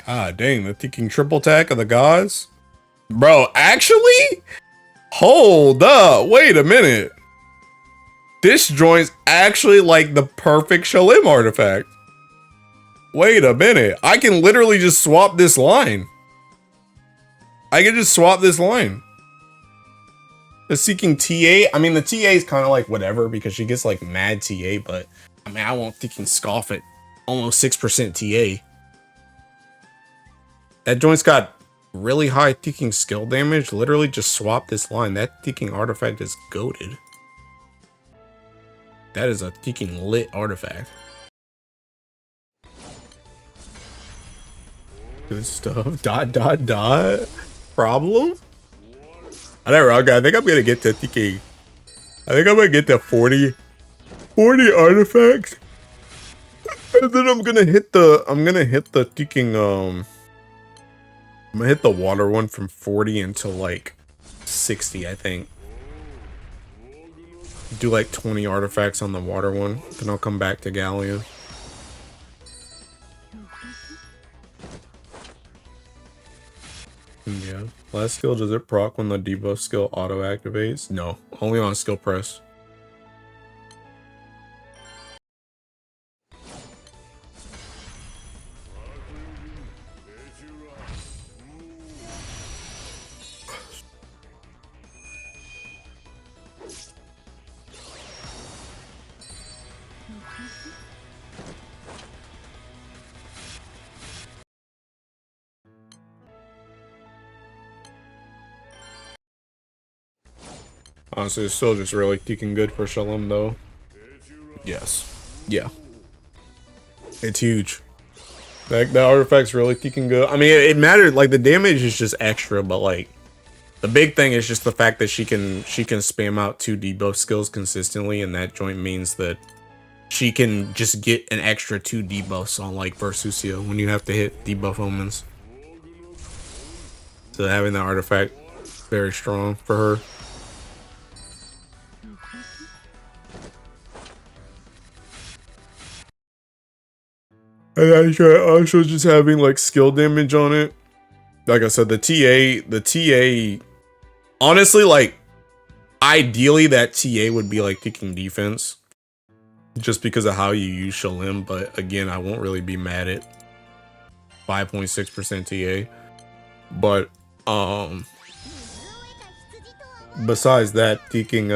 Ah, dang, the thinking triple attack of the gods. Bro, actually? Hold up, wait a minute. This joint's actually like the perfect Shalim artifact. Wait a minute, I can literally just swap this line. I can just swap this line. The Seeking TA, I mean the TA is kind of like whatever because she gets like mad TA, but I mean I won't thinking scoff at almost 6% TA. That joint's got really high thinking skill damage. Literally just swap this line. That thinking artifact is goated. That is a thinking lit artifact. Good stuff. Dot dot dot. Problem? Okay, I think I'm gonna get to thinking. I think I'm gonna get to 40 artifacts. And then I'm gonna hit the thinking I'm gonna hit the water one from 40 until like 60, I think. Do like 20 artifacts on the water one, then I'll come back to Gallia. Yeah. Last skill, does it proc when the debuff skill auto activates? No, only on skill press. Honestly, it's still just really peaking good for Shalom, though. Yes. Yeah. It's huge. Like, the artifact's really peaking good. I mean, it mattered. Like, the damage is just extra, but, like, the big thing is just the fact that she can spam out 2 debuff skills consistently, and that joint means that she can just get an extra 2 debuffs on, like, Versucia when you have to hit debuff omens. So having that artifact, very strong for her. And also just having like skill damage on it. Like I said, the TA, honestly, like ideally that TA would be like kicking defense just because of how you use Shalim. But again, I won't really be mad at 5.6% TA. But besides that, taking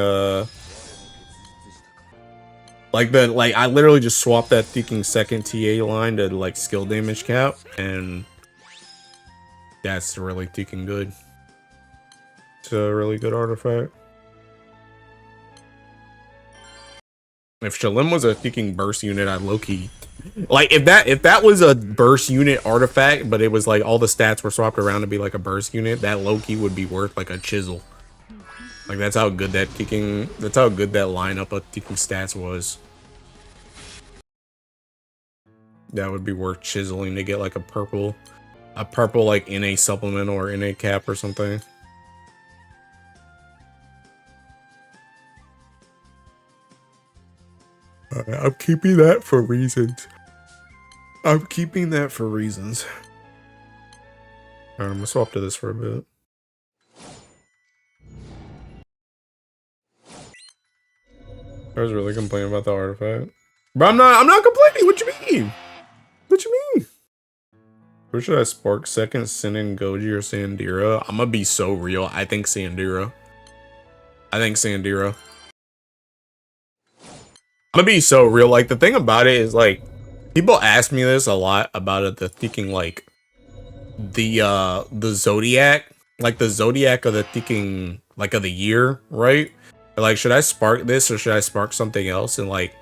like I literally just swapped that thinking second TA line to like skill damage cap, and that's really thinking good. It's a really good artifact. If Shalim was a thinking burst unit, I'd low-key like if that was a burst unit artifact, but it was like all the stats were swapped around to be like a burst unit, that low-key would be worth like a chisel. Like that's how good that lineup of thinking stats was. That would be worth chiseling to get like a purple like NA supplement or NA cap or something. I'm keeping that for reasons. Alright, I'm gonna swap to this for a bit. I was really complaining about the artifact. But I'm not complaining. What you mean? Who should I spark second? Sinin, Goji, or Sandira? I'm gonna be so real. I think Sandira. I'm gonna be so real. Like the thing about it is like people ask me this a lot about it. The thinking like the Zodiac, like the Zodiac of the thinking like of the year, right? Like, should I spark this or should I spark something else? And like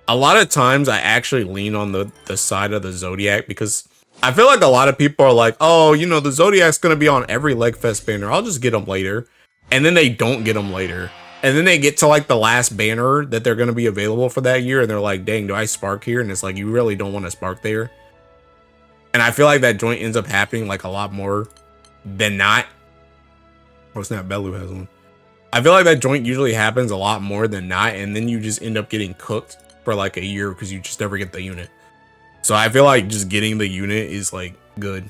a lot of times I actually lean on the side of the Zodiac because I feel like a lot of people are like, oh, you know, the Zodiac's gonna be on every Legfest banner. I'll just get them later. And then they don't get them later. And then they get to like the last banner that they're gonna be available for that year, and they're like, dang, do I spark here? And it's like, you really don't want to spark there. And I feel like that joint ends up happening like a lot more than not. Oh snap, Belu has one. I feel like that joint usually happens a lot more than not, and then you just end up getting cooked for like a year because you just never get the unit. So I feel like just getting the unit is like good.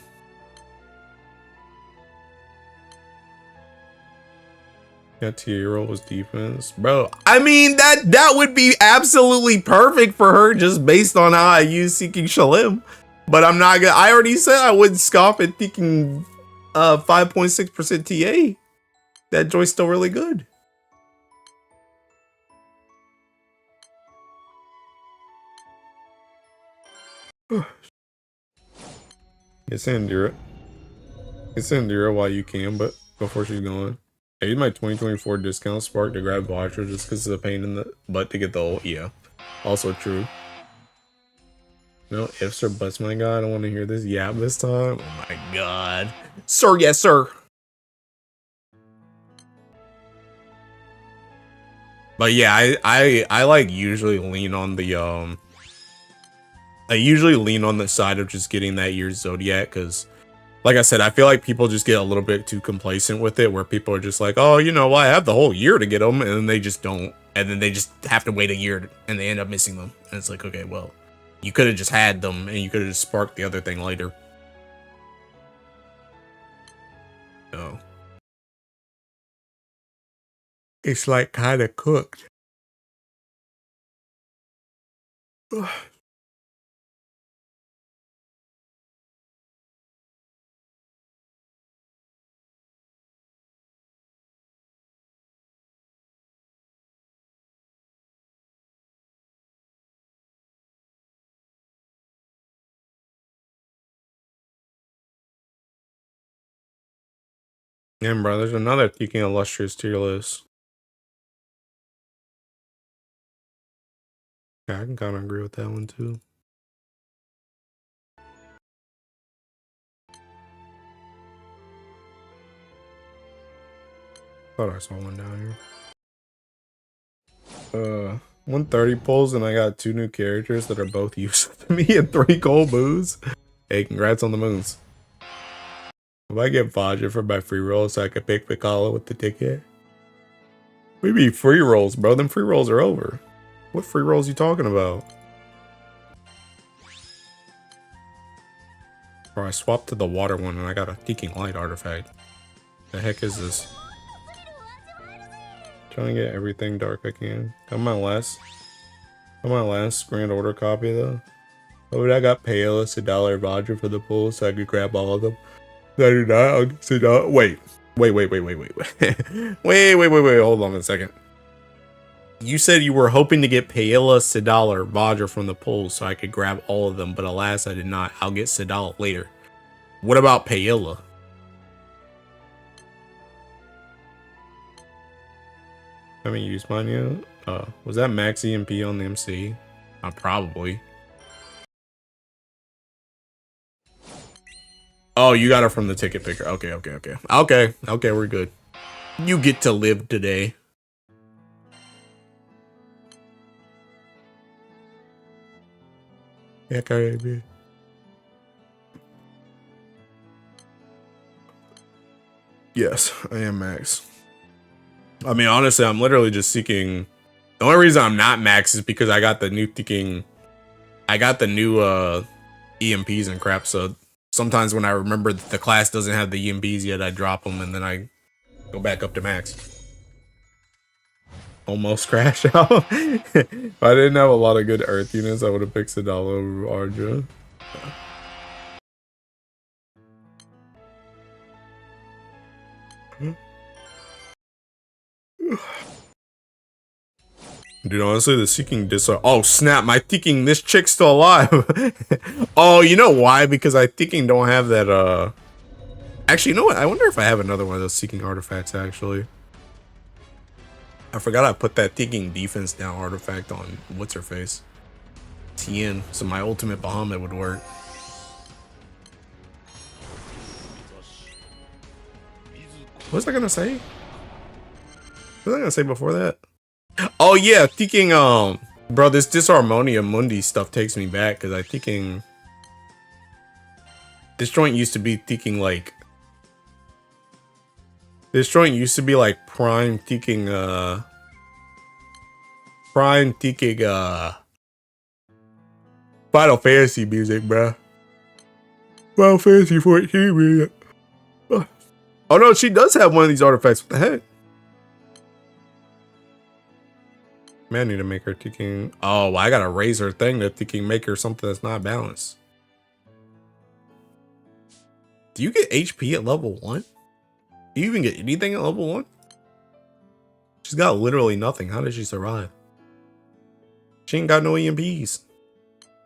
Yeah, T-Roll was defense. Bro, I mean, that would be absolutely perfect for her just based on how I use Seeking Shalim. But I'm not gonna, I already said I wouldn't scoff at thinking 5.6% TA. That joint's still really good. It's Indira. It's Indira while you can, but before she's going. I use my 2024 discount Spark to grab Watcher just because it's a pain in the butt to get the ult. Yeah. Also true. No ifs or buts, my god. I don't want to hear this yap this time. Oh my god. Sir, yes, sir. But yeah, I like usually lean on the I usually lean on the side of just getting that year's Zodiac because like I said, I feel like people just get a little bit too complacent with it where people are just like, oh, you know, well, I have the whole year to get them, and then they just don't, and then they just have to wait a year and they end up missing them. And it's like, okay, well, you could have just had them and you could have just sparked the other thing later. So it's like kind of cooked. Yeah, bro, there's another Teking Illustrious tier list. Yeah, I can kind of agree with that one too. Thought I saw one down here. 130 pulls and I got 2 new characters that are both useful to me and 3 gold moves. Hey, congrats on the moons. If I get Vajra for my free rolls so I can pick Piccolo with the ticket. We be free rolls, bro. Them free rolls are over. What free rolls you talking about? Bro, I swapped to the water one and I got a Teking Light artifact. The heck is this? Trying to get everything dark I can. On my last Grand Order copy though. Oh, I got Payolas $1 Vajra for the pool so I could grab all of them. I do not. I'll get $1. Wait. Wait. Hold on a second. You said you were hoping to get Paella, Sidal, or Vajra from the pool so I could grab all of them, but alas, I did not. I'll get Sidal later. What about Paella? I haven't used mine yet. Was that max EMP on the MC? Probably. Oh, you got it from the ticket picker. Okay, we're good. You get to live today. Yeah, baby. Yes, I am max. I mean, honestly, I'm literally just seeking. The only reason I'm not max is because I got the new thinking. I got the new EMPs and crap. So sometimes when I remember that the class doesn't have the EMPs yet, I drop them and then I go back up to max. Almost crash out. If I didn't have a lot of good earth units, I would have picked Sidala over Ardra. Dude, honestly, the Seeking Disarm. Oh, snap. My thinking this chick's still alive. Oh, you know why? Because I thinking don't have that, Actually, you know what? I wonder if I have another one of those Seeking artifacts, actually. I forgot I put that thinking defense down artifact on what's-her-face. Tien, so my ultimate Bahamut would work. What was I gonna say? What was I gonna say before that? Oh yeah, thinking bro, this Disharmonia Mundi stuff takes me back because I thinking This joint used to be thinking like... This joint used to be like Prime thinking, Final Fantasy music, bruh. Final Fantasy 14, man. Oh no, she does have one of these artifacts. What the heck? Man, I need to make her thinking. Oh, I gotta raise her thing to thinking make her something that's not balanced. Do you get HP at level 1? Do you even get anything at level 1? She's got literally nothing. How did she survive? She ain't got no EMPs.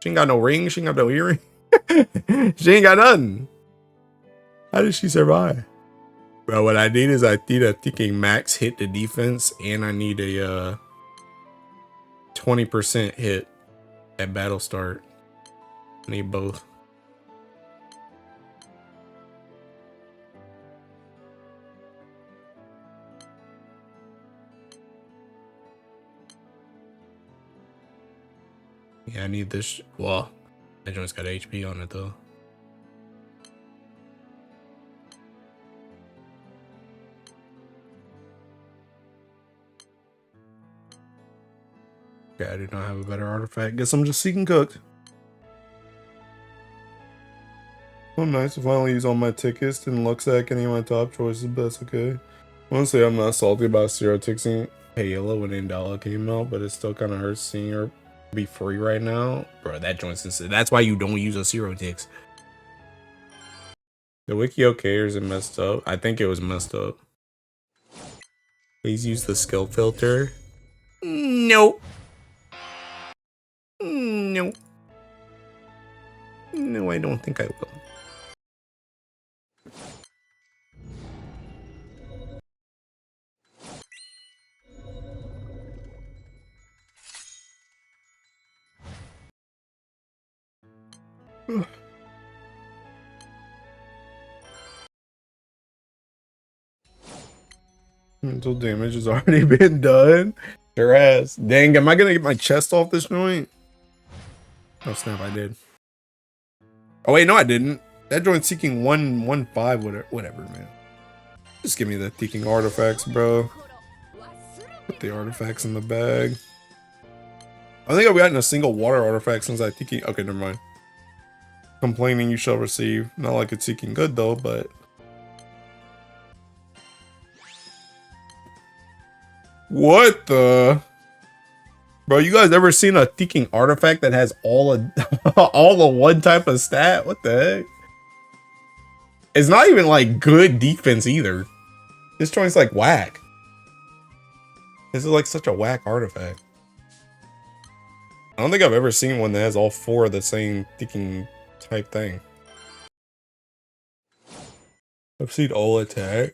She ain't got no ring. She ain't got no earring. She ain't got nothing. How did she survive? Bro, what I need is I need a thinking max hit to defense, and I need a 20% hit at battle start. I need both. Yeah, I need this. Well, that joint's got HP on it though. Okay, I do not have a better artifact. Guess I'm just seeking cooked. Oh, nice to finally use all my tickets. Didn't look like any of my top choices, but that's okay. Honestly, I'm not salty about Zero Tixing Halo when Indala came out, but it still kind of hurts seeing her be free right now. Bro, that joint's insane. That's why you don't use a Zero Tix. The wiki okay, or is it messed up? I think it was messed up. Please use the skill filter. Nope. No. No, I don't think I will. Mental damage has already been done. Sure has. Dang, am I gonna get my chest off this joint? Oh snap, I did. Oh wait, no I didn't. That joint's seeking 115, whatever, man. Just give me the seeking artifacts, bro. Put the artifacts in the bag. I think I've gotten a single water artifact since I thinking. Okay, never mind. Complaining you shall receive. Not like it's seeking good though, but what the? Bro, you guys ever seen a thinking artifact that has all of one type of stat? What the heck? It's not even like good defense either. This joint's like whack. This is like such a whack artifact. I don't think I've ever seen one that has all 4 of the same thinking type thing. I've seen all attack.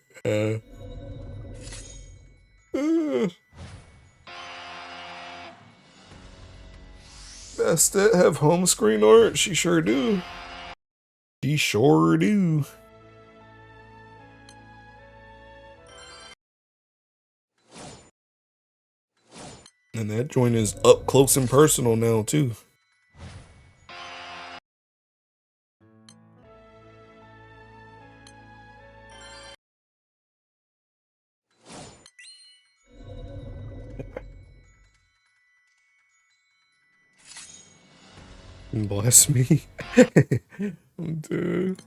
Best it have home screen art? She sure do. She sure do. And that joint is up close and personal now too. Bless me. Dude.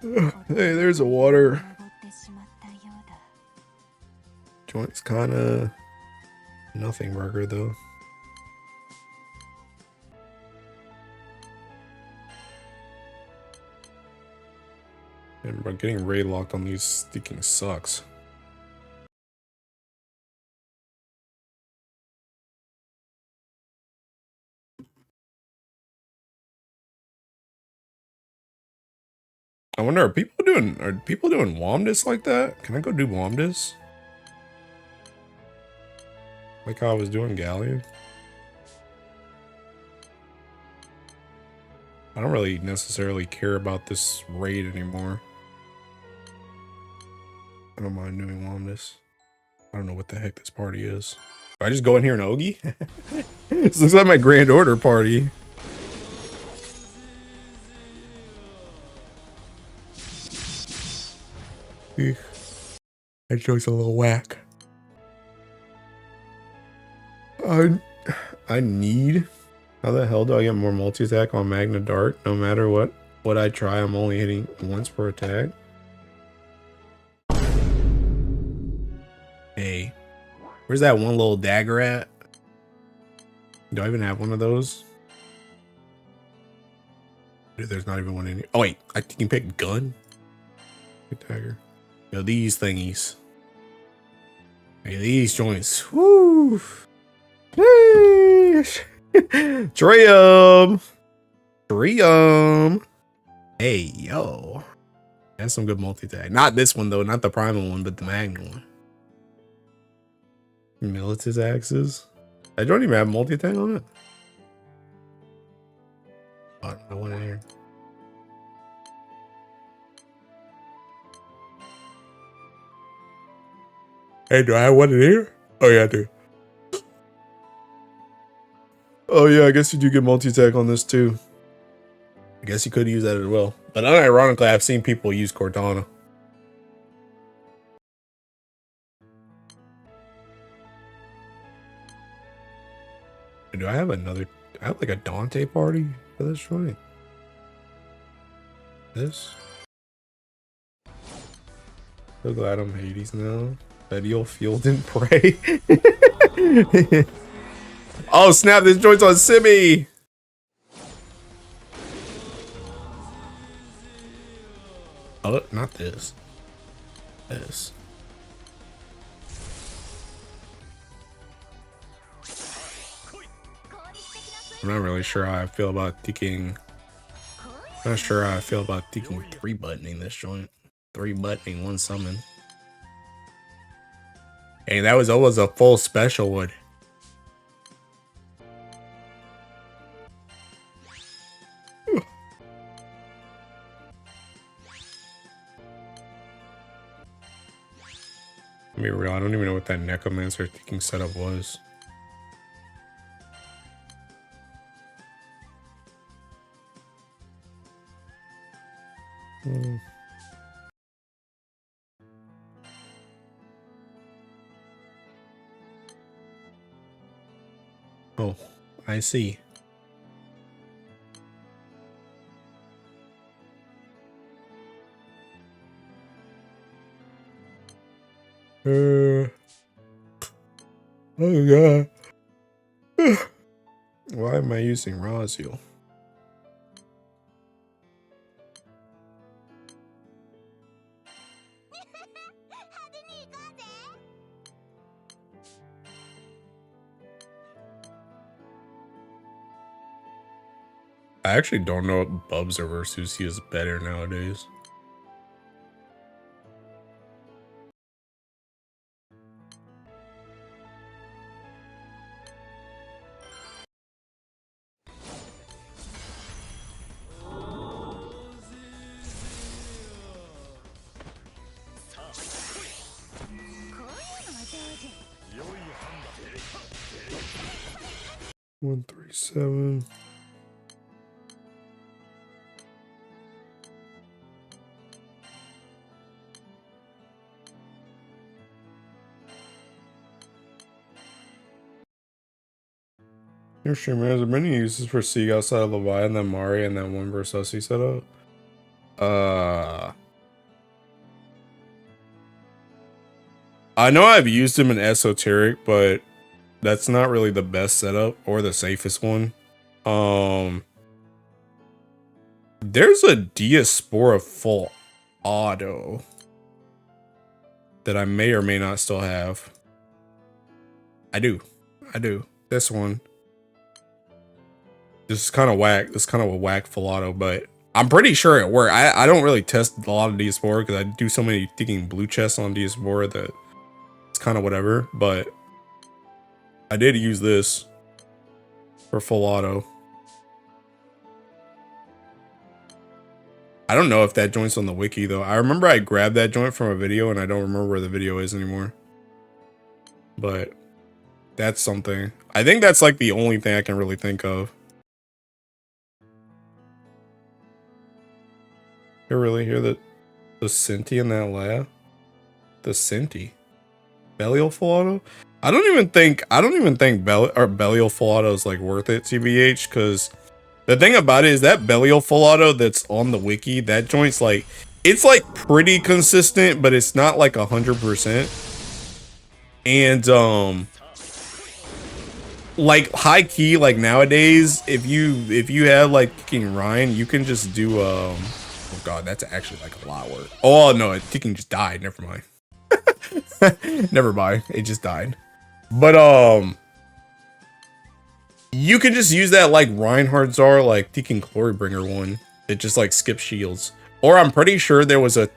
Hey, there's a water. Joint's kinda nothing burger though. And bro, getting raid locked on these sticking sucks. I wonder, are people doing Womdis like that? Can I go do Womdis? Like how I was doing Galleon? I don't really necessarily care about this raid anymore. I don't mind doing Womdis. I don't know what the heck this party is. I just go in here and Ogi? This looks like my grand order party. That joke's a little whack. I need. How the hell do I get more multi-attack on Magna Dart? No matter what I try, I'm only hitting once per attack. Hey, where's that one little dagger at? Do I even have one of those? Dude, there's not even one in here. Oh wait, I can pick gun. Good dagger. Yo, these thingies. Hey, these joints. Woo! Trium! Hey, yo. That's some good multi-tag. Not this one, though. Not the primal one, but the Magna one. Militus axes. I don't even have multi-tag on it. Oh, I want it here. Hey, do I have one in here? Oh, yeah, I do. Oh, yeah, I guess you do get multi-attack on this, too. I guess you could use that as well. But unironically, I've seen people use Cortana. Do I have another... I have, like, a Dante party for this joint. This? So glad I'm Hades now. Medial Field and Prey. Oh snap, this joint's on Simi! Oh, not this. This. I'm not really sure how I feel about thinking. Not sure how I feel about thinking 3-buttoning this joint. 3-buttoning one summon. Hey, that was always a full special one. Let me be real, I don't even know what that Necromancer thinking setup was. Oh, I see. Oh god. Why am I using Raziel? I actually don't know what Bubs or Versusi is better nowadays. One, 3, 7. Your streamer has there been any uses for Sieg outside of Leviathan, then Mari, and that one Versusi setup? I know I've used him in Esoteric, but that's not really the best setup or the safest one. There's a Diaspora full auto that I may or may not still have. I do. This one. This is kind of whack. This is kind of a whack full auto, but I'm pretty sure it worked. I don't really test a lot of Diaspora because I do so many thinking blue chests on Diaspora that it's kind of whatever, but I did use this for full auto. I don't know if that joint's on the wiki though. I remember I grabbed that joint from a video and I don't remember where the video is anymore. But That's something. I think that's like the only thing I can really think of. You really hear the Sinti in that laugh? The Sinti. Belial full auto? I don't even think Belial full auto is like worth it, TBH, because the thing about it is that Belial full auto that's on the wiki, that joint's like, it's like pretty consistent, but it's not like 100%. And like high key, like nowadays, if you have like kicking Ryan, you can just do oh god, that's actually like a lot of work. Oh no, kicking just died. Never mind. Never mind. It just died. But you can just use that like Reinhardt Czar, like Teking Glorybringer one. It just like skips shields. Or I'm pretty sure there was an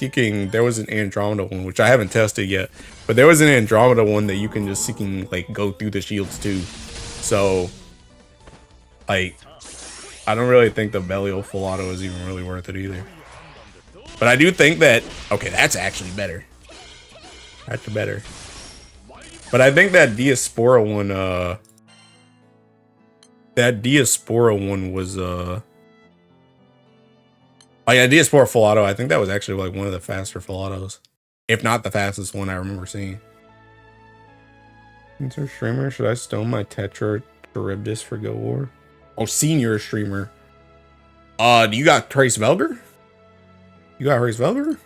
Andromeda one, which I haven't tested yet. But there was an Andromeda one that you can just like go through the shields too. So like I don't really think the Belial full auto is even really worth it either. But I do think that okay, that's actually better. That's better. But I think that Diaspora one was oh yeah, Diaspora full auto. I think that was actually like one of the faster full autos, if not the fastest one I remember seeing. Senior streamer, should I stone my Tetra Charybdis for Go War? Oh, senior streamer. Do you got Trace Velger? You got Trace Velger?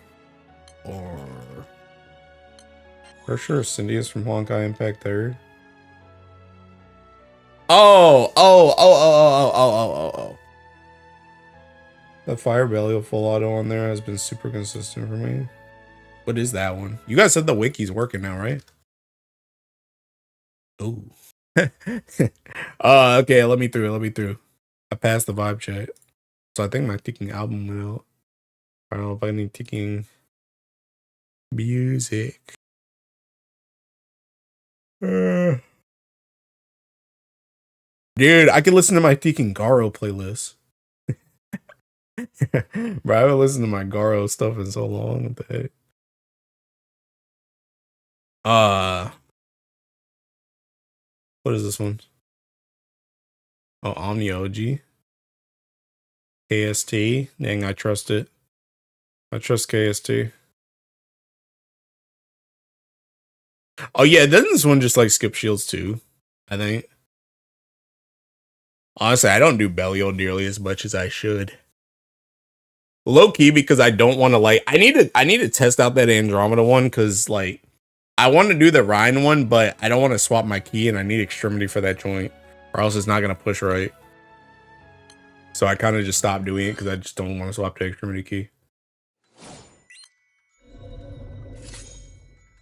Or for sure, Cindy is from Honkai Impact 3rd. Oh. The Fire Belial full auto on there has been super consistent for me. What is that one? You guys said the wiki's working now, right? Ooh. Okay, let me through. I passed the vibe check. So I think my ticking album went out. I don't know if I need ticking music. Dude, I can listen to my ticking Garo playlist. Bro, I haven't listened to my Garo stuff in so long. What the heck? What is this one? Oh, Omni OG. KST. Dang, I trust it. I trust KST. Oh yeah, doesn't this one just like skip shields too? I think. Honestly, I don't do Belial nearly as much as I should. Low key, because I don't want to like I need to test out that Andromeda one because like I want to do the Rhine one, but I don't want to swap my key and I need extremity for that joint, or else it's not gonna push right. So I kind of just stopped doing it because I just don't want to swap the extremity key.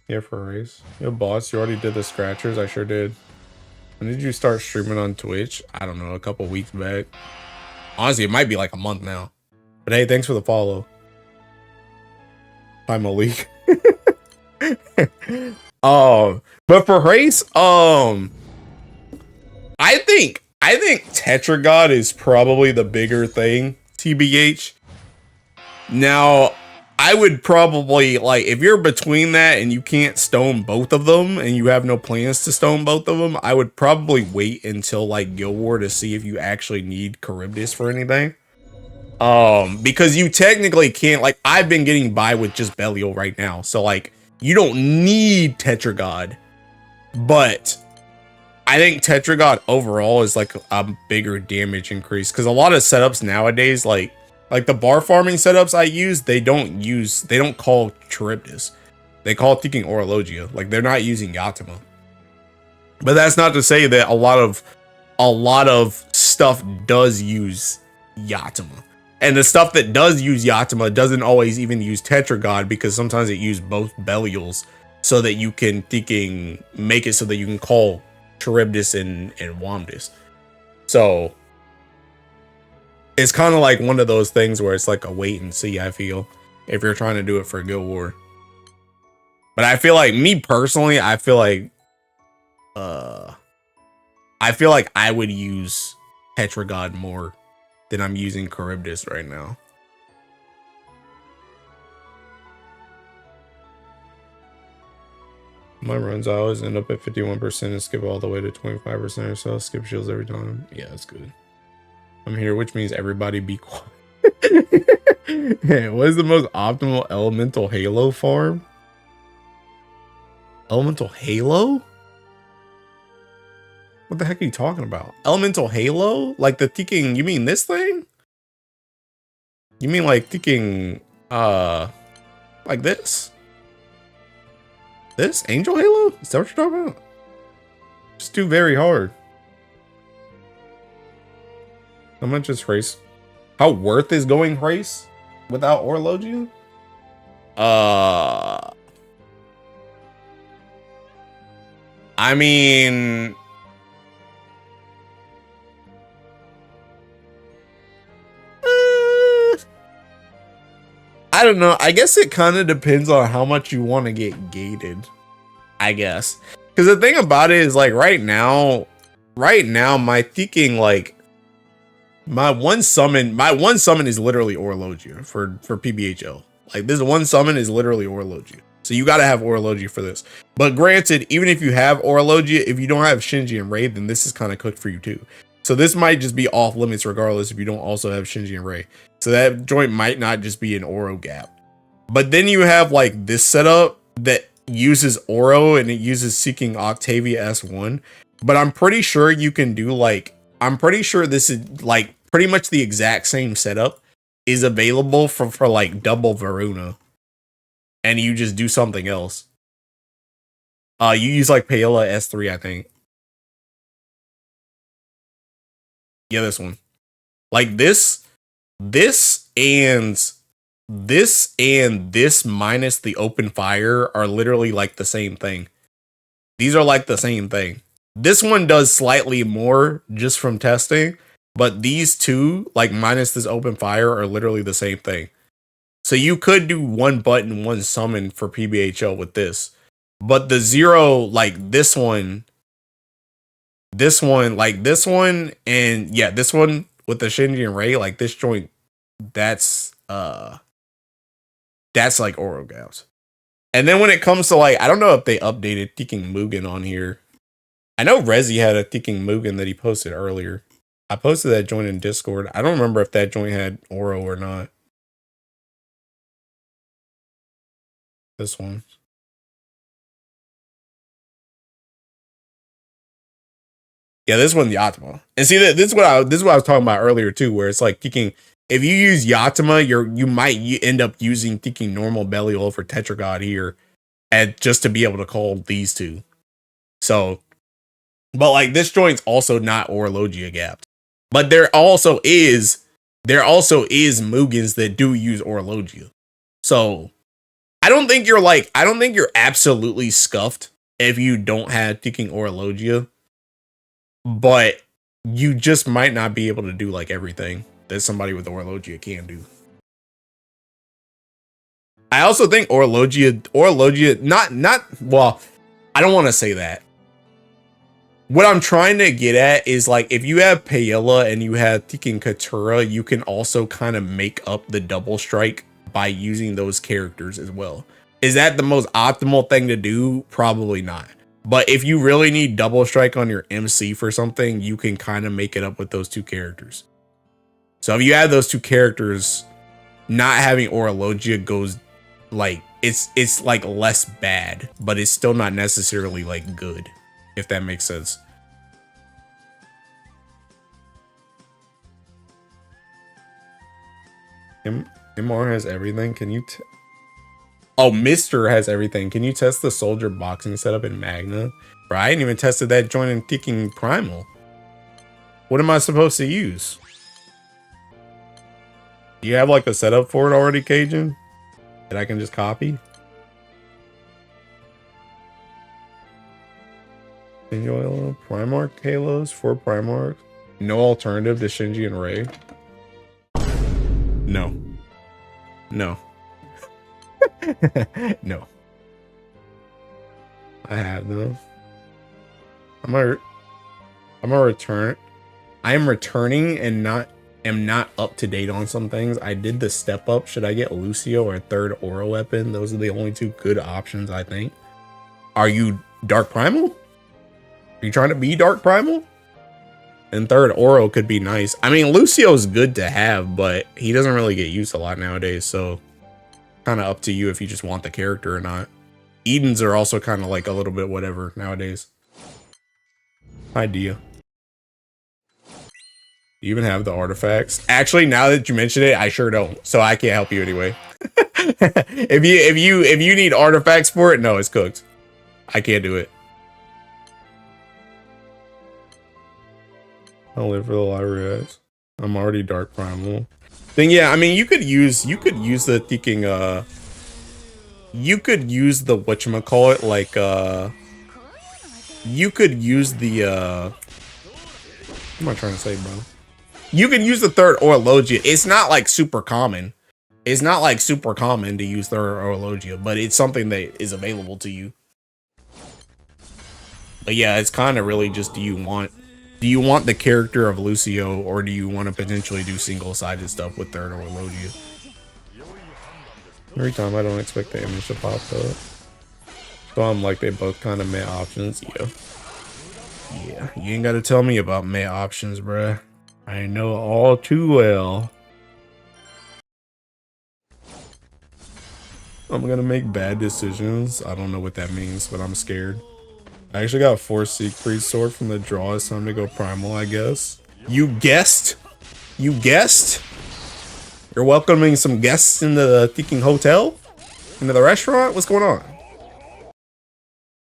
Yeah, for a race. Yo, boss, you already did the scratchers? I sure did. When did you start streaming on Twitch? I don't know, a couple weeks back. Honestly, it might be like a month now. But hey, thanks for the follow. Hi, Malik. But for race, I think Tetragod is probably the bigger thing, TBH. Now, I would probably, like, if you're between that and you can't stone both of them and you have no plans to stone both of them, I would probably wait until, like, Guild War to see if you actually need Charybdis for anything. Because you technically can't, like, I've been getting by with just Belial right now. So, like, you don't need Tetragod. But I think Tetragod overall is, like, a bigger damage increase. Because a lot of setups nowadays, like the bar farming setups I use, they don't call Charybdis. They call Teking Orologia. Like, they're not using Yatima. But that's not to say that a lot of stuff does use Yatima. And the stuff that does use Yatima doesn't always even use Tetragod, because sometimes it uses both Belials so that you can make it so that you can call Charybdis and Wamdis. So it's kind of like one of those things where it's like a wait and see, I feel, if you're trying to do it for Guild War. But I feel like, me personally, I feel like I would use Tetragod more than I'm using Charybdis right now. My runs, I always end up at 51% and skip all the way to 25% or so. Skip shields every time. Yeah, that's good. I'm here, which means everybody be quiet. Hey, what is the most optimal elemental halo farm? Elemental halo? What the heck are you talking about? Elemental halo? Like the ticking, you mean this thing? You mean like ticking, like this? This? Angel halo? Is that what you're talking about? Just do very hard. How much is race? How worth is going race without Orologia? I mean, I don't know. I guess it kind of depends on how much you want to get gated, I guess. Because the thing about it is, like, right now, my thinking, like, my one summon is literally Orologia for PBHL. Like, this one summon is literally Orologia. So you got to have Orologia for this. But granted, even if you have Orologia, if you don't have Shinji and Rei, then this is kind of cooked for you too. So this might just be off limits regardless if you don't also have Shinji and Rei. So that joint might not just be an Oro gap. But then you have like this setup that uses Oro and it uses Seeking Octavia S1. But I'm pretty sure you can do like, I'm pretty sure this is like pretty much the exact same setup is available for like double Varuna. And you just do something else. You use like Paella S3, I think. Yeah, this one. Like this and this minus the open fire are literally like the same thing. These are like the same thing. This one does slightly more just from testing, but these two, like minus this open fire, are literally the same thing. So you could do one button, one summon for PBHL with this. But the zero, like this one, and yeah, this one with the Shinji and Rei, like this joint, that's like Oro gaps. And then when it comes to like, I don't know if they updated Ticking Mugen on here. I know Rezi had a Ticking Mugen that he posted earlier. I posted that joint in Discord. I don't remember if that joint had Oro or not. This one. Yeah, this one's Yatima. And see, this is what I was talking about earlier too, where it's like Ticking. If you use Yatima, you might end up using Ticking normal Belial for Tetragod here, and just to be able to call these two. So, but like this joint's also not Orologia gapped. But there also is Mugens that do use Orologia. So I don't think you're absolutely scuffed if you don't have Ticking Orologia. But you just might not be able to do like everything that somebody with Orologia can do. I also think Orologia, not well, I don't want to say that. What I'm trying to get at is like if you have Paella and you have Ticking Katura, you can also kind of make up the double strike by using those characters as well. Is that the most optimal thing to do? Probably not. But if you really need double strike on your MC for something, you can kind of make it up with those two characters. So if you add those two characters, not having Orologia goes like it's like less bad, but it's still not necessarily like good, if that makes sense. MR has everything. Can you oh, Mr. has everything. Can you test the soldier boxing setup in Magna? Bro, I ain't even tested that joint in Ticking Primal. What am I supposed to use? Do you have like a setup for it already, Cajun? That I can just copy? Enjoy Primarch Halos, 4 Primarchs. No alternative to Shinji and Rei. No. No. No. I have them. I'm gonna return. I am returning and am not up to date on some things. I did the step up. Should I get Lucio or a third Oro weapon? Those are the only two good options, I think. Are you Dark Primal? Are you trying to be Dark Primal? And third, Oro could be nice. I mean, Lucio's good to have, but he doesn't really get used a lot nowadays, so kind of up to you if you just want the character or not. Edens are also kind of like a little bit whatever nowadays. Idea. You even have the artifacts. Actually, now that you mention it, I sure don't. So I can't help you anyway. if you need artifacts for it, no, it's cooked. I can't do it. I'll live for the library ads. I'm already Dark Primal. Then yeah, I mean you could use the thinking you could use the whatchamacallit, like you could use the what am I trying to say, bro? You can use the third Orologia. It's not like super common. It's not like super common to use third Orologia, but it's something that is available to you. But yeah, it's kind of really just do you want the character of Lucio, or do you want to potentially do single-sided stuff with third Orologia? Every time I don't expect the image to pop up. So I'm like, they both kind of meh options. Yeah, you ain't got to tell me about meh options, bruh. I know all too well. I'm gonna make bad decisions. I don't know what that means, but I'm scared. I actually got 4 Siegfried sword from the draw. It's time to go primal, I guess. You guessed? You guessed? You're welcoming some guests into the thinking hotel? Into the restaurant? What's going on?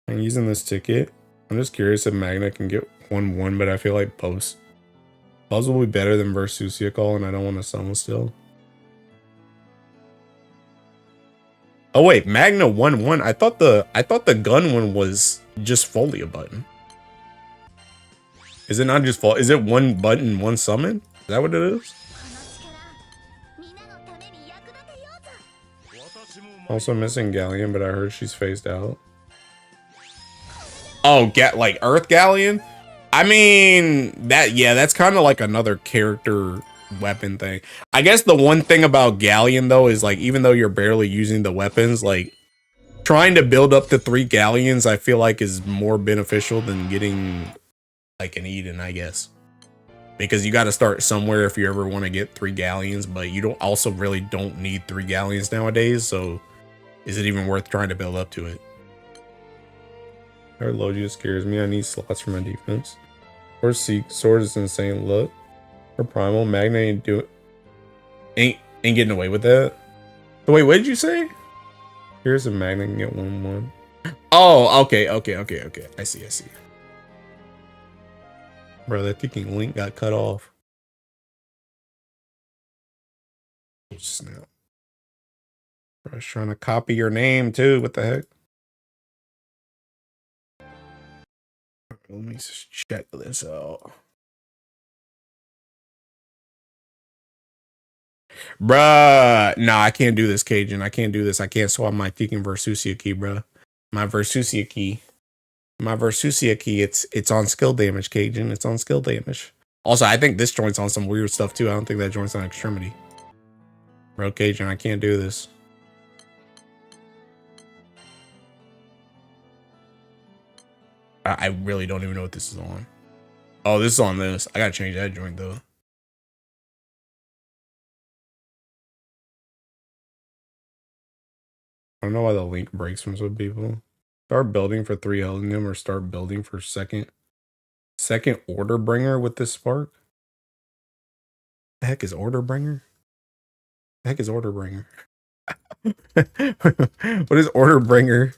I'm using this ticket. I'm just curious if Magna can get 1-1, but I feel like Puzzle will be better than Versusia Call, and I don't want to summon still. Oh wait, Magna 1-1. I thought the gun one was just Folia button. Is it not just Is it one button, one summon? Is that what it is? Also missing Galleon, but I heard she's phased out. Oh, like Earth Galleon? I mean, that's kind of like another character weapon thing. I guess the one thing about Galleon though is like, even though you're barely using the weapons, like trying to build up to 3 Galleons, I feel like is more beneficial than getting like an Eden, I guess. Because you got to start somewhere if you ever want to get 3 Galleons, but you really don't need 3 Galleons nowadays, so is it even worth trying to build up to it? Our Logia scares me. I need slots for my defense. Or Seek Sword is insane. Look. Or Primal. Magna ain't getting away with that. So wait, what did you say? Here's a Magna can get 1-1. Oh, okay. I see. Bro, that thinking link got cut off. Snap. Bro, I was trying to copy your name too. What the heck? Let me just check this out. Bruh, nah, I can't do this, Cajun. I can't do this. I can't swap my thinking Versusia key, bruh. My Versusia key, it's on skill damage, Cajun. It's on skill damage. Also, I think this joint's on some weird stuff too. I don't think that joint's on extremity. Bro, Cajun, I can't do this. I really don't even know what this is on. Oh, this is on this. I gotta change that joint though. I don't know why the link breaks from some people. Start building for 3 Eldium or start building for second order bringer with this spark. The heck is order bringer? The heck is order bringer? What is order bringer?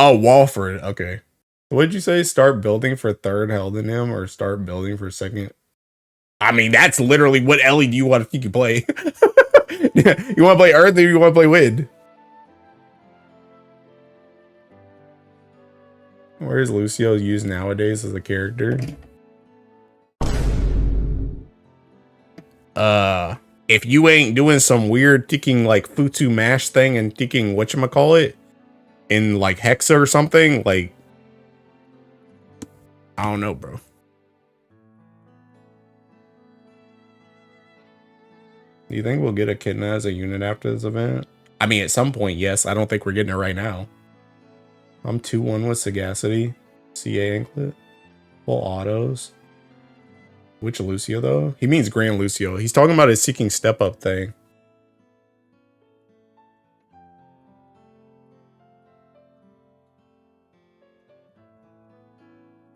Oh, Walfrid. Okay. What did you say? Start building for 3rd Eldium or start building for 2nd? I mean, that's literally what Ellie do you want to think you play? You want to play Earth or you want to play Wind? Where is Lucio used nowadays as a character? If you ain't doing some weird ticking like Futsu mash thing and ticking whatchamacallit in like Hexa or something, like I don't know, bro. Do you think we'll get Echidna as a unit after this event? I mean, at some point, yes. I don't think we're getting it right now. I'm 2-1 with Sagacity. CA anklet. Full autos. Which Lucio though? He means Grand Lucio. He's talking about his seeking step up thing.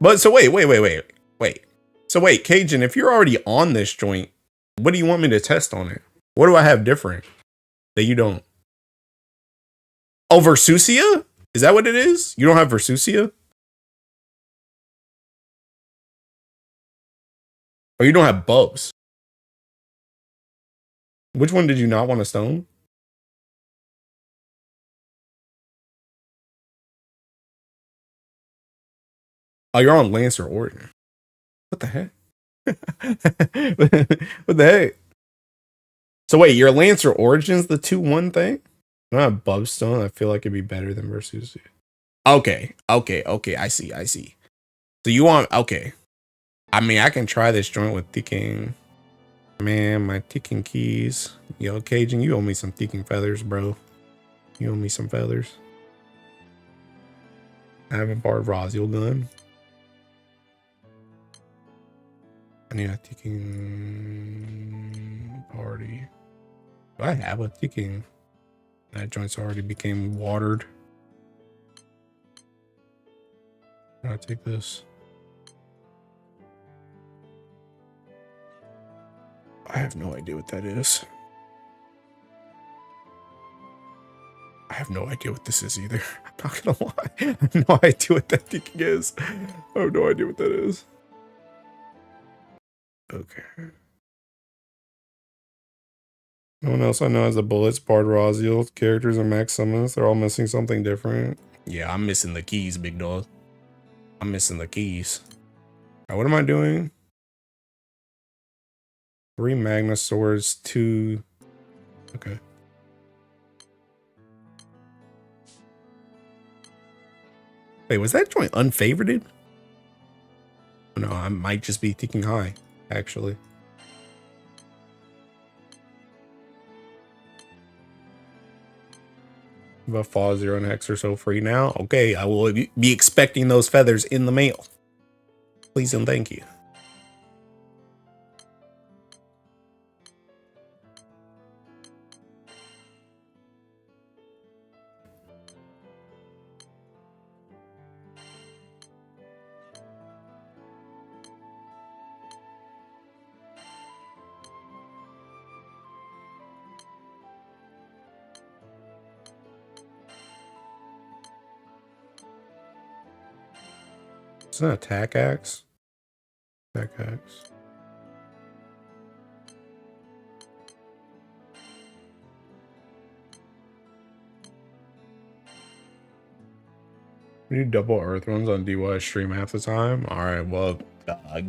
But so wait. So wait, Cajun, if you're already on this joint, what do you want me to test on it? What do I have different that you don't? Oh, Versusia? Is that what it is? You don't have Versusia? Or you don't have Bubs? Which one did you not want to stone? Oh, you're on Lancer Origin. What the heck? What the heck? So wait, your Lancer Origin's the 2-1 thing? I don't have Bubstone. I feel like it'd be better than Versusia. Okay. I see. So you want, okay. I mean, I can try this joint with ticking. Man, my ticking keys. Yo, Cajun, you owe me some ticking feathers, bro. You owe me some feathers. I have a Bard Rosiel gun. I need a ticking party. Do I have a ticking? That joint's already became watered. I'll take this. I have no idea what that is. I have no idea what this is either. I'm not gonna lie. I have no idea what that ticking is. I have no idea what that is. Okay. No one else I know has the bullets, Bard Rosiel. Characters and max summons. They're all missing something different. Yeah, I'm missing the keys, big dog. I'm missing the keys. All right, what am I doing? 3 Magna Swords, 2. Okay. Wait, was that joint unfavorited? No, I might just be ticking high, actually. About Fall 0 and Hex or so free now. Okay, I will be expecting those feathers in the mail. Please and thank you. It's an attack axe. Attack axe. We do double earth runs on DY stream half the time. All right, well,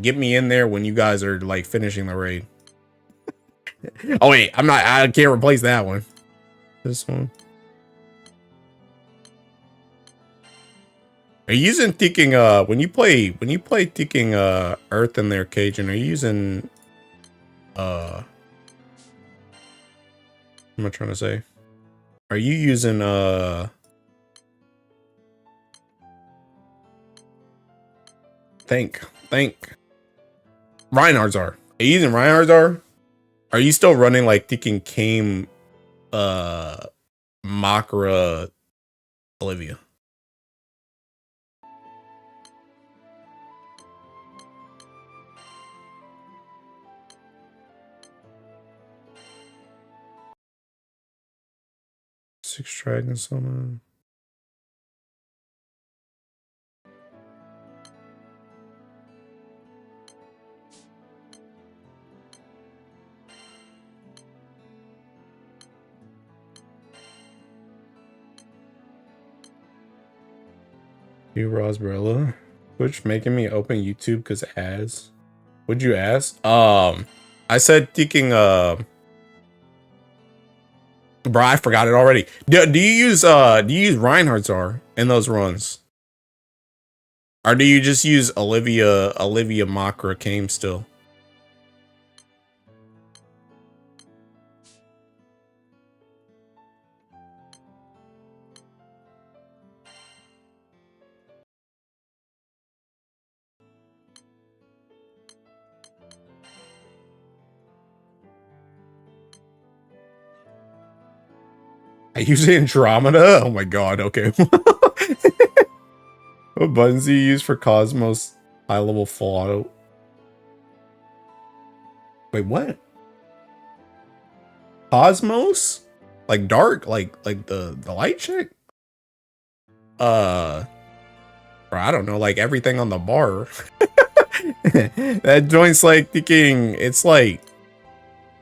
get me in there when you guys are like finishing the raid. Oh wait, I can't replace that one. This one. Are you using ticking when you play ticking earth in there, Cajun, are you using what am I trying to say? Are you using think Reinhardt's are you using Reinhardt's are you still running like ticking Kame Makra Olivia? Six Dragon Summon. You Rosbrella. Twitch making me open YouTube because ads. What'd you ask? I said ticking bro, I forgot it already. Do you use Reinhardt's R in those runs? Or do you just use Olivia Makra Kame still? I use Andromeda? Oh my god, okay. What buttons do you use for Cosmos high level full auto? Wait, what? Cosmos? Like dark? Like the light check? Bro, I don't know, like everything on the bar. That joint's like thinking it's like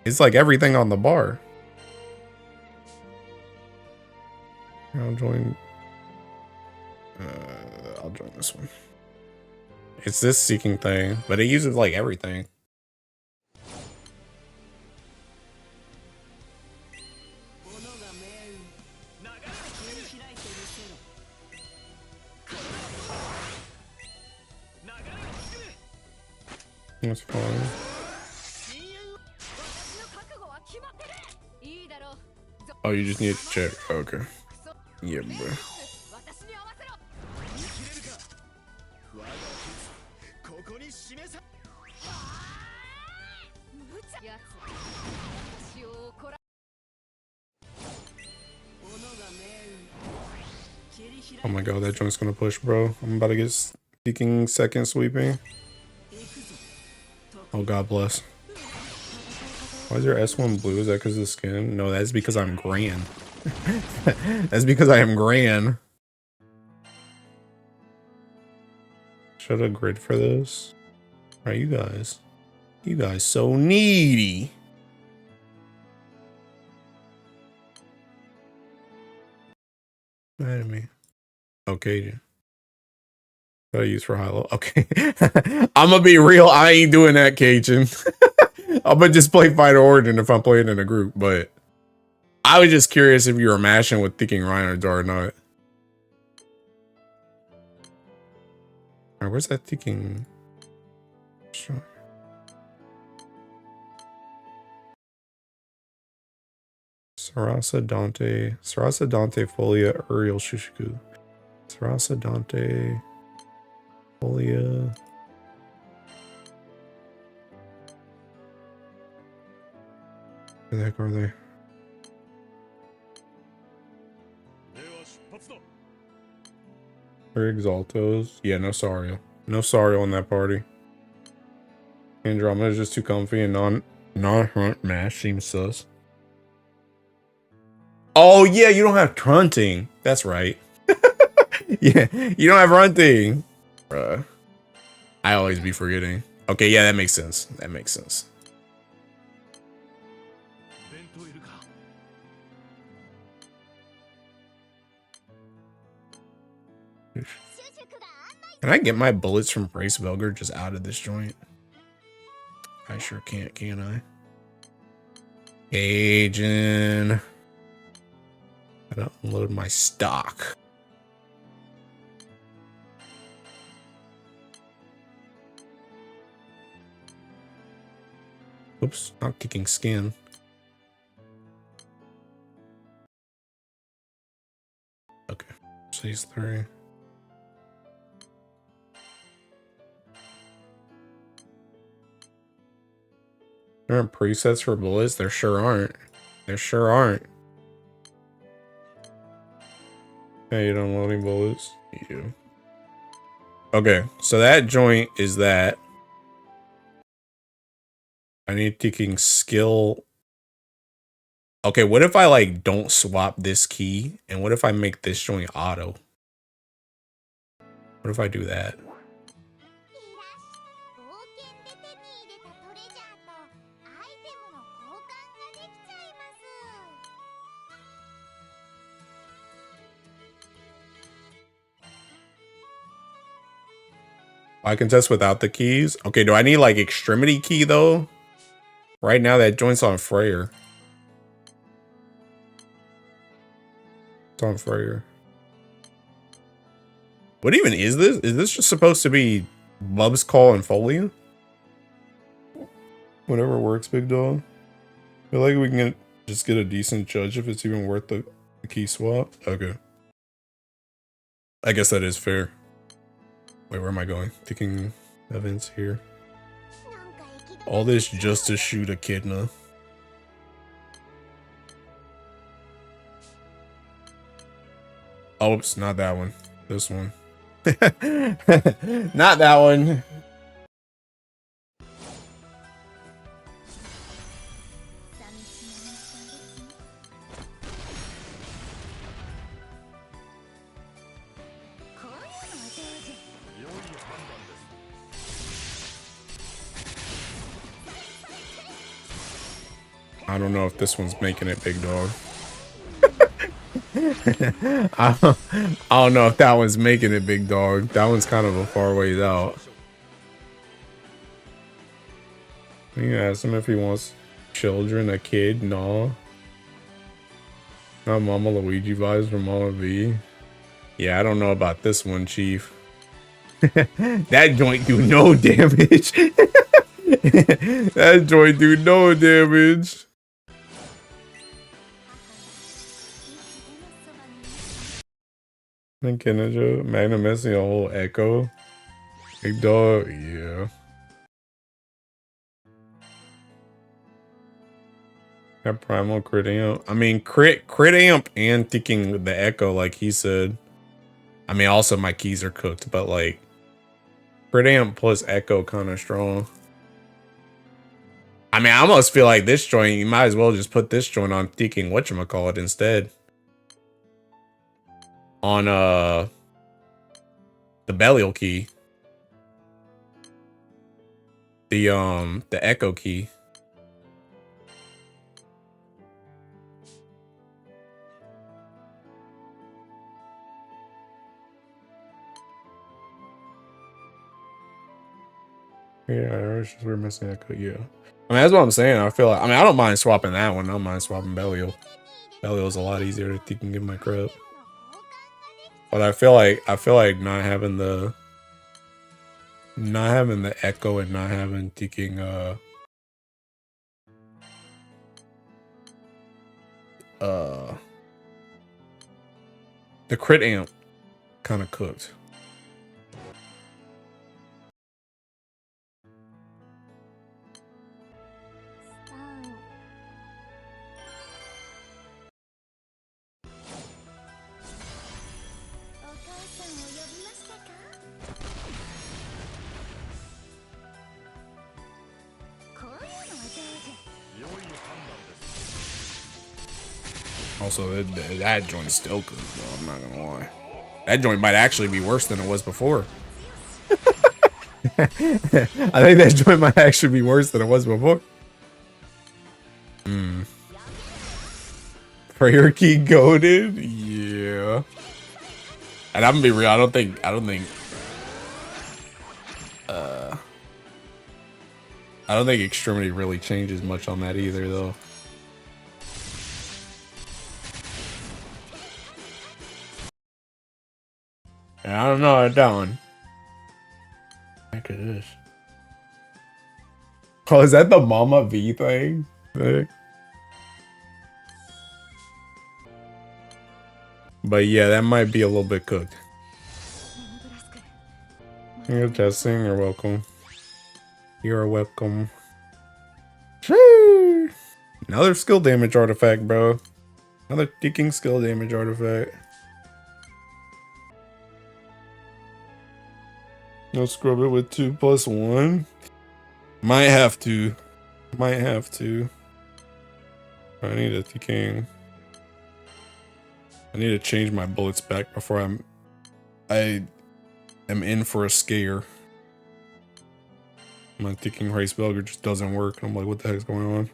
everything on the bar. I'll join this one. It's this seeking thing, but it uses like everything. That's fine. Oh, you just need to check. Okay. Yeah, bro. Oh my god, that joint's gonna push, bro. I'm about to get seeking second sweeping. Oh, God bless. Why is your S1 blue? Is that because of the skin? No, that's because I'm Gran. That's because I am Gran. Should I grid for this? Are you guys so needy? Mad at me. Okay. What I use for high low? Okay. I'm gonna be real. I ain't doing that, Cajun. I'm gonna just play Fighter Origin if I'm playing in a group, but I was just curious if you were mashing with thinking Reinhardt or not. Alright, where's that thinking? Sure. Sarasa Dante, Folia, Uriel Shushiku. Sarasa Dante, Folia. Where the heck are they? Or Exaltos. Yeah, no Sario. No Sario on that party. Andromeda is just too comfy and non-hunt mash seems sus. Oh yeah, you don't have trunting. That's right. Yeah, you don't have runting. Bruh. I always be forgetting. Okay, yeah, that makes sense. That makes sense. Can I get my bullets from Brace Velger just out of this joint? I sure can't, can I? Cajun. Gotta unload my stock. Oops, not kicking skin. Okay, phase 3. There aren't presets for bullets? There sure aren't. There sure aren't. Hey, you don't loading bullets? You do. Okay, so that joint is that. I need kicking skill. Okay, what if I like don't swap this key? And what if I make this joint auto? What if I do that? I can test without the keys. Okay, do I need like extremity key though? Right now that joint's on Freyr. It's on Freyr. What even is this? Is this just supposed to be Bub's Call and Folia? Whatever works, big dog. I feel like we can just get a decent judge if it's even worth the key swap. Okay. I guess that is fair. Wait, where am I going? Thinking events here. All this just to shoot Echidna. Oops, not that one. This one. Not that one. I don't know if this one's making it, big dog. I don't know if that one's making it, big dog. That one's kind of a far ways out. You ask him if he wants children, a kid. No. Not Mama Luigi vibes from Mama V. Yeah, I don't know about this one, Chief. That joint do no damage. That joint do no damage. Ninja, Magnum missing a whole echo. Big dog, yeah. That primal crit amp. I mean, crit amp and thinking the echo, like he said. I mean, also my keys are cooked, but like crit amp plus echo kind of strong. I mean, I almost feel like this joint, you might as well just put this joint on thinking whatchamacallit instead. On the Belial key. The echo key. Yeah, we're missing echo, yeah. I mean, that's what I'm saying. I feel like, I mean, I don't mind swapping that one. I don't mind swapping Belial. Belial's a lot easier to think and give my crap. But I feel like not having the echo and not having thinking the crit amp kind of cooked. Also, that joint's still good, though, I'm not gonna lie. That joint might actually be worse than it was before. I think that joint might actually be worse than it was before. Prayer key goaded? Yeah. And I'm gonna be real, I don't think Extremity really changes much on that either, though. I don't know about that one. Look at this. Oh, is that the Mama V thing? But yeah, that might be a little bit cooked. You're testing, you're welcome. You're welcome. Sheesh. Another skill damage artifact, bro. Another ticking skill damage artifact. No scrub it with 2+1. Might have to. I need a ticking. I need to change my bullets back before I am in for a scare. My ticking race Belger just doesn't work. I'm like, what the heck's going on?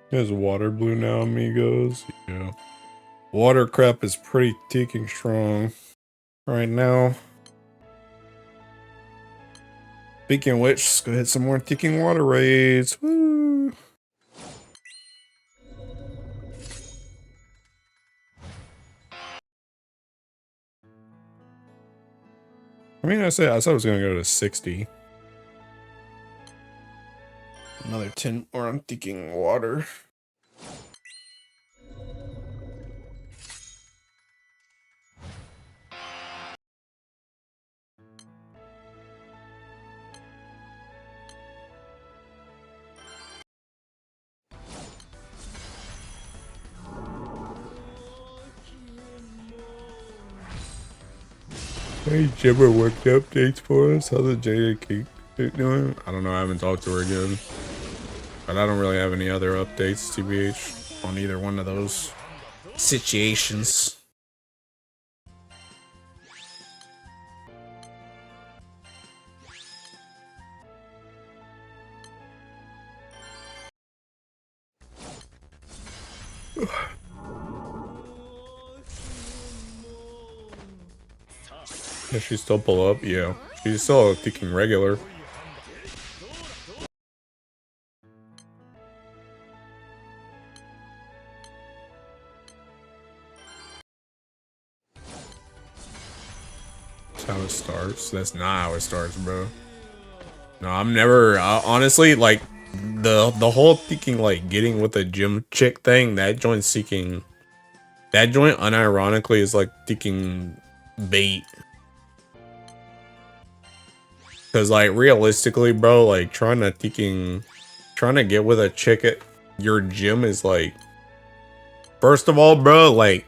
There's water blue now, amigos. Yeah. Water crap is pretty ticking strong right now. Speaking of which, let's go hit some more ticking water raids. Woo! I mean, I said I was gonna go to 60. Another 10 more. I'm thinking water. Hey, Jimmer worked updates for us. How's the Jada Cake doing? I don't know. I haven't talked to her again. But I don't really have any other updates, TBH, on either one of those situations. Does she still pull up? Yeah. She's still thinking regular. That's how it starts. That's not how it starts, bro. No, I'm never, honestly, like, the whole thinking, like, getting with a gym chick thing, that joint seeking, that joint unironically is, like, thinking bait. Because, like, realistically, bro, like, trying to get with a chick at your gym is, like, first of all, bro, like,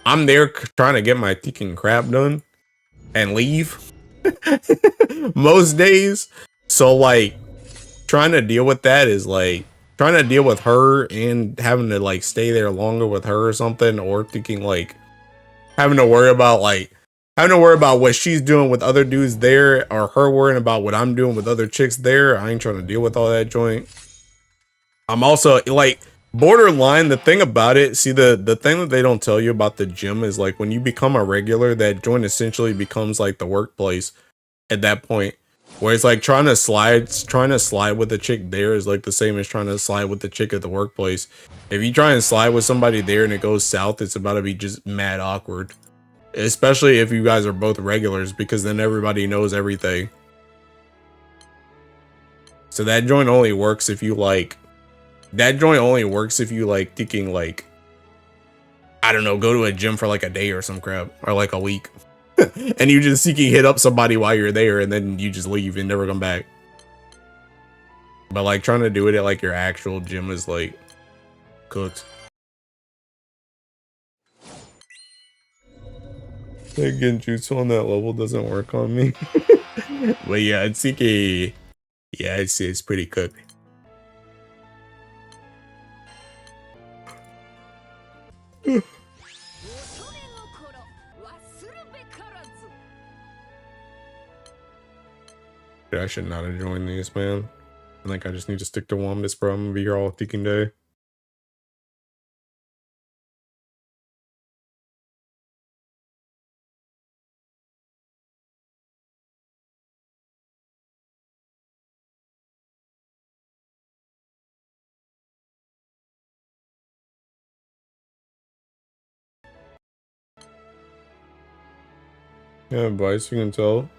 I'm there trying to get my thinking crap done and leave most days. So, like, trying to deal with that is, like, trying to deal with her and having to, like, stay there longer with her or something, or thinking, like, having to worry about what she's doing with other dudes there, or her worrying about what I'm doing with other chicks there. I ain't trying to deal with all that joint. I'm also, like, borderline. The thing about it, see, the thing that they don't tell you about the gym is, like, when you become a regular, that joint essentially becomes like the workplace at that point. Where it's like trying to slide with a chick there is like the same as trying to slide with the chick at the workplace. If you try and slide with somebody there and it goes south, it's about to be just mad awkward. Especially if you guys are both regulars, because then everybody knows everything. So that joint only works if you like, thinking, like, I don't know, go to a gym for like a day or some crap, or like a week. And you just seeking hit up somebody while you're there, and then you just leave and never come back. But like trying to do it at like your actual gym is like cooked. Again, jutsu on that level doesn't work on me. But yeah, it's Seeking. Yeah, it's pretty cooked. I should not have joined these, man. I think I just need to stick to one. This, bro. I'm gonna be here all thinking day. Yeah, Bryce, you can tell.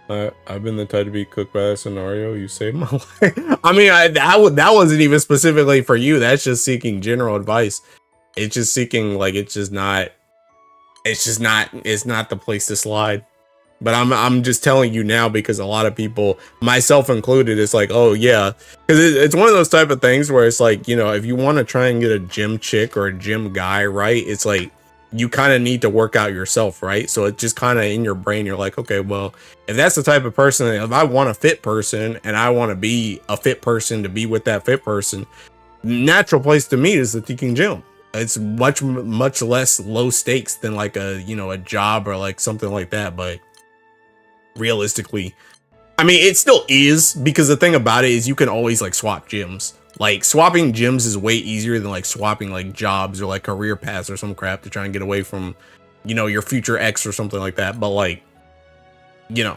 I've been the type to be cooked by a scenario. You saved my life. I mean, that wasn't even specifically for you. That's just seeking general advice. It's just seeking, like, it's not the place to slide. But I'm just telling you now, because a lot of people, myself included, it's like, oh yeah, because it's one of those type of things where it's like, you know, if you want to try and get a gym chick or a gym guy, right, it's like you kind of need to work out yourself, right? So it's just kind of in your brain, you're like, okay, well, if that's the type of person, if I want a fit person and I want to be a fit person to be with that fit person, natural place to meet is the Thinking Gym. It's much less low stakes than like a, you know, a job or like something like that. But realistically, I mean, it still is, because the thing about it is you can always like swap gyms. Like, swapping gyms is way easier than like swapping like jobs or like career paths or some crap to try and get away from, you know, your future ex or something like that. But like, you know,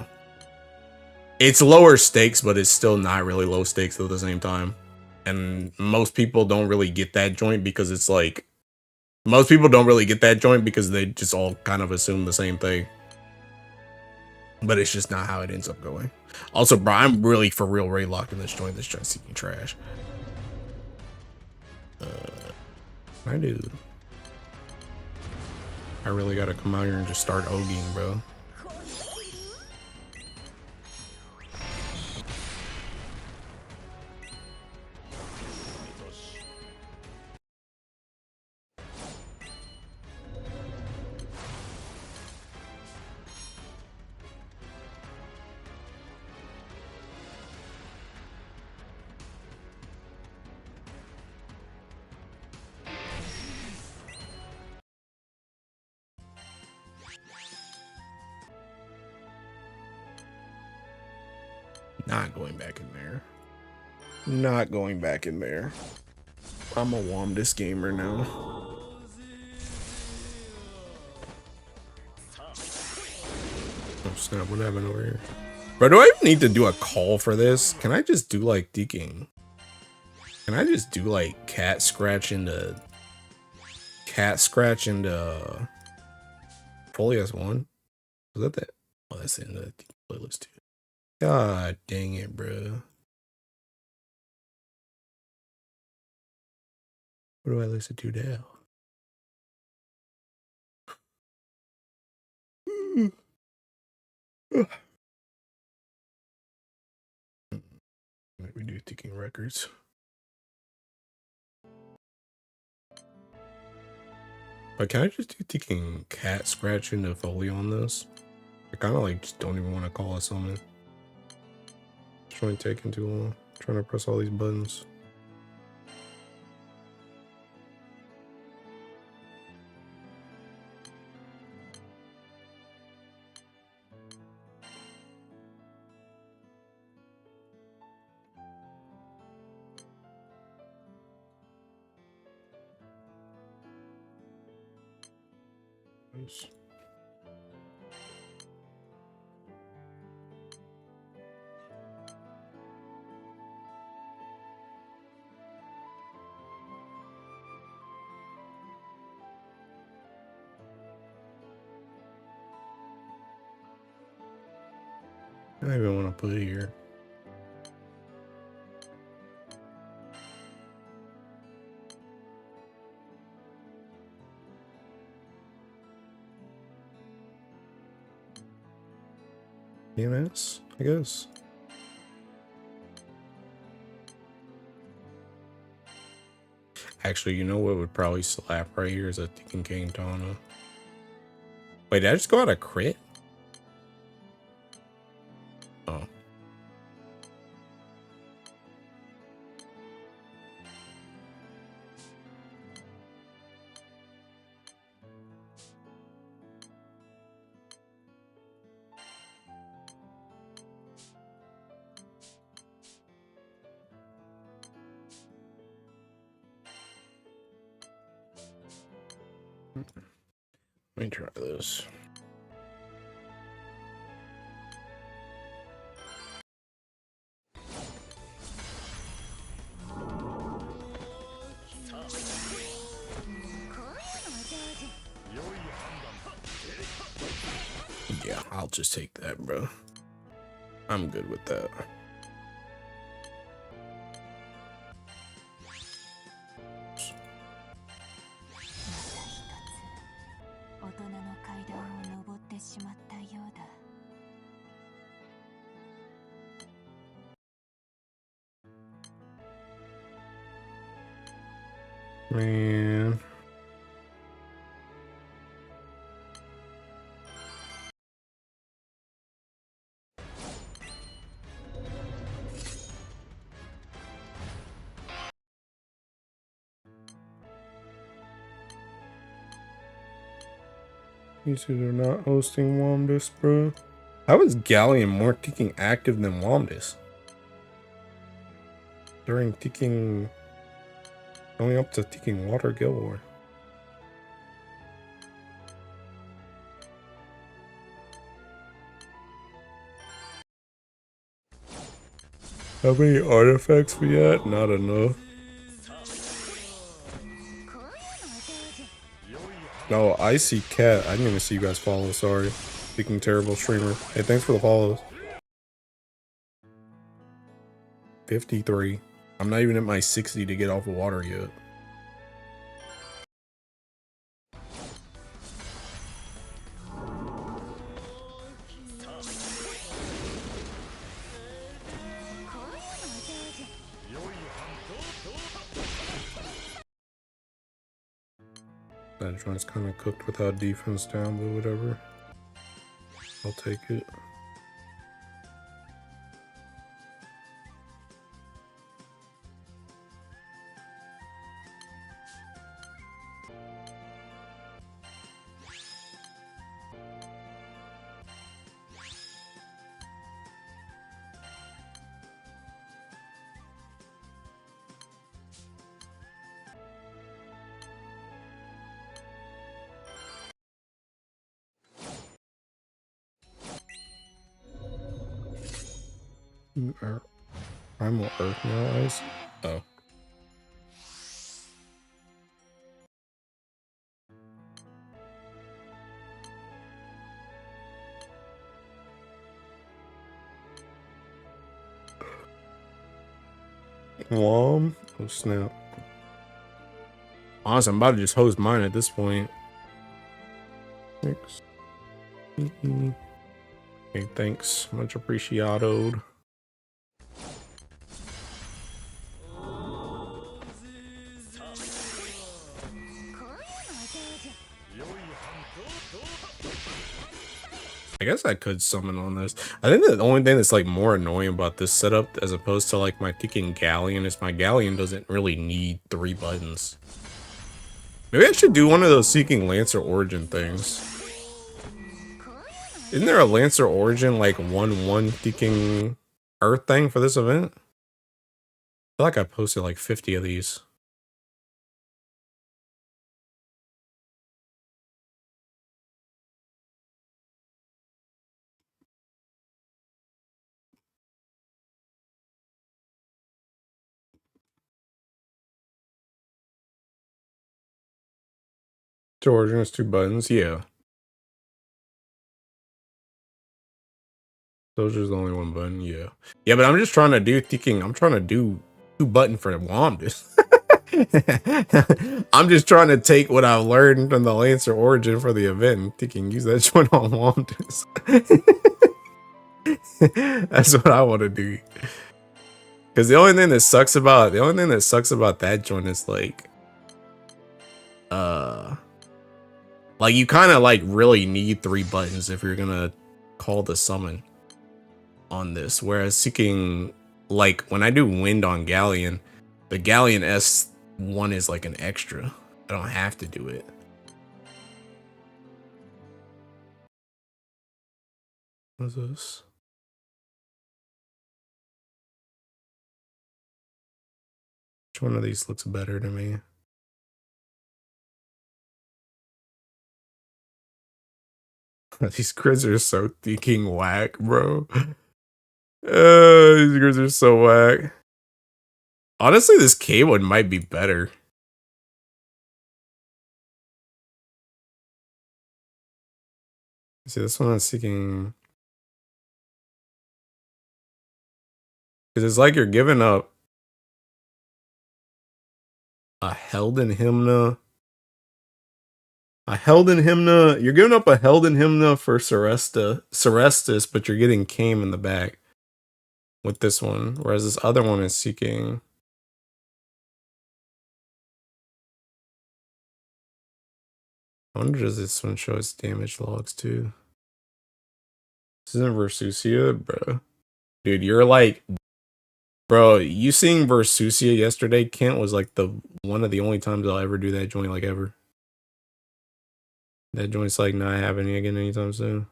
it's lower stakes, but it's still not really low stakes at the same time. And most people don't really get that joint, because it's like, most people don't really get that joint because they just all kind of assume the same thing. But it's just not how it ends up going. Also, bro, I'm really for real Ray locked in this joint. This joint's seeking trash. I do. I really gotta come out here and just start OGing, bro. Not going back in there. Not going back in there. I'm a Womdus gamer now. Oh snap, what happened over here? Bro, do I even need to do a call for this? Can I just do like deking? Can I just do like cat scratch into Folias 1? Was that that? Oh, that's in the playlist too. God dang it, bro. What do I listen to now? We do ticking records. But can I just do ticking cat scratch into Foley on this? I kind of like just don't even want to call it something. It's really taking too long. I'm trying to press all these buttons. Nice. I don't even want to put it here. EMS, I guess. Actually, you know what would probably slap right here is a Ticking Kane-Tana. Wait, did I just go out a crit? Oh. Let me try this. Yeah, I'll just take that, bro. I'm good with that. Man. These two are not hosting Womdus, bro. How is Galleon more ticking active than Womdus? During ticking, going up to ticking water Guild War. How many artifacts we at? Not enough. No, Icy Cat. I didn't even see you guys follow, sorry. Speaking terrible streamer. Hey, thanks for the follows. 53. I'm not even at my 60 to get off of water yet. That joint's kind of cooked without defense down, but whatever. I'll take it. Primal Earth Analyze? Oh. Oh snap. Honestly, I'm about to just host mine at this point. Thanks. Okay, thanks. Much appreciated. I guess I could summon on this. I think the only thing that's like more annoying about this setup as opposed to like my Ticking Galleon is my Galleon doesn't really need 3 buttons. Maybe I should do one of those Seeking Lancer Origin things. Isn't there a Lancer Origin like 1/1 Ticking Earth thing for this event? I feel like I posted like 50 of these. To Origin has 2 buttons, yeah. Soldier's the only 1 button, yeah. Yeah, but I'm just trying to do thinking. I'm trying to do 2 button for Womdus. I'm just trying to take what I've learned from the Lancer Origin for the event and thinking use that joint on Womdus. That's what I want to do. Because the only thing that sucks about that joint is like you kind of like really need 3 buttons if you're gonna call the summon on this, whereas Seeking, like when I do Wind on Galleon, the Galleon S1 is like an extra. I don't have to do it. What is this? Which one of these looks better to me? These grids are so thinking whack, bro. These grids are so whack. Honestly, this K one might be better. See, this one I'm Seeking. Because it's like you're giving up a Helden Hymna. You're giving up a Helden Hymna for Cerestus, but you're getting Kame in the back with this one. Whereas this other one is Seeking. I wonder does this one show its damage logs too? This isn't Versusia, bro. Dude, you're like, bro, you seeing Versusia yesterday, Kent, was like one of the only times I'll ever do that joint, like ever. That joint's like not happening again anytime soon.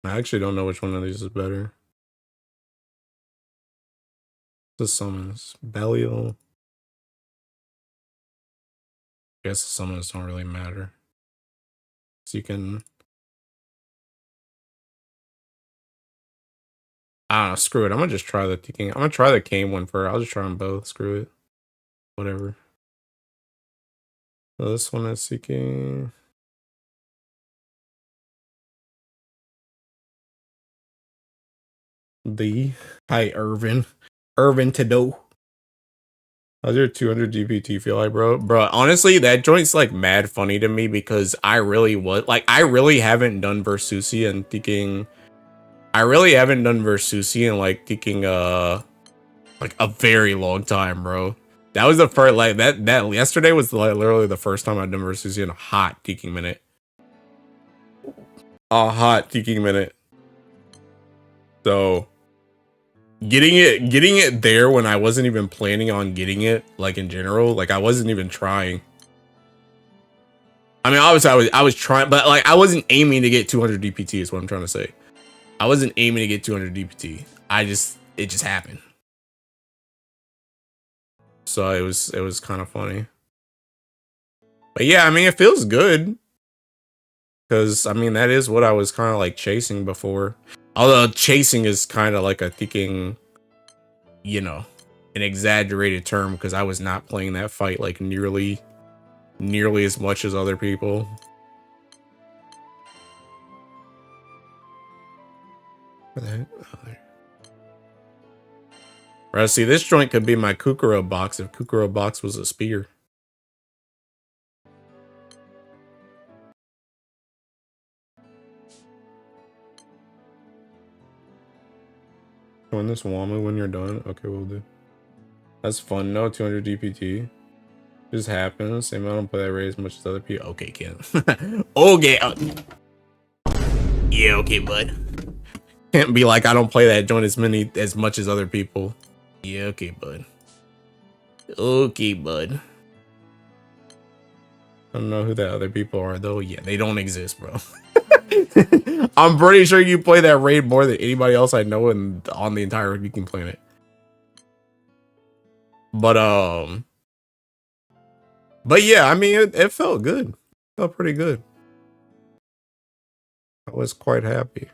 I actually don't know which one of these is better. The summons. Belial. I guess the summons don't really matter. So you can... I don't know, screw it. I'm gonna just try the Ticking. I'm gonna try the Kame one first. I'll just try them both. Screw it. Whatever. So this one is seeking. Hi, Irvin. Irvin Tado. How's your 200 GPT feel like, bro? Bro, honestly, that joint's like mad funny to me because I really haven't done Versusi and thinking. I really haven't done Versusi and like thinking like a very long time, bro. That was the first like that yesterday was like literally the first time I'd done Versusi in a hot thinking minute. A hot thinking minute. So getting it there when I wasn't even planning on getting it, like in general, like I wasn't even trying. I mean, obviously I was trying, but like I wasn't aiming to get 200 DPT is what I'm trying to say. I wasn't aiming to get 200 DPT. It just happened. So it was kind of funny. But yeah, I mean, it feels good. Cause I mean, that is what I was kind of like chasing before. Although chasing is kind of like a thinking, you know, an exaggerated term because I was not playing that fight like nearly as much as other people. Right, see, this joint could be my Kukuro box if Kukuro box was a spear. Join this Wamu when you're done. Okay, we'll do. That's fun. No 200 DPT. Just happens. Same amount, don't play that rate as much as other people. Okay, Ken. Okay. Yeah, okay, bud. Can't be like I don't play that joint as much as other people. Yeah, okay, bud. Okay, bud. I don't know who the other people are though. Yeah, they don't exist, bro. I'm pretty sure you play that raid more than anybody else I know on the entire Viking planet. But yeah, I mean it felt good. It felt pretty good. I was quite happy.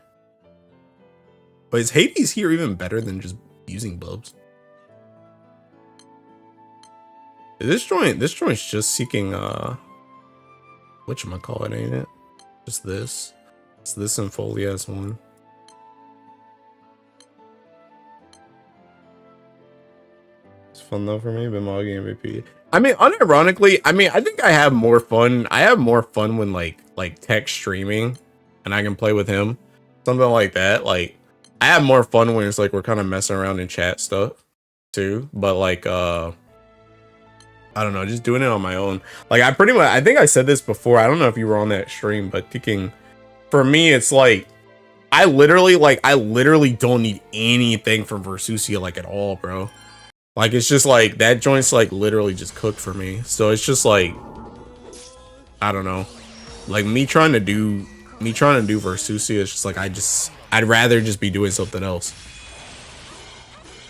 But is Hades here even better than just using bubs? This joint's just seeking whatchamacallit, ain't it? Just this. It's this and Folias one. It's fun though for me, but Moggy MVP. I mean, unironically, I mean, I think I have more fun. I have more fun when like tech streaming and I can play with him. Something like that. Like I have more fun when it's like we're kind of messing around in chat stuff too. But like I don't know, just doing it on my own. Like I think I said this before. I don't know if you were on that stream, but thinking for me it's like I literally don't need anything from Versusia like at all, bro. Like it's just like that joint's like literally just cooked for me. So it's just like I don't know. Like me trying to do Versusia is just like I'd rather just be doing something else.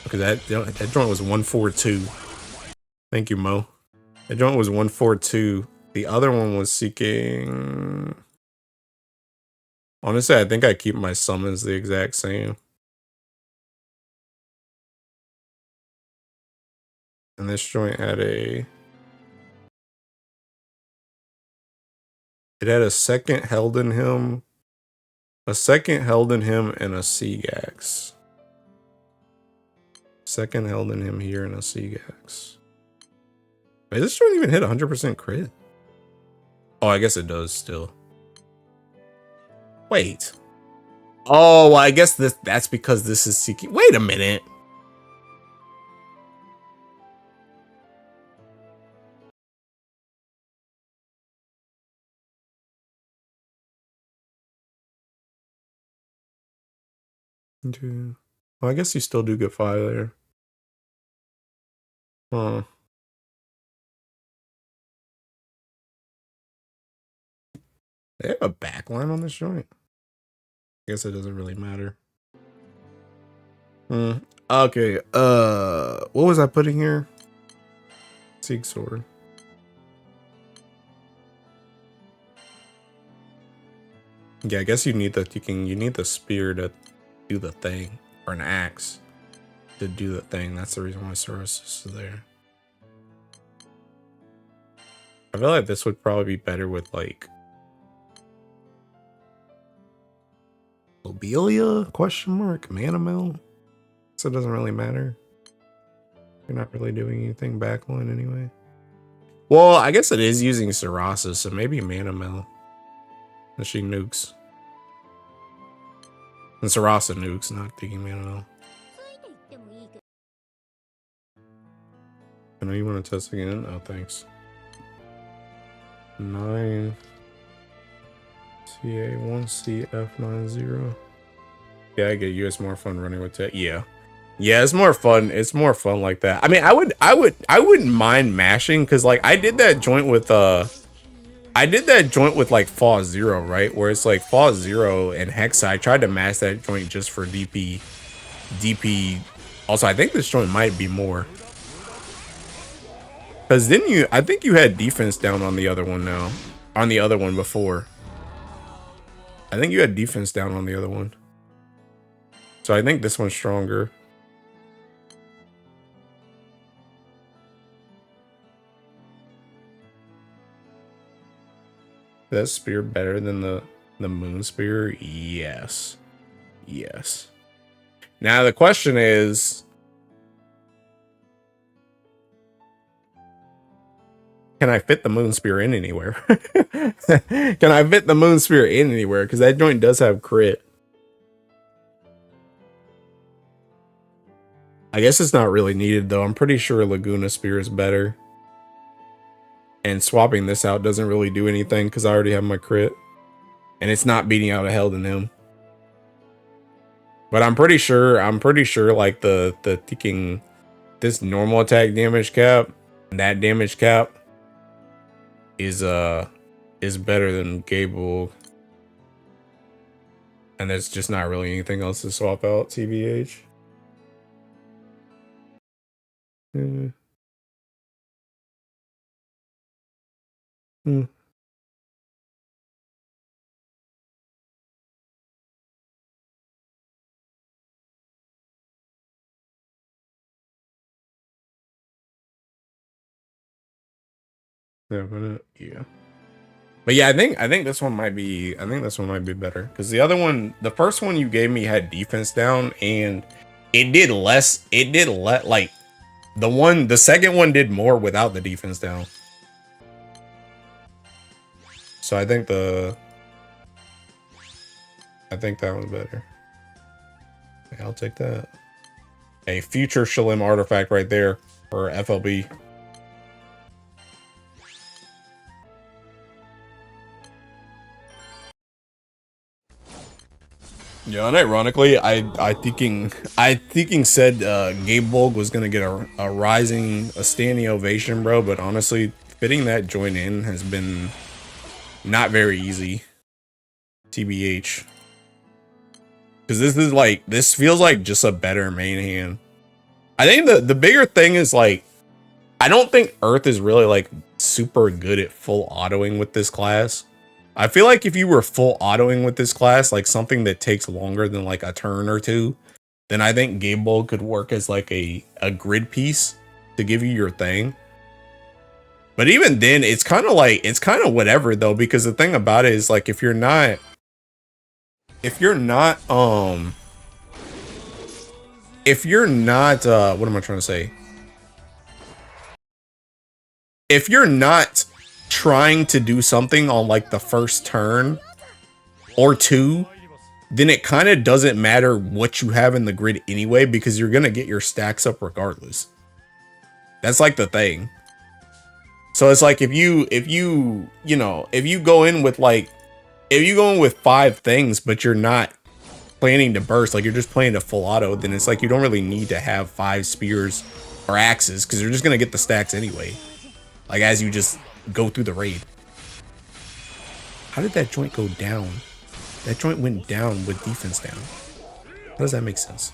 Because that joint was 142. Thank you, Mo. That joint was 142. The other one was seeking. Honestly, I think I keep my summons the exact same. And this joint had it had a second held in him, and a Seagax. Second held in him here and a Seagax. Wait, this joint even hit 100% crit? Oh, I guess it does still. Wait. Oh, well, I guess that's because this is seeking. Wait a minute. Well, I guess you still do get 5 there. Huh. They have a backline on this joint? I guess it doesn't really matter. Okay, what was I putting here? Seek sword. Yeah, I guess you need the spear to do the thing, or an axe to do the thing. That's the reason why Soros is there. I feel like this would probably be better with like Lobelia? Question mark? Manamel? So it doesn't really matter. You're not really doing anything backline anyway. Well, I guess it is using Sarasa, so maybe Manamel. And she nukes. And Sarasa nukes, not thinking Manamel. I know you want to test again? Oh, thanks. 9 TA1CF90. Yeah, I get you. It's more fun running with tech. Yeah. Yeah, it's more fun. It's more fun like that. I mean, I wouldn't mind mashing because like I did that joint with like Fall Zero, right? Where it's like Fall Zero and Hexa. I tried to mash that joint just for DP. Also, I think this joint might be more. Because then I think you had defense down on the other one now. On the other one before. I think you had defense down on the other one. So I think this one's stronger. That spear better than the moon spear? Yes. Yes. Now the question is, can I fit the moon spear in anywhere? Can I fit the moon spear in anywhere? Because that joint does have crit. I guess it's not really needed though. I'm pretty sure Laguna spear is better. And swapping this out doesn't really do anything because I already have my crit. And it's not beating out a Held in him. But I'm pretty sure like the thinking this normal attack damage cap and that damage cap is better than Gable. And there's just not really anything else to swap out, TBH. Yeah. Yeah. But yeah, I think this one might be better because the other one, the first one you gave me had defense down and it did less. It did like the second one did more without the defense down. So I think that one's better. Yeah, I'll take that. A future Shalim artifact right there for FLB. Yeah, and ironically, I thinking said Gabe Bolg was gonna get a standing ovation, bro. But honestly, fitting that joint in has been not very easy. TBH, because this feels like just a better main hand. I think the bigger thing is like I don't think Earth is really like super good at full autoing with this class. I feel like if you were full autoing with this class, like something that takes longer than like a turn or two, then I think Game Ball could work as like a grid piece to give you your thing. But even then, it's kind of whatever though, because the thing about it is like if you're not what am I trying to say? If you're not trying to do something on like the first turn or two, then it kind of doesn't matter what you have in the grid anyway, because you're gonna get your stacks up regardless. That's like the thing. So it's like if you go in with 5 things, but you're not planning to burst, like you're just playing a full auto, then it's like you don't really need to have 5 spears or axes because you're just gonna get the stacks anyway. Like as you just go through the raid. How did that joint go down? That joint went down with defense down. How does that make sense?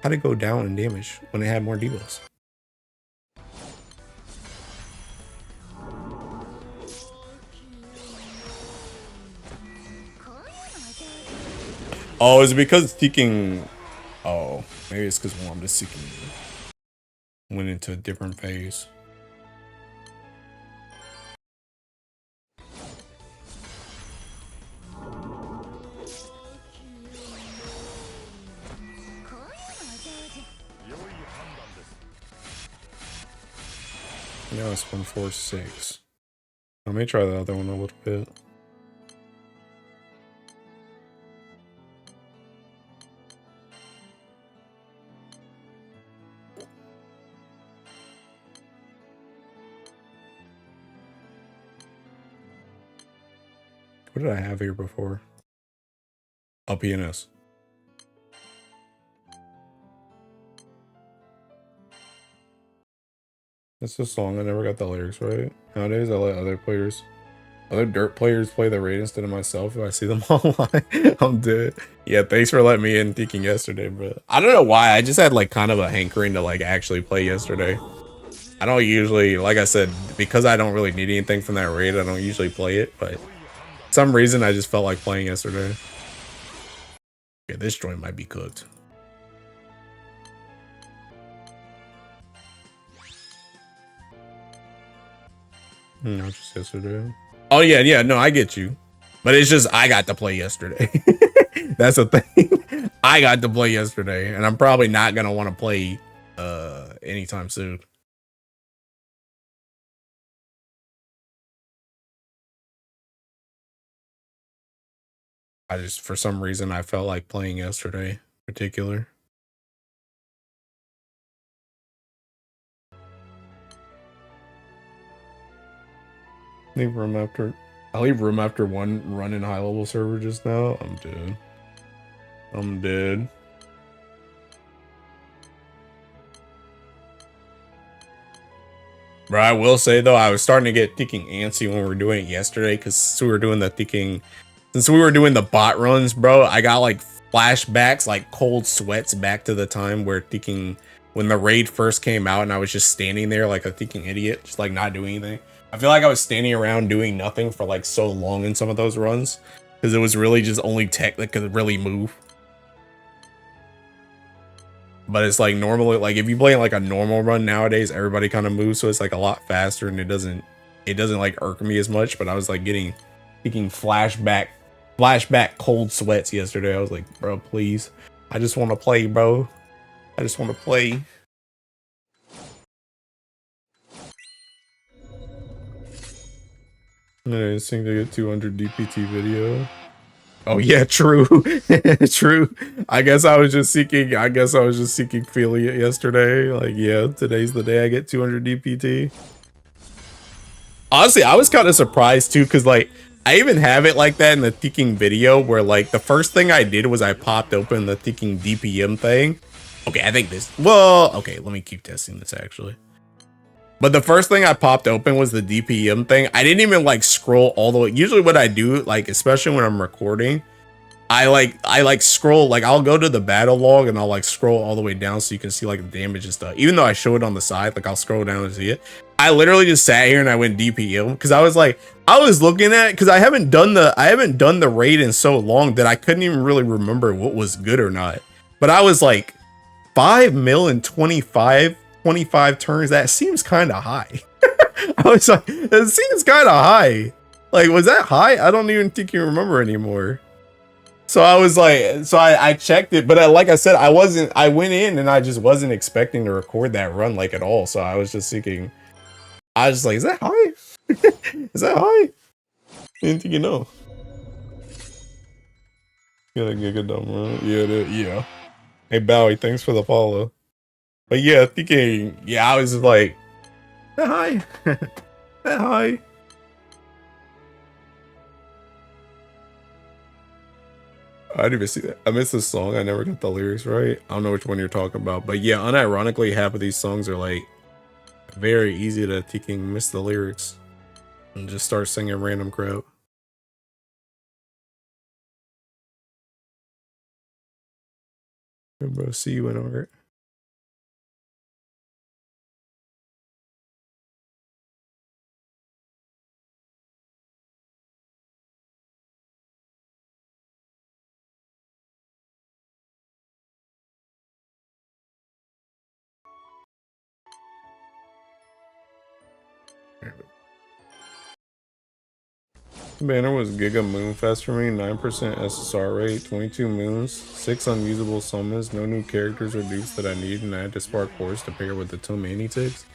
How did it go down in damage when it had more debuffs? Oh, is it because it's seeking? Oh, maybe it's because I'm just seeking. went into a different phase. Now it's 146. Let me try the other one a little bit. What did I have here before? Oh, PNS. That's a song. I never got the lyrics right. Nowadays, I let other dirt players play the raid instead of myself if I see them online. I'm dead. Yeah, thanks for letting me in thinking yesterday, bro. I don't know why. I just had like kind of a hankering to like actually play yesterday. I don't usually, like I said, because I don't really need anything from that raid, I don't usually play it, but for some reason I just felt like playing yesterday. Yeah, this joint might be cooked. No, just yesterday. Oh yeah, no, I get you. But it's just I got to play yesterday. That's the thing. I got to play yesterday, and I'm probably not gonna want to play anytime soon. I just, for some reason, I felt like playing yesterday in particular. Leave room after. I leave room after one run in high level server just now. I'm dead. I'm dead. But I will say though, I was starting to get thinking antsy when we were doing it yesterday because we were doing the thinking. Since we were doing the bot runs, bro, I got like flashbacks, like cold sweats back to the time where thinking when the raid first came out and I was just standing there like a thinking idiot, just like not doing anything. I feel like I was standing around doing nothing for like so long in some of those runs because it was really just only tech that could really move. But it's like normally, like if you play like a normal run nowadays, everybody kind of moves, so it's like a lot faster and it doesn't like irk me as much. But I was like getting flashback cold sweats yesterday. I was like, bro, please, I just want to play, bro. I just want to play. I think they get 200 DPT video. Oh yeah, true. True. I guess I was just seeking affiliate yesterday. Like, yeah, today's the day I get 200 DPT. Honestly, I was kind of surprised too, because like I even have it like that in the thinking video where like the first thing I did was I popped open the thinking DPM thing. Okay, I think this, well, okay, let me keep testing this actually. But the first thing I popped open was the DPM thing. I didn't even like scroll all the way. Usually what I do, like especially when I'm recording, I like scroll, like I'll go to the battle log and I'll like scroll all the way down so you can see like the damage and stuff. Even though I show it on the side, like I'll scroll down and see it. I literally just sat here and I went DPM because I was like, I was looking at, because I haven't done the raid in so long that I couldn't even really remember what was good or not. But I was like, 5 mil in 25 turns, that seems kind of high. I was like, it seems kind of high. Like, was that high? I don't even think you remember anymore. So I was like, so I checked it, but like I said, I went in and I just wasn't expecting to record that run like at all. So I was just thinking, I was just like, is that high? Is that high? Didn't think you know. Gotta get a dumb run. Yeah. Hey Bowie, thanks for the follow. But yeah, thinking, yeah, I was just like, that high? That high? I didn't even see that. I missed this song. I never got the lyrics right. I don't know which one you're talking about. But yeah, unironically, half of these songs are like very easy to thinking miss the lyrics and just start singing random crap. Hey, bro, see you in art. Banner was Giga Moonfest for me, 9% SSR rate, 22 moons, 6 unusable summons, no new characters or dupes that I need, and I had to spark horse to pair with the 2 mani ticks.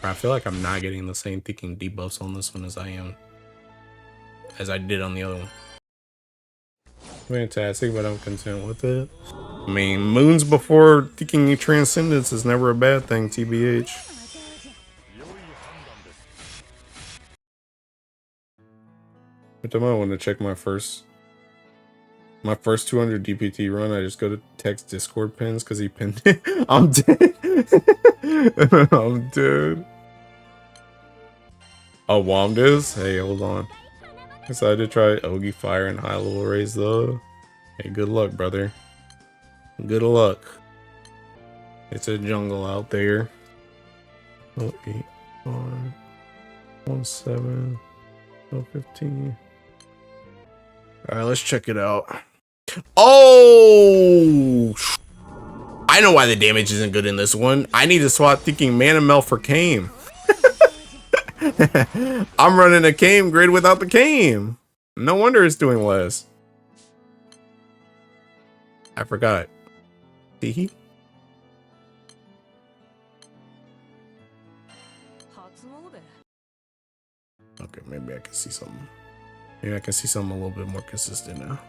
I feel like I'm not getting the same thinking debuffs on this one as I did on the other one. Fantastic, but I'm content with it. I mean, moons before thinking transcendence is never a bad thing, TBH. But I might want to check my first 200 DPT run. I just go to text Discord pins because he pinned it. I'm dead. I'm dead. Oh, Womdiz? Hey, hold on. Decided to try Ogi Fire and high level raise though. Hey, good luck, brother. Good luck. It's a jungle out there. 8, 1, 1, 7, 15. Alright, let's check it out. Oh! I know why the damage isn't good in this one. I need to swap thinking Mana Melt for Kame. I'm running a Kame grid without the Kame. No wonder it's doing less. I forgot. See? Okay, maybe I can see something. Maybe I can see something a little bit more consistent now.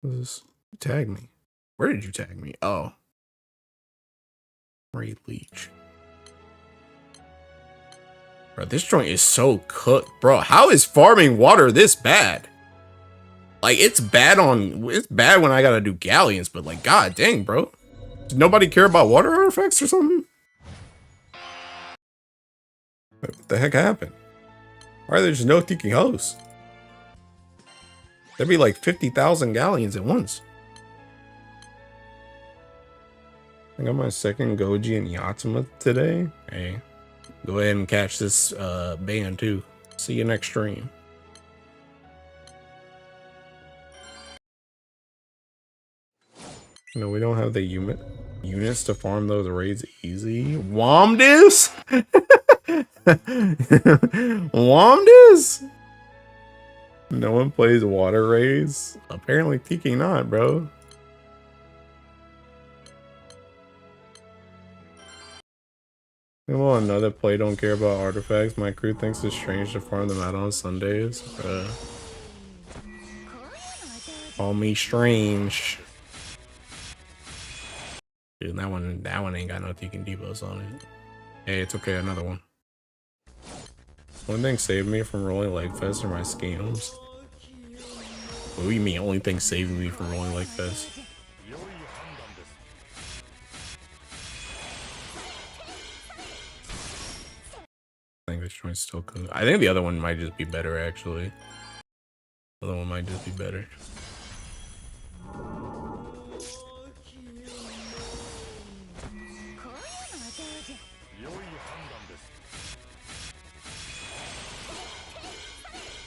This tag me. Where did you tag me? Oh. Ray Leech. Bro, this joint is so cooked. Bro, how is farming water this bad? Like, it's bad when I gotta do galleons, but like, god dang, bro. Does nobody care about water artifacts or something? What the heck happened? Why are there just no thinking hosts? There'd be like 50,000 galleons at once. I got my second Goji and Yatsuma today. Hey, go ahead and catch this band too. See you next stream. No, we don't have the units to farm those raids easy. Womdiz? Womdiz? No one plays water raids? Apparently Tiki not, bro. Come on, another play don't care about artifacts. My crew thinks it's strange to farm them out on Sundays. Call me strange. Dude, that one ain't got no Tiki debuffs on it. Hey, it's okay, another one. One thing saved me from rolling leg fest are my scams. What do you mean only thing saving me from rolling leg fest? I think this joint's still good. I think the other one might just be better actually. The other one might just be better.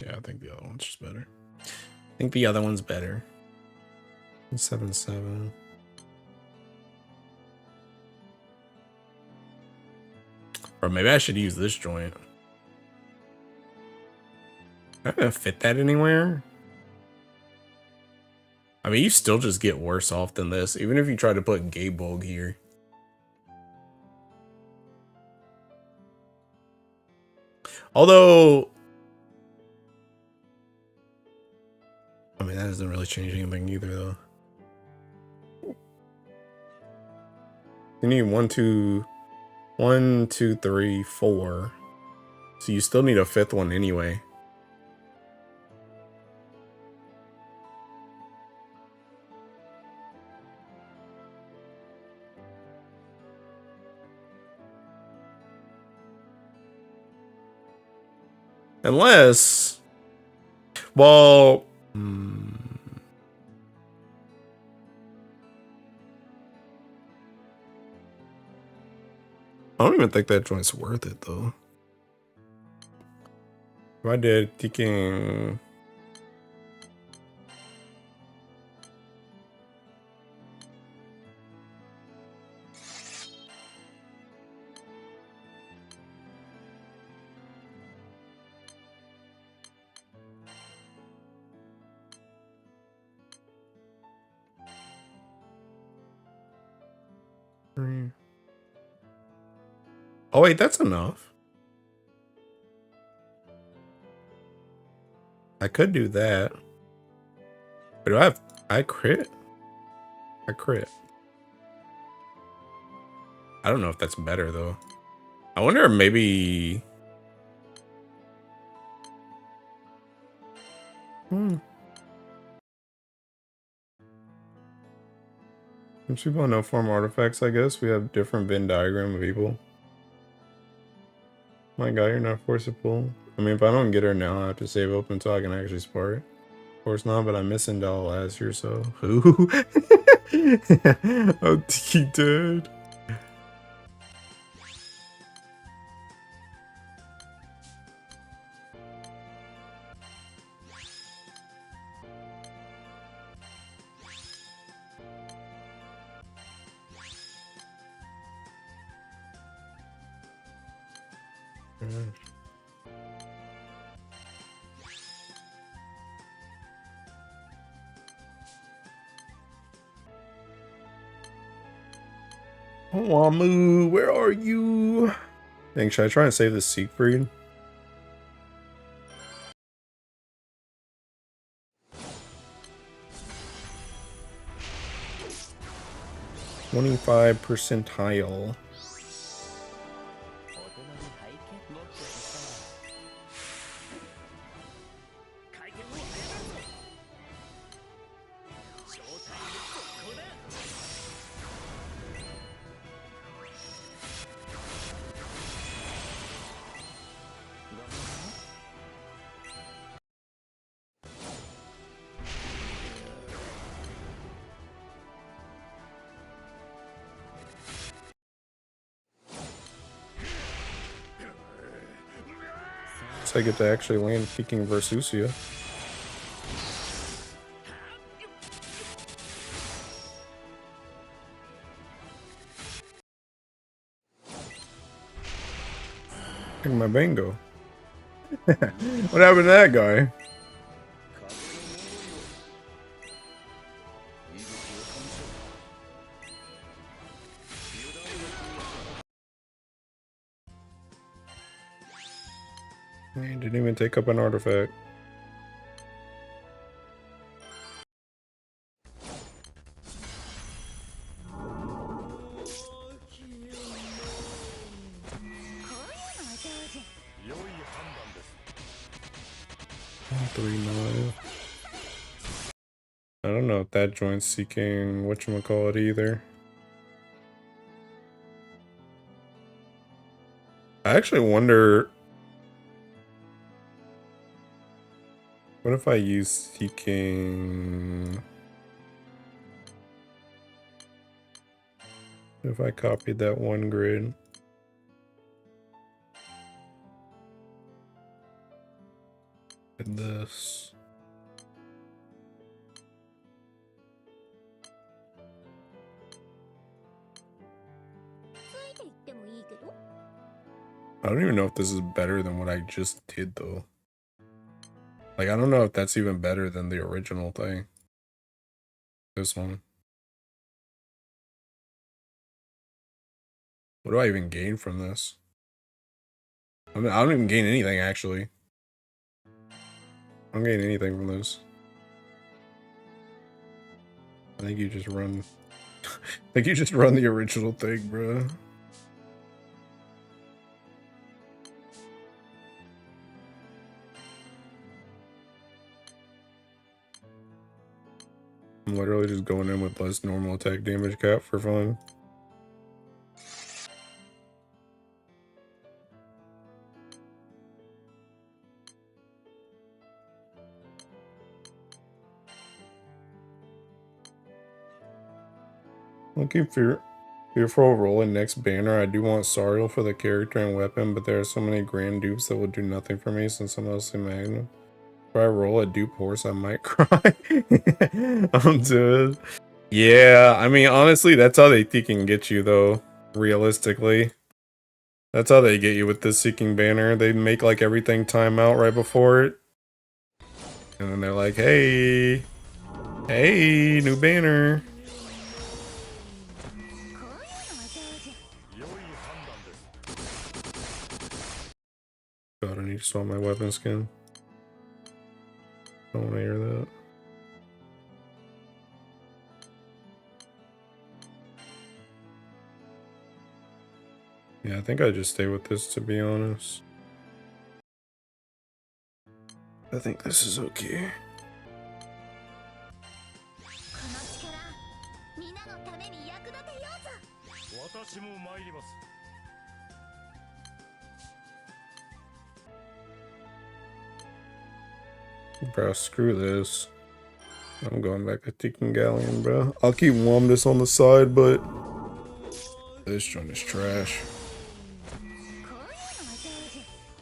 Yeah, I think the other one's just better. I think the other one's better. 7-7. Or maybe I should use this joint. Am I gonna fit that anywhere? I mean, you still just get worse off than this, even if you try to put Gaybog here. Although, I mean, that doesn't really change anything either, though. You need 1, 2, 3, 4. So you still need a 5th one anyway. Unless, well, I don't even think that joint's worth it though. If I did thinking 3. Oh wait, that's enough. I could do that. But do I crit? I crit. I don't know if that's better though. I wonder if maybe... Since people have no form artifacts, I guess we have different Venn diagram of people. My god, you're not forced to pull. I mean, if I don't get her now, I have to save up until I can actually spark. Of course not, but I missed Indal last year, so... Who? I'm dead. Wamu, where are you? Dang, should I try and save the Siegfried? "25 percentile." So I get to actually land Peking versus Usia. Look at my bingo. What happened to that guy? He didn't even take up an artifact. I don't know if that joint's seeking whatchamacallit either. I actually wonder... What if I use seeking... What if I copied that one grid? And this... I don't even know if this is better than what I just did, though. Like, I don't know if that's even better than the original thing. This one. What do I even gain from this? I mean, I don't even gain anything, actually. I don't gain anything from this. I think you just run... I think you just run the original thing, bruh. I'm literally just going in with less normal attack damage cap for fun. Looking fearful rolling next banner. I do want Sariel for the character and weapon, but there are so many grand dupes that will do nothing for me since I'm mostly Magnum. If I roll a dupe horse, I might cry. I'm dead. Yeah, I mean, honestly, that's how they can get you, though. Realistically. That's how they get you with this Seeking banner. They make, like, everything time out right before it. And then they're like, hey, new banner. need to swap my weapon skin. I don't want to hear that. Yeah, I think I just stay with this, to be honest. I think this is okay. Bro, screw this. I'm going back to Tikkun Galleon, bro. I'll keep this on the side, but this joint is trash.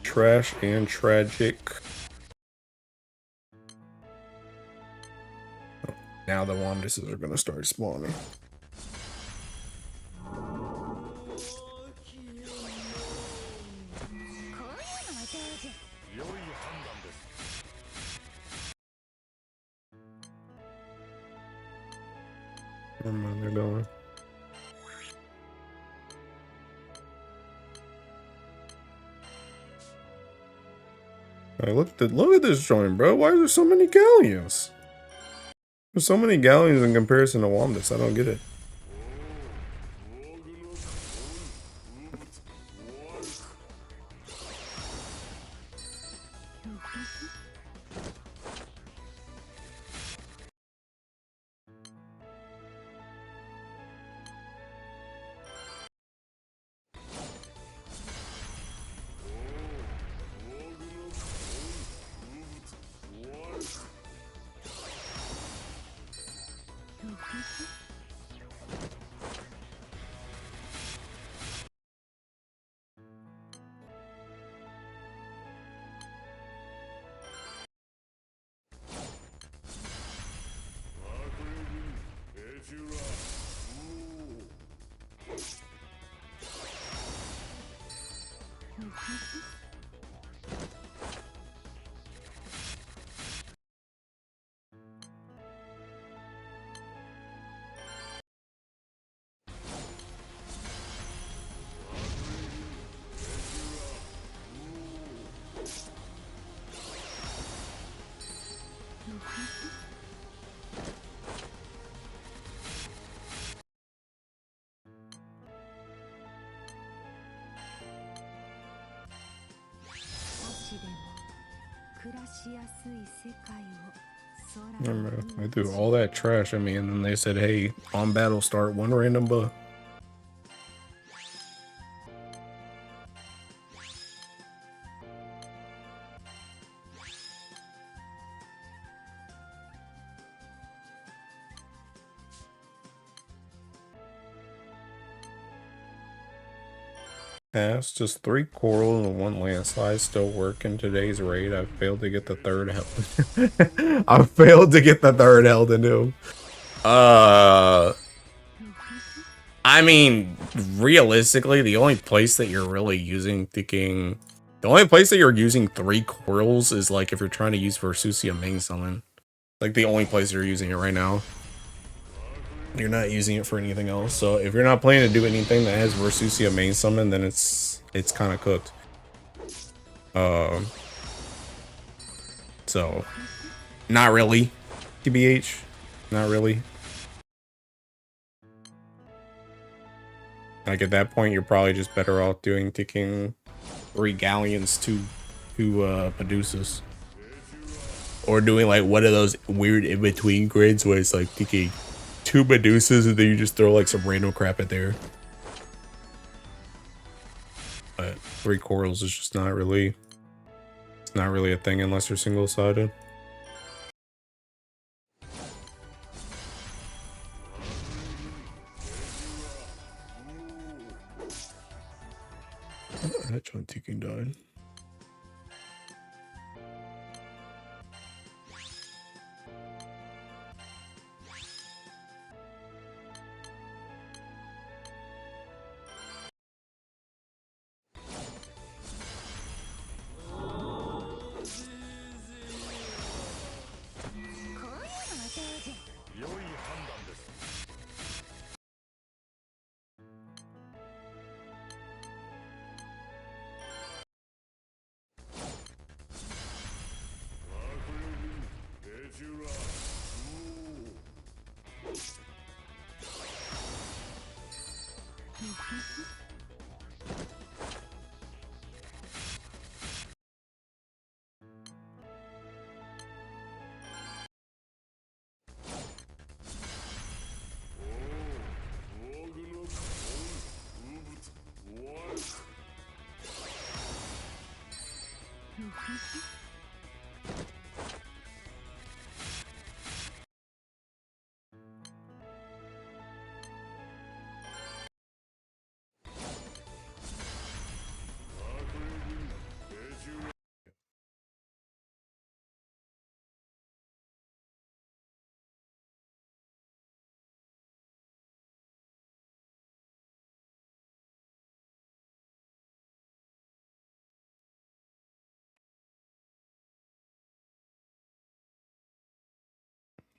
Trash and tragic. Oh, now the Womdises are gonna start spawning. Never mind, they're going. Right, look at this joint, bro. Why are there so many galleons? There's so many galleons in comparison to Womdis. I don't get it. I threw all that trash at me, and then they said, hey, on battle start, one random buff. Pass, just 3 coral and 1 landslide still work in today's raid. I failed to get the 3rd held. I failed to get the 3rd held into him. I mean, realistically, the only place that you're really using the only place that you're using 3 corals is like if you're trying to use Versusia main summon. Like the only place you're using it right now. You're not using it for anything else. So if you're not planning to do anything that has Versusia main summon, then it's kind of cooked. So not really, TBH, not really. Like at that point, you're probably just better off taking 3 galleons to Medusa's, or doing like one of those weird in between grids where it's like taking 2 Medusas and then you just throw like some random crap at there. But 3 corals is just not really. It's not really a thing unless you're single-sided. That John Tikkun died.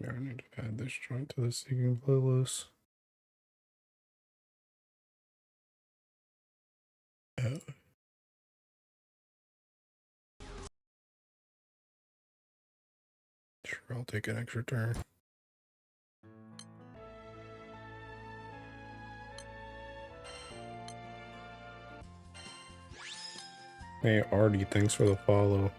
I need to add this joint to the seeking playlist. Sure, I'll take an extra turn. Hey, Artie, thanks for the follow.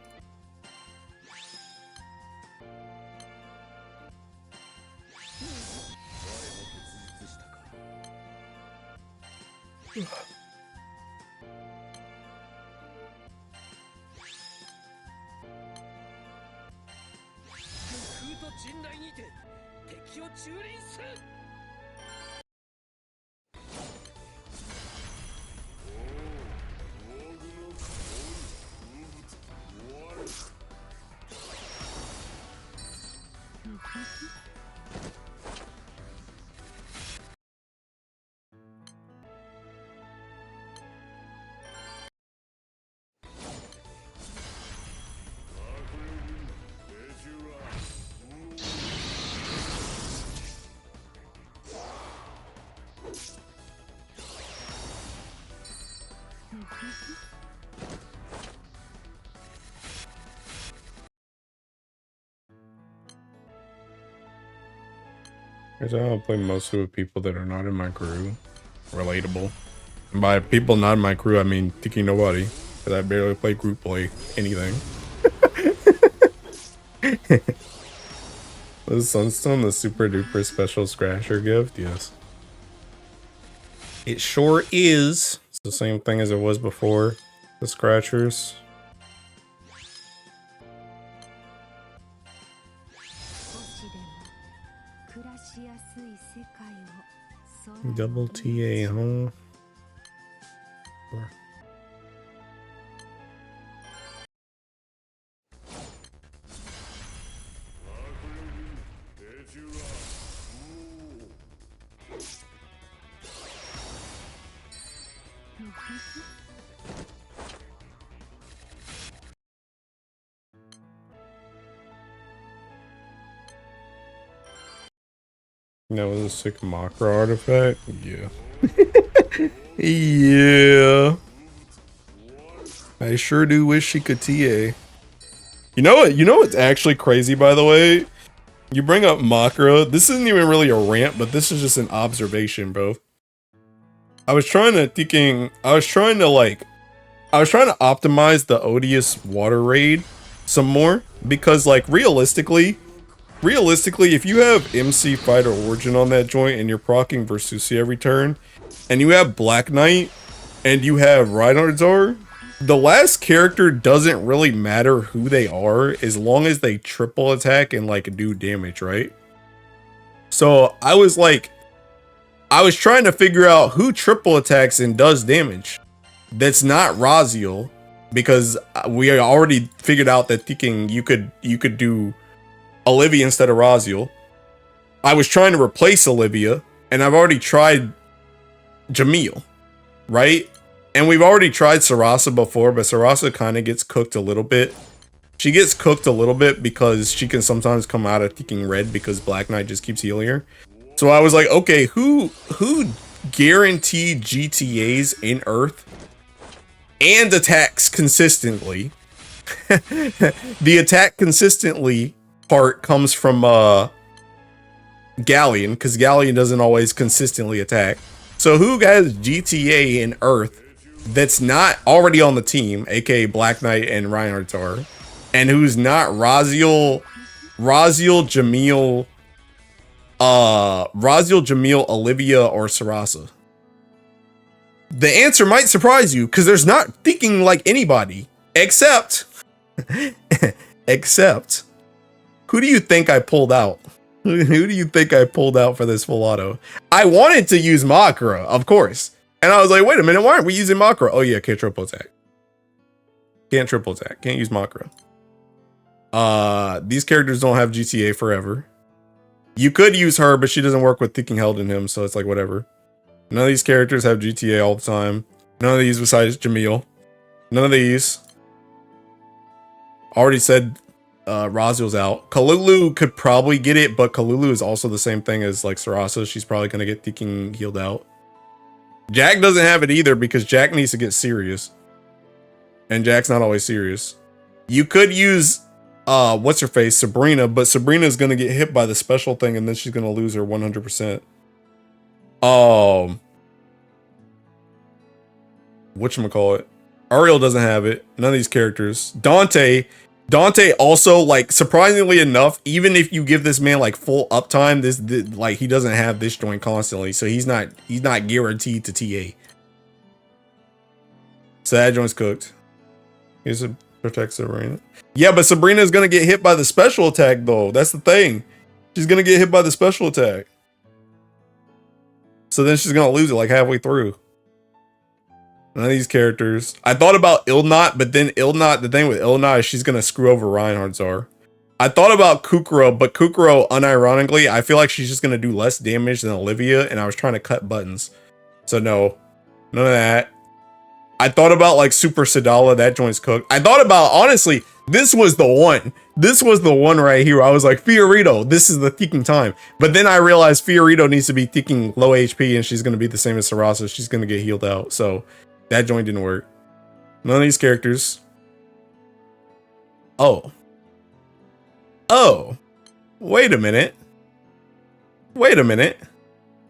Because I don't play mostly with people that are not in my crew. Relatable. And by people not in my crew, I mean thinking nobody. Because I barely play group play anything. Was Sunstone the super duper special scratcher gift? Yes. It sure is. It's the same thing as it was before the scratchers. Double TA, huh? That was a sick Makra artifact? Yeah. Yeah. I sure do wish she could TA. You know what? You know what's actually crazy, by the way? You bring up Makra. This isn't even really a rant, but this is just an observation, bro. I was trying to optimize the Odious water raid some more because, like, realistically, if you have MC Fighter Origin on that joint and you're proccing Versusi every turn, and you have Black Knight and you have Reinhardzar, the last character doesn't really matter who they are as long as they triple attack and like do damage, right? So I was trying to figure out who triple attacks and does damage. That's not Raziel, because we already figured out that thinking you could do Olivia instead of Raziel. I was trying to replace Olivia, and I've already tried Jamil, right? And we've already tried Sarasa before, but Sarasa kind of gets cooked a little bit. She gets cooked a little bit because she can sometimes come out of thinking red because Black Knight just keeps healing her. So I was like, okay, who guaranteed GTAs in Earth and attacks consistently? The attack consistently part comes from Galleon, because Galleon doesn't always consistently attack. So who has GTA in Earth that's not already on the team, aka Black Knight and Reinhardt are, and who's not Raziel, Jamil, Olivia, or Sarasa? The answer might surprise you because there's not thinking like anybody except who do you think I pulled out? Who do you think I pulled out for this full auto? I wanted to use Makra, of course. And I was like, wait a minute, why aren't we using Makra? Oh yeah, can't triple attack. Can't triple attack. Can't use Makra. These characters don't have GTA forever. You could use her, but she doesn't work with Thinking Held in him, so it's like whatever. None of these characters have GTA all the time. None of these besides Jamil. None of these. Already said Raziel's out. Kalulu could probably get it, but Kalulu is also the same thing as like Sarasa. She's probably going to get Thinking healed out. Jack doesn't have it either because Jack needs to get serious. And Jack's not always serious. You could use what's her face, Sabrina, but Sabrina's going to get hit by the special thing and then she's going to lose her 100%. Whatchamacallit? Ariel doesn't have it. None of these characters. Dante also, like, surprisingly enough, even if you give this man like full uptime, this like he doesn't have this joint constantly, so he's not guaranteed to TA. So that joint's cooked. Here's a protect Sabrina. Yeah, but Sabrina's gonna get hit by the special attack though. That's the thing. She's gonna get hit by the special attack. So then she's gonna lose it like halfway through. None of these characters. I thought about Ilnot, but then Ilnot, the thing with Ilnot is she's gonna screw over Reinhardt Czar. I thought about Kukro, but Kukro, unironically, I feel like she's just gonna do less damage than Olivia, and I was trying to cut buttons. So no, none of that. I thought about like Super Sadala, that joint's cooked. I thought about, honestly, this was the one. This was the one right here. I was like, Fiorito, this is the thinking time. But then I realized Fiorito needs to be thinking low HP, and she's gonna be the same as Sarasa. She's gonna get healed out. So that joint didn't work. None of these characters. Oh, wait a minute.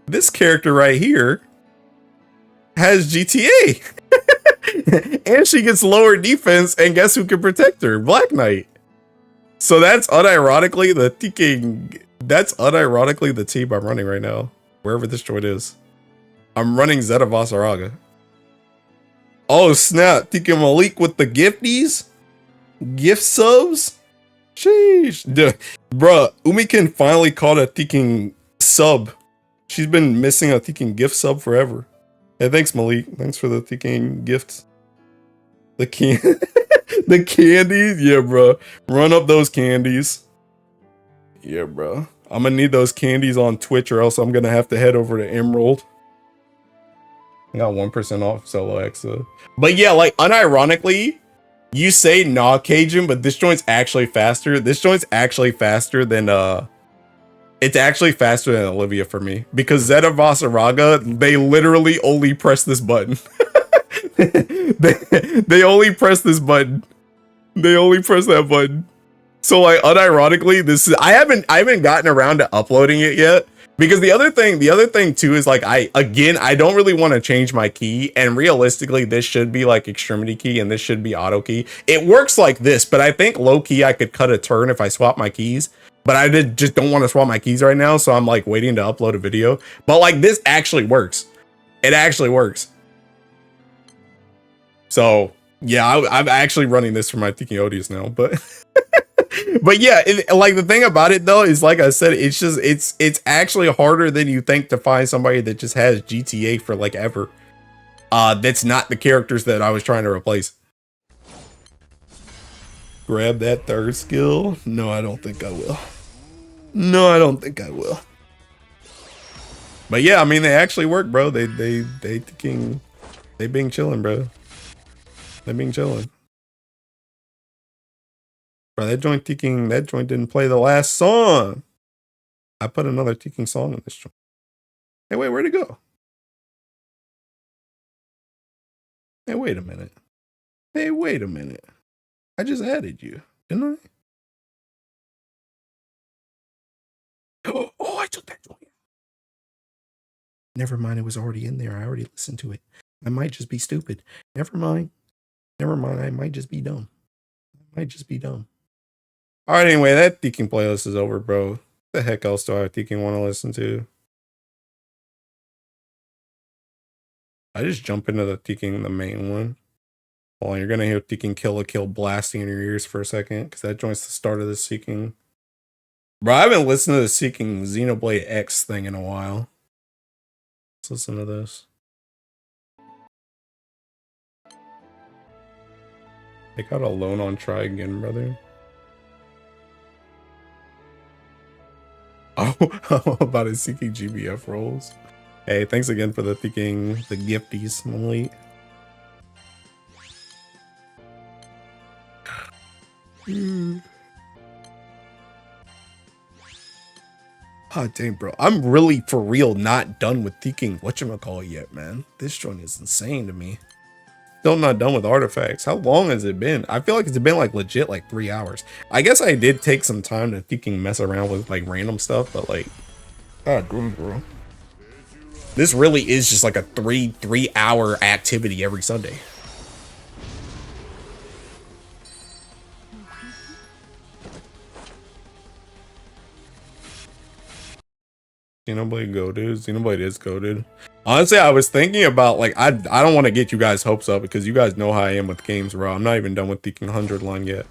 This character right here has GTA. And she gets lower defense, and guess who can protect her? Black Knight. So that's unironically the team I'm running right now. Wherever this joint is. I'm running Zeta Vasaraga. Oh snap, Tika Malik with the gifties? Gift subs? Sheesh. Bruh, Umikin finally caught a Tiking sub. She's been missing a Tiking gift sub forever. Hey, thanks Malik. Thanks for the Tiking gifts. The candies? Yeah, bro. Run up those candies. Yeah, bro. I'm gonna need those candies on Twitch, or else I'm gonna have to head over to Emerald. I got 1% off solo Exa. But yeah, like, unironically, you say nah Cajun, but this joint's actually faster. This joint's actually faster than it's actually faster than Olivia for me. Because Zeta Vasaraga, they literally only press this button. they only press this button. They only press that button. So like, unironically, this is I haven't gotten around to uploading it yet. Because the other thing too is like, I don't really want to change my key, and realistically this should be like extremity key and this should be auto key. It works like this, but I think low key I could cut a turn if I swap my keys, but I just don't want to swap my keys right now, so I'm like waiting to upload a video. But like, this actually works. It actually works. So yeah, I'm actually running this for my Tiki Odious now, but but yeah, like the thing about it though is, like I said, it's actually harder than you think to find somebody that just has GTA for like ever. That's not the characters that I was trying to replace. Grab that third skill? No, I don't think I will. No, I don't think I will. But yeah, I mean, they actually work, bro. They being chilling, bro. They being chilling. Bro, that joint didn't play the last song. I put another ticking song in this joint. Hey, wait, where'd it go? Hey, wait a minute. Hey, wait a minute. I just added you, didn't I? Oh, I took that joint. Never mind, it was already in there. I already listened to it. I might just be stupid. Never mind. Never mind, I might just be dumb. Alright, anyway, that Deaking playlist is over, bro. What the heck else do I Deaking want to listen to? I just jump into the Deaking, the main one. Hold on, you're gonna hear Deaking Kill a Kill blasting in your ears for a second, because that joins the start of the Seeking. Bro, I haven't listened to the Seeking Xenoblade X thing in a while. Let's listen to this. Take out a loan on Try Again, brother. Oh, about his Seeking GBF rolls. Hey, thanks again for the Seeking, the gifties, Malik. Oh, dang, bro. I'm really, for real, not done with Seeking whatchamacallit yet, man. This joint is insane to me. Still not done with artifacts. How long has it been? I feel like it's been like legit like 3 hours. I guess I did take some time to Seeking mess around with like random stuff, but like, God, bro. This really is just like a three-hour activity every Sunday. Xenoblade goated. Xenoblade is goated. Honestly, I was thinking about like I don't want to get you guys hopes up because you guys know how I am with games, bro. I'm not even done with Seeking 100 line yet,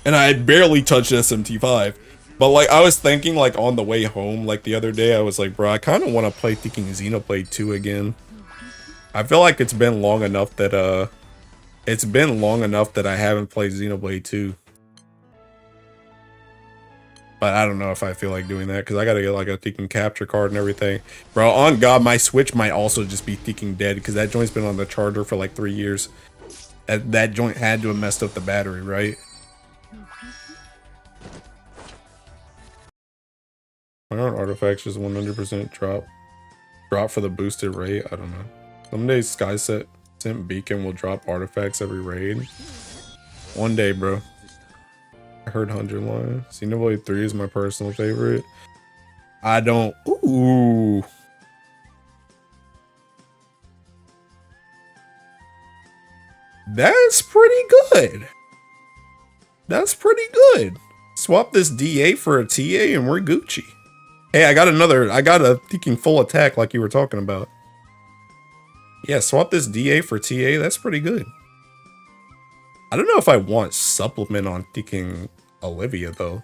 and I barely touched SMT5. But like I was thinking like on the way home, like the other day, I was like, bro, I kind of want to play Seeking Xenoblade 2 again. I feel like it's been long enough that I haven't played Xenoblade 2. But I don't know if I feel like doing that because I gotta get like a Seeking capture card and everything. Bro, on God, my Switch might also just be Seeking dead because that joint's been on the charger for like 3 years. That joint had to have messed up the battery, right? Why aren't artifacts just 100% drop for the boosted rate? I don't know. Someday Skyset Beacon will drop artifacts every raid. One day, bro. I heard 100 line. Xenoblade 3 is my personal favorite. I don't. Ooh. That's pretty good. That's pretty good. Swap this DA for a TA and we're Gucci. Hey, I got a Seeking full attack like you were talking about. Yeah, swap this DA for TA. That's pretty good. I don't know if I want supplement on Seeking Olivia though,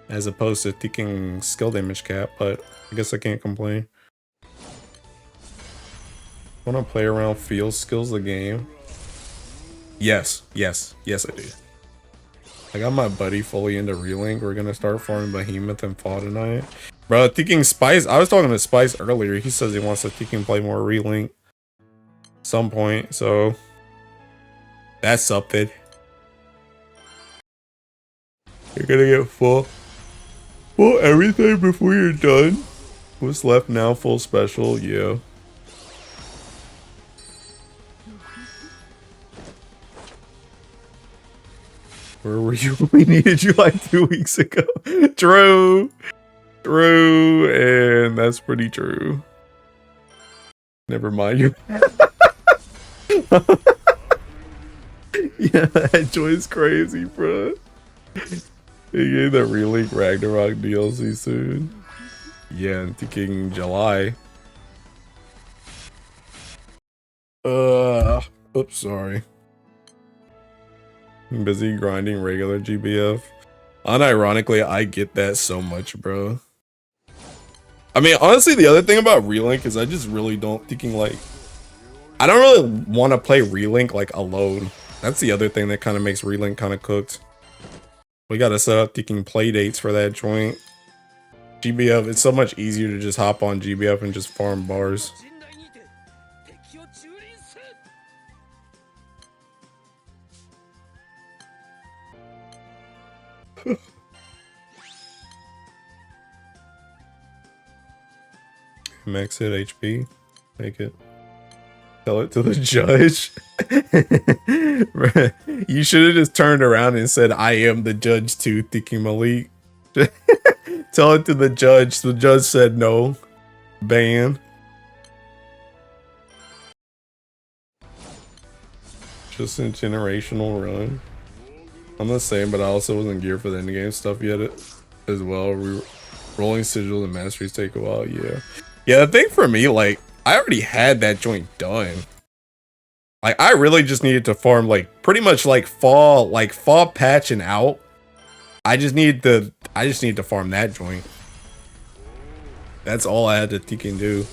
as opposed to Seeking skill damage cap, but I guess I can't complain. Want to play around field skills the game? Yes, I do. I got my buddy fully into Relink. We're gonna start farming Behemoth and Fall tonight. Bro, Seeking Spice, I was talking to Spice earlier. He says he wants to Seeking play more Relink some point, so that's something. You're gonna get full everything before you're done. What's left now? Full special, yeah. Where were you? We needed you like 2 weeks ago. True, and that's pretty true. Never mind you. Yeah, that joint's crazy, bro. They gave the Relink Ragnarok DLC soon. Yeah, and Seeking July. Oops, sorry. I'm busy grinding regular GBF. Unironically, I get that so much, bro. I mean, honestly, the other thing about Relink is I just really don't Seeking like... I don't really want to play Relink like alone. That's the other thing that kind of makes Relink kind of cooked. We gotta set up Seeking play dates for that joint. GBF, it's so much easier to just hop on GBF and just farm bars. Max hit HP. Make it. Tell it to the judge. You should have just turned around and said, I am the judge to Seeking Malik. Tell it to the judge. The judge said no. Ban. Just a generational run. I'm the same, but I also wasn't geared for the endgame stuff yet as well. Rolling sigils and masteries take a while, yeah. Yeah, the thing for me, like, I already had that joint done. Like, I really just needed to farm, like, pretty much like fall patch and out. I just need to farm that joint. That's all I had to Teking do.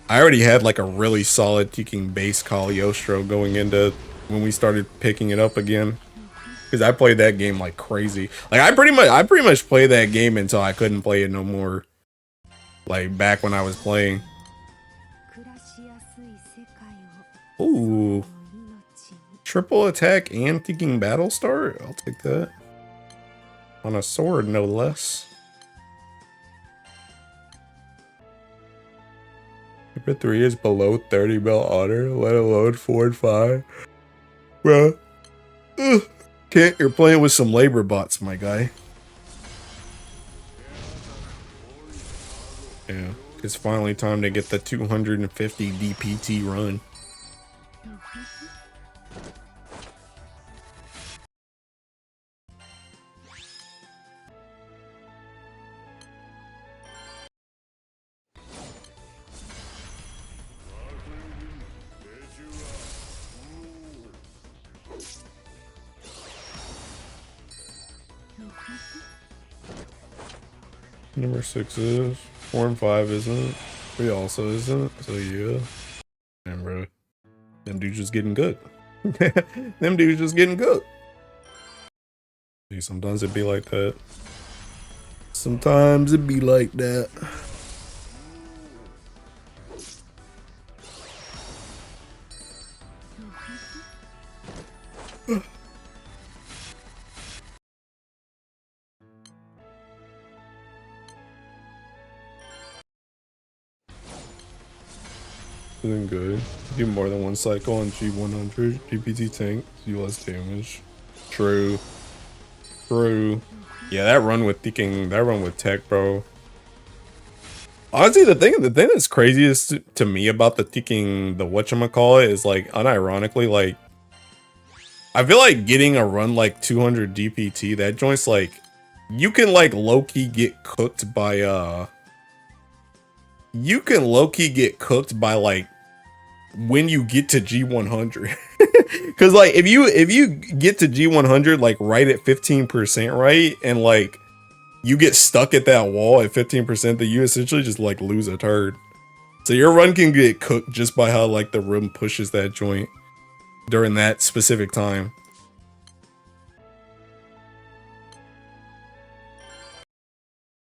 I already had like a really solid Teking base Cagliostro going into when we started picking it up again. Because I played that game like crazy. Like I pretty much played that game until I couldn't play it no more. Like back when I was playing. Ooh. Triple attack and Teking battle start? I'll take that. On a sword, no less. Number 3 is below 30 mil honor, let alone 4 and 5. Bro. You're playing with some labor bots, my guy. Yeah, it's finally time to get the 250 DPT run. Number 6 is 4 and 5 isn't. 3 also isn't. So yeah. And bro, them dudes just getting good. Them dudes just getting good. See, sometimes it be like that. Sometimes it be like that. Doing good. Do more than one cycle on G100. DPT tank, do less damage. True. True. Yeah, that run with tech, bro. Honestly, the thing that's craziest to me about the whatchamacallit is like, unironically, like, I feel like getting a run like 200 DPT, that joint's like, you can like low-key get cooked by, like when you get to G100. Because like if you get to G100 like right at 15%, right, and like you get stuck at that wall at 15%, then you essentially just like lose a turd. So your run can get cooked just by how like the room pushes that joint during that specific time.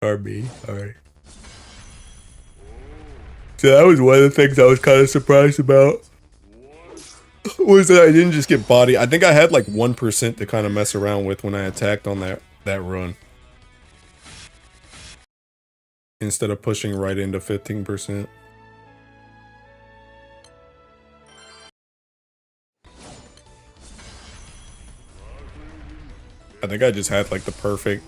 RB, alright. So that was one of the things I was kind of surprised about. Was that I didn't just get body. I think I had like 1% to kind of mess around with when I attacked on that run. Instead of pushing right into 15%. I think I just had like the perfect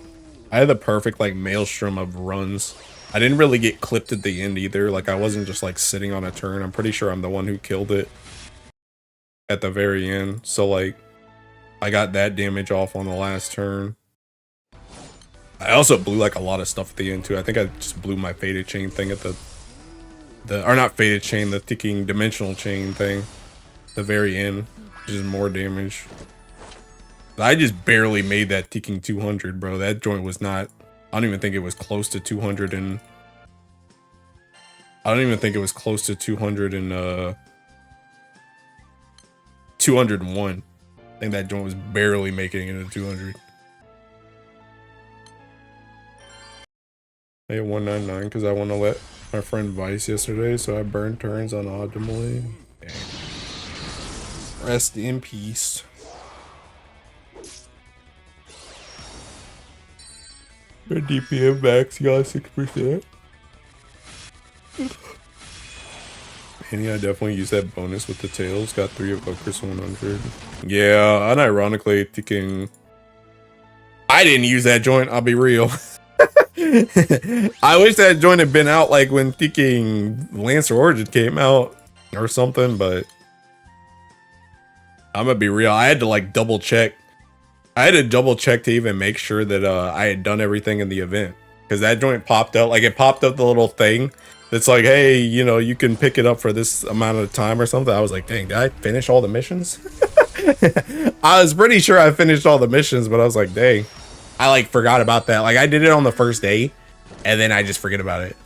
like maelstrom of runs. I didn't really get clipped at the end either. Like I wasn't just like sitting on a turn. I'm pretty sure I'm the one who killed it at the very end. So like I got that damage off on the last turn. I also blew like a lot of stuff at the end too. I think I just blew my faded chain thing at the or not faded chain, the ticking dimensional chain thing. The very end, which is more damage. I just barely made that ticking 200, bro. That joint was not, I don't even think it was close to 200 and I don't even think it was close to 200 and 201. I think that joint was barely making it into 200. I hit 199 because I want to let my friend Vice yesterday, so I burned turns unoptimally. Dang. Rest in peace. Your DPM max got 6%. And yeah, I definitely used that bonus with the tails. Got 3 of Focus 100. Yeah, unironically, thinking I didn't use that joint, I'll be real. I wish that joint had been out like when thinking Lancer Origin came out or something, but I'm gonna be real. I had to like double check. I had to double check to even make sure that I had done everything in the event, because that joint popped up. Like it popped up the little thing that's like, hey, you know, you can pick it up for this amount of time or something. I was like, dang, did I finish all the missions? I was pretty sure I finished all the missions, but I was like, dang, I like forgot about that. Like I did it on the first day and then I just forget about it.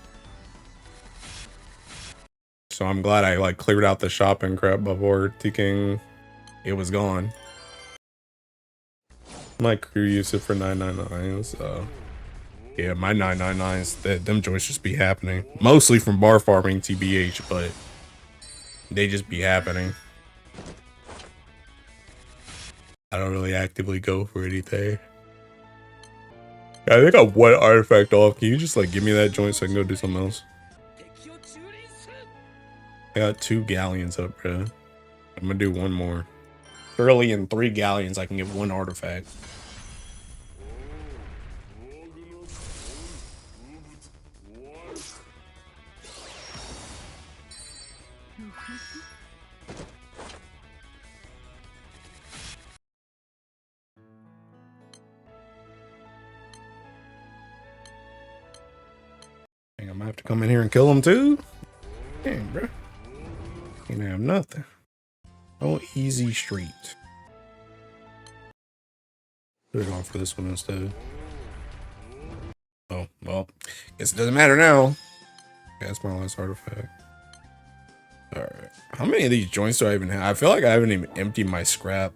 So I'm glad I like cleared out the shopping crap before thinking it was gone. My crew used it for 999, so yeah, my 999s, them joints just be happening. Mostly from bar farming, TBH, but they just be happening. I don't really actively go for anything. I think I got one artifact off. Can you just like give me that joint so I can go do something else? I got 2 galleons up, bro. I'm gonna do one more. Early in 3 galleons, I can get 1 artifact. I think I might have to come in here and kill him too. Damn, bro. Can't have nothing. Oh, easy street. Should have gone for this one instead. Oh, well. Guess it doesn't matter now. That's my last artifact. Alright. How many of these joints do I even have? I feel like I haven't even emptied my scrap.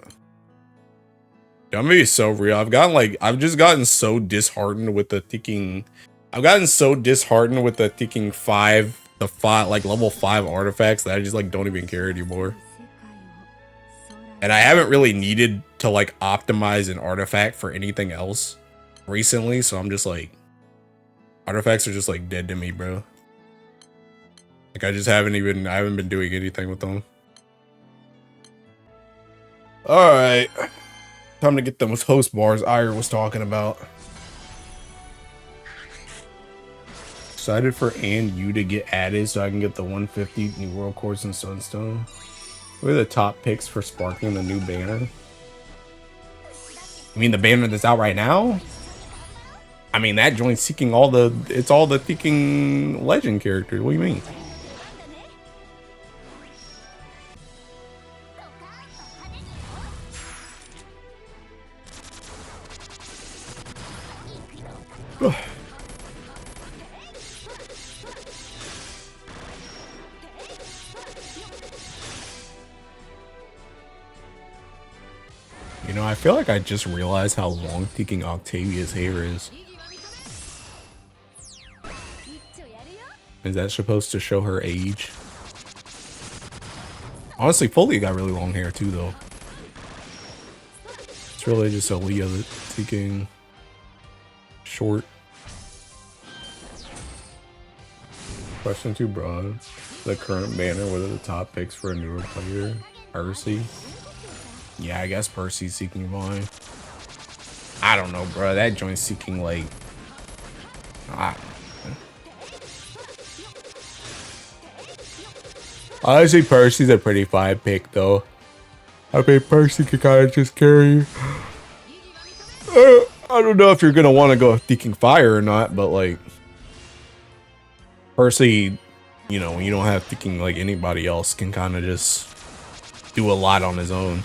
Dude, I'm gonna be so real. I've just gotten so disheartened with the thinking. I've gotten so disheartened with the thinking like level 5 artifacts that I just like don't even care anymore. And I haven't really needed to like optimize an artifact for anything else recently, so I'm just like, artifacts are just like dead to me, bro. Like I haven't been doing anything with them. Alright. Time to get those host bars Ira was talking about. Excited for you to get added so I can get the 150 new world cores and sunstone. What are the top picks for sparking the new banner? I mean the banner that's out right now? I mean that joint's seeking all the seeking legend characters. What do you mean? You know, I feel like I just realized how long thinking Octavia's hair is. Is that supposed to show her age? Honestly, Foley got really long hair too, though. It's really just Aaliyah that's thinking short. Question too broad. The current banner, what are the top picks for a newer player? Percy? Yeah, I guess Percy's seeking Vine. I don't know, bro. That joint's seeking like... Honestly, Percy's a pretty fine pick, though. I mean, Percy can kind of just carry you. I don't know if you're going to want to go seeking fire or not, but like... Percy, you know, when you don't have thinking like anybody else, can kind of just do a lot on his own.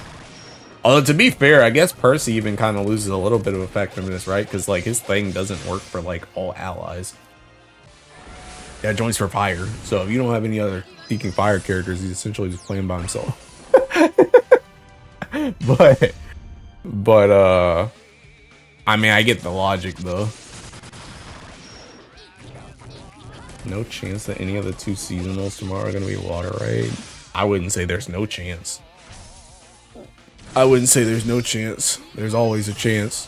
Although to be fair, I guess Percy even kind of loses a little bit of effectiveness, right? Because like his thing doesn't work for like all allies. Yeah, joints for fire. So if you don't have any other seeking fire characters, he's essentially just playing by himself. but I mean, I get the logic though. No chance that any of the 2 seasonals tomorrow are going to be water raid. I wouldn't say there's no chance. I wouldn't say there's no chance. There's always a chance.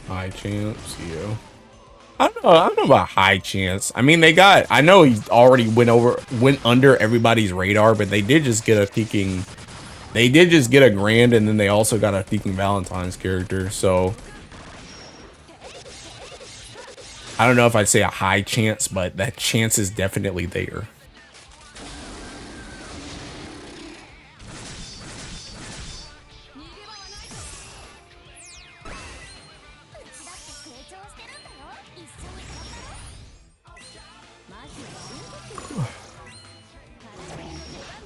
High chance, yeah. I don't know about high chance. I mean, I know he already went under everybody's radar, but they did just get a They did just get a grand, and then they also got a Thinking Valentine's character, so I don't know if I'd say a high chance, but that chance is definitely there.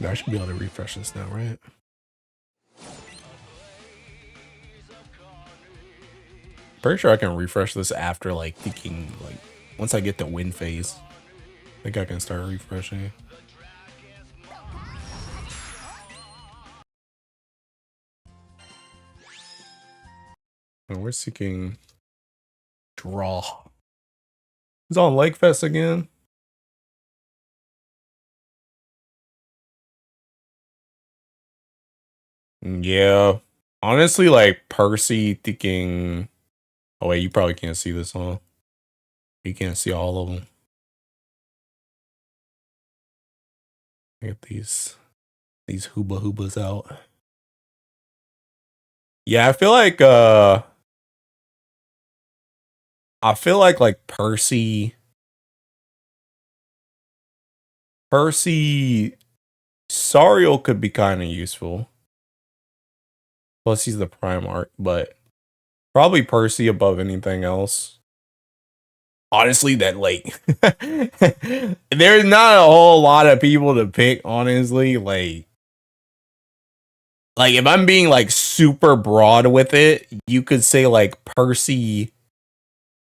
I should be able to refresh this now, right? Pretty sure I can refresh this after, like, thinking, like, once I get the win phase. I think I can start refreshing. And we're seeking draw. It's on Lake Fest again. Yeah. Honestly, like, Percy thinking... Oh, wait, you probably can't see this, huh? You can't see all of them. Get these hooba hoobas out. Yeah, I feel like Percy Sariel could be kind of useful. Plus he's the Primarch, but probably Percy above anything else. Honestly, that, like, there's not a whole lot of people to pick, honestly. Like if I'm being, like, super broad with it, you could say, like, Percy.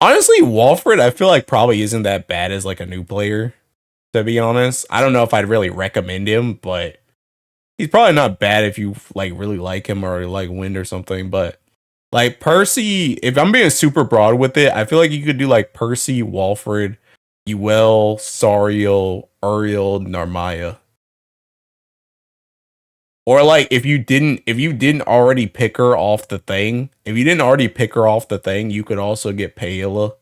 Honestly, Walfrid, I feel like probably isn't that bad as, like, a new player, to be honest. I don't know if I'd really recommend him, but he's probably not bad if you, like, really like him or like Wind or something. But, like, Percy, if I'm being super broad with it, I feel like you could do, like, Percy, Walfrid, Uel, Sariel, Uriel, Narmaya. Or, like, if you didn't already pick her off the thing, you could also get Paella.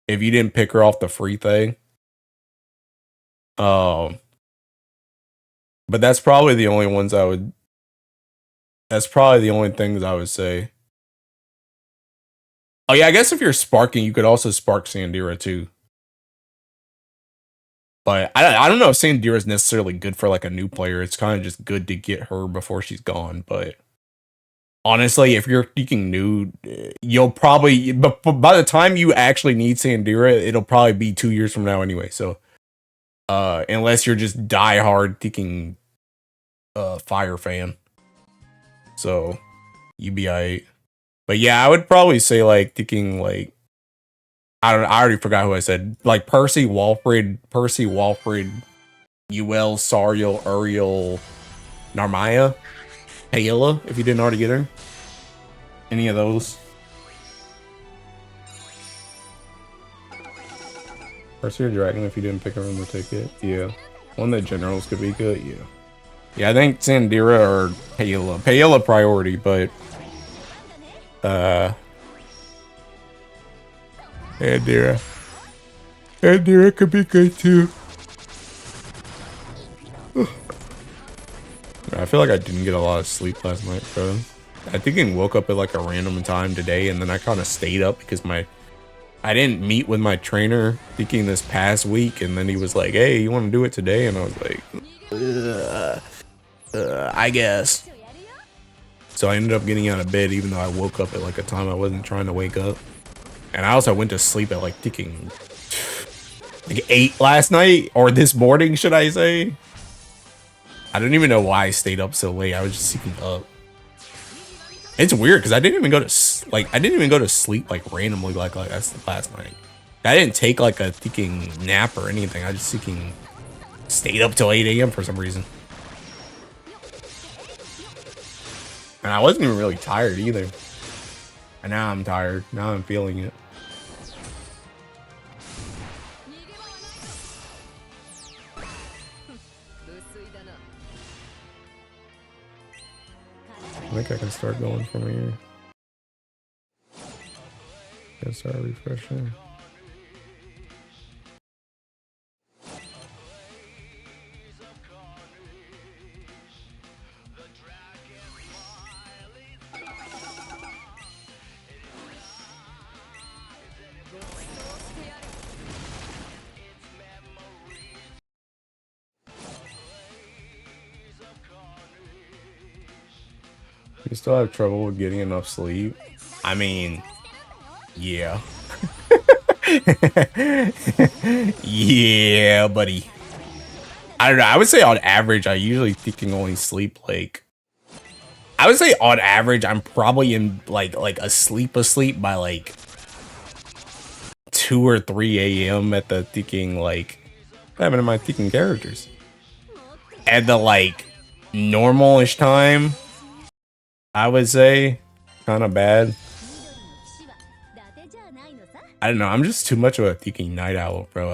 If you didn't pick her off the free thing. But that's probably the only ones that's probably the only things I would say. Oh yeah, I guess if you're sparking, you could also spark Sandira too. But I don't know if Sandira is necessarily good for, like, a new player. It's kind of just good to get her before she's gone. But honestly, if you're seeking new, you'll probably, but by the time you actually need Sandira, it'll probably be 2 years from now anyway. So, unless you're just diehard seeking Fire fan, so you'd be alright. But yeah, I would probably say, like, thinking, like, I already forgot who I said. Like, Percy, Walfrid, Uel, Sariel, Uriel, Narmaya, Paella, if you didn't already get her. Any of those. Percy or Dragon if you didn't pick her on the ticket. Yeah. One that generals could be good, yeah. Yeah, I think Sandira or Paella. Paella priority, but Sandira could be good too. I feel like I didn't get a lot of sleep last night, bro. I think I woke up at, like, a random time today, and then I kind of stayed up because I didn't meet with my trainer thinking this past week, and then he was like, "Hey, you want to do it today?" And I was like, I guess. So I ended up getting out of bed, even though I woke up at, like, a time I wasn't trying to wake up. And I also went to sleep at, like, thinking, like, 8 last night, or this morning, should I say? I don't even know why I stayed up so late. I was just seeking up. It's weird because I didn't even go to sleep, like, randomly like that's last night. I didn't take, like, a thinking nap or anything. I just stayed up till 8 a.m. for some reason. And I wasn't even really tired either. And now I'm tired. Now I'm feeling it. I think I can start going from here. Can start refreshing. You still have trouble with getting enough sleep? I mean, yeah. Yeah, buddy. I don't know. I would say on average, I usually can only sleep like. I would say on average, I'm probably in like asleep by like 2 or 3 a.m. at the thinking like what happened to my thinking characters. At the like normal-ish time, I would say kind of bad. I don't know. I'm just too much of a thinking night owl, bro.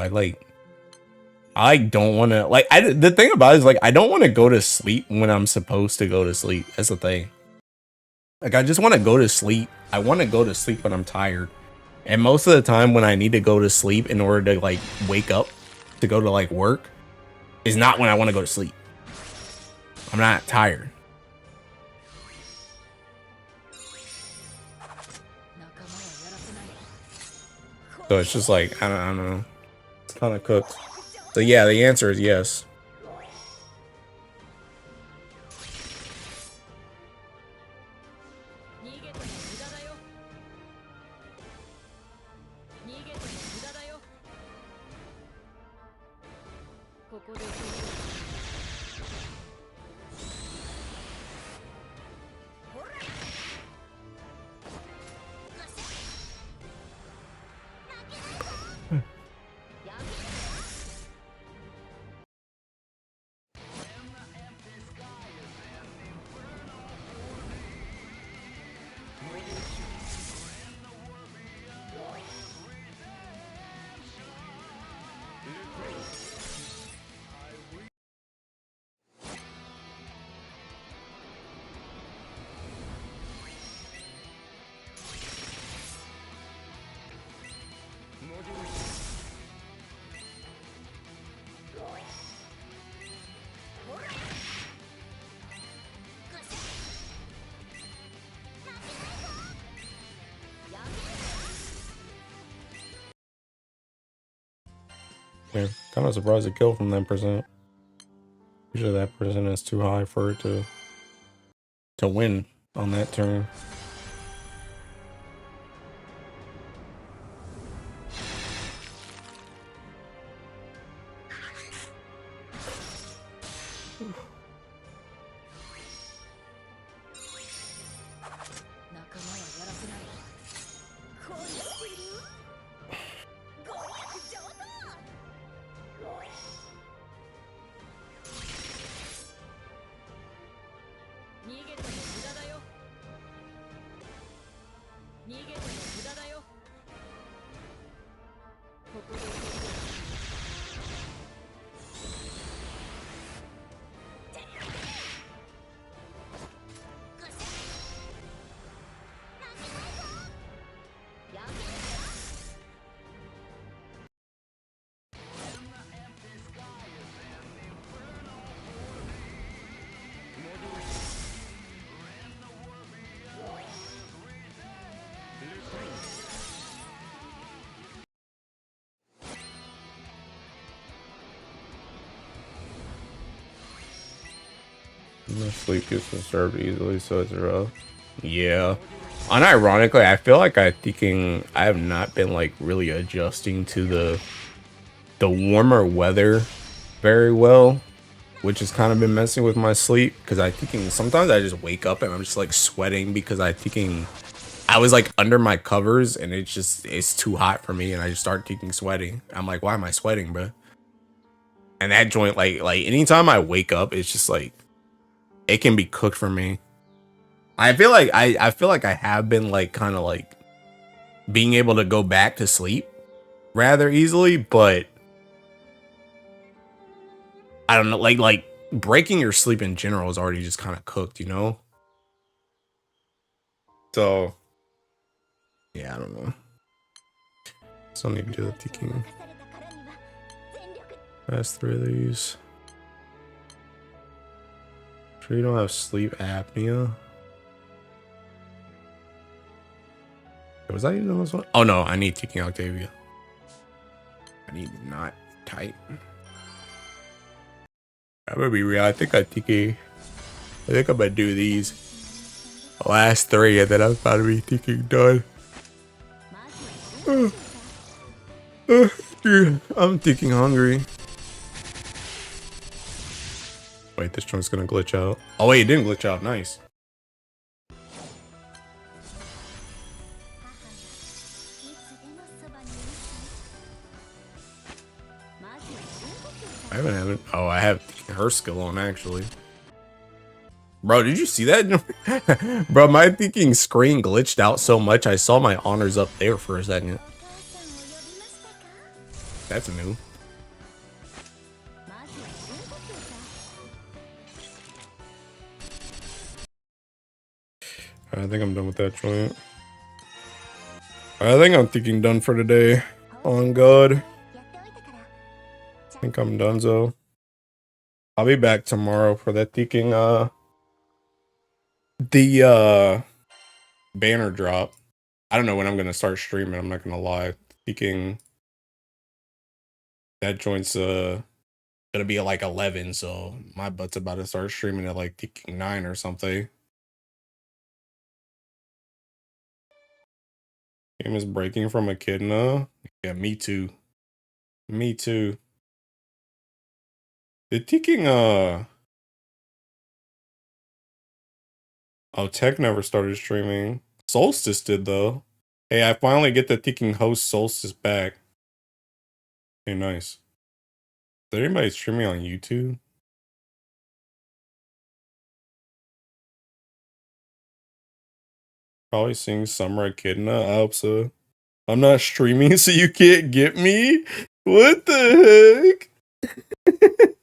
I don't want to like the thing about it is like I don't want to go to sleep when I'm supposed to go to sleep. That's the thing. Like I just want to go to sleep. I want to go to sleep when I'm tired. And most of the time when I need to go to sleep in order to like wake up to go to like work is not when I want to go to sleep. I'm not tired. So it's just like I don't know. It's kind of cooked. So yeah, the answer is yes. Yeah, kind of surprised it killed from that percent. Usually that percent is too high for it to win on that turn. My sleep gets disturbed easily, so it's rough. Yeah. Unironically, I feel like I have not been like really adjusting to the warmer weather very well, which has kind of been messing with my sleep because sometimes I just wake up and I'm just like sweating because I was like under my covers and it's too hot for me and I just start sweating. I'm like, why am I sweating, bro? And that joint like anytime I wake up, it's just like it can be cooked for me. I feel like I feel like I have been like kind of like being able to go back to sleep rather easily, but I don't know, like breaking your sleep in general is already just kind of cooked, you know? So yeah, I don't know. Still need to do the thinking. Last 3 of these. Sure you don't have sleep apnea? Was that even this one? Oh no, I need Tiki Octavia. I need not tight. I'm gonna be real. I think I'm gonna do these. Last 3, and then I'm about to be thinking done. Dude, I'm thinking hungry. Wait, this joint's gonna glitch out. Oh wait, it didn't glitch out. Nice. I haven't. Oh, I have her skill on actually. Bro, did you see that? Bro, my thinking screen glitched out so much I saw my honors up there for a second. That's new. I think I'm done with that joint. I think I'm thinking done for today. On God. I think I'm donezo. I'll be back tomorrow for that thinking the banner drop. I don't know when I'm gonna start streaming, I'm not gonna lie. Thinking that joint's gonna be at like 11, so my butt's about to start streaming at like thinking 9 or something. Game is breaking from Echidna. Yeah, me too. Me too. The thinking oh, Tech never started streaming. Solstice did though. Hey, I finally get the thinking host Solstice back. Hey, nice. Is there anybody streaming on YouTube? Probably seeing Summer Echidna. I hope so. I'm not streaming, so you can't get me? What the heck?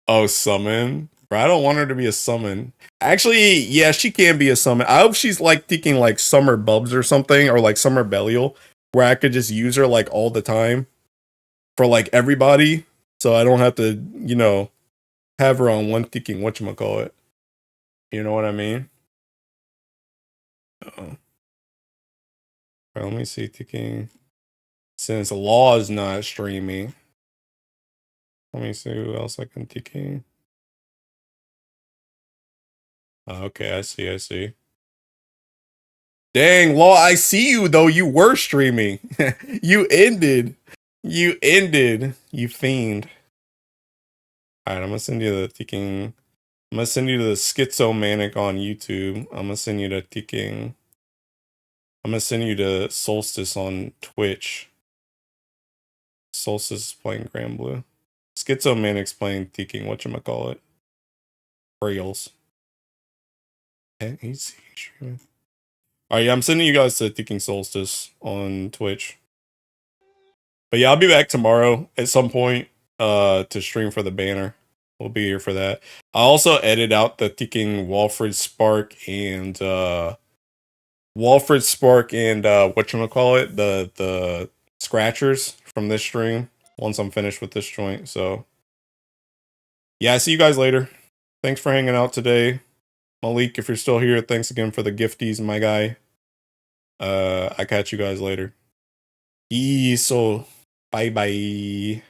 Oh, summon? Bro, I don't want her to be a summon. Actually, yeah, she can be a summon. I hope she's like thinking like Summer Bubs or something, or like Summer Belial, where I could just use her like all the time for like everybody, so I don't have to, you know, have her on one thinking whatchamacallit. You know what I mean? Uh-oh. Right, let me see thinking. Since Law is not streaming, let me see who else I can thinking. Okay, I see. Dang, Law, I see you though. You were streaming. You ended. You fiend. Alright, I'm gonna send you the thinking. I'm gonna send you the Schizomanic on YouTube. I'm gonna send you the thinking. I'm gonna send you to Solstice on Twitch. Solstice is playing Granblue. Schizomanic's playing thinking whatchamacallit. Rails. He's streaming. Alright, yeah, I'm sending you guys to Thinking Solstice on Twitch. But yeah, I'll be back tomorrow at some point to stream for the banner. We'll be here for that. I also edit out the Thinking Walfrid Spark and whatchamacallit, the scratchers from this stream once I'm finished with this joint. So yeah, see you guys later. Thanks for hanging out today. Malik, if you're still here, thanks again for the gifties, my guy. I catch you guys later. So bye bye.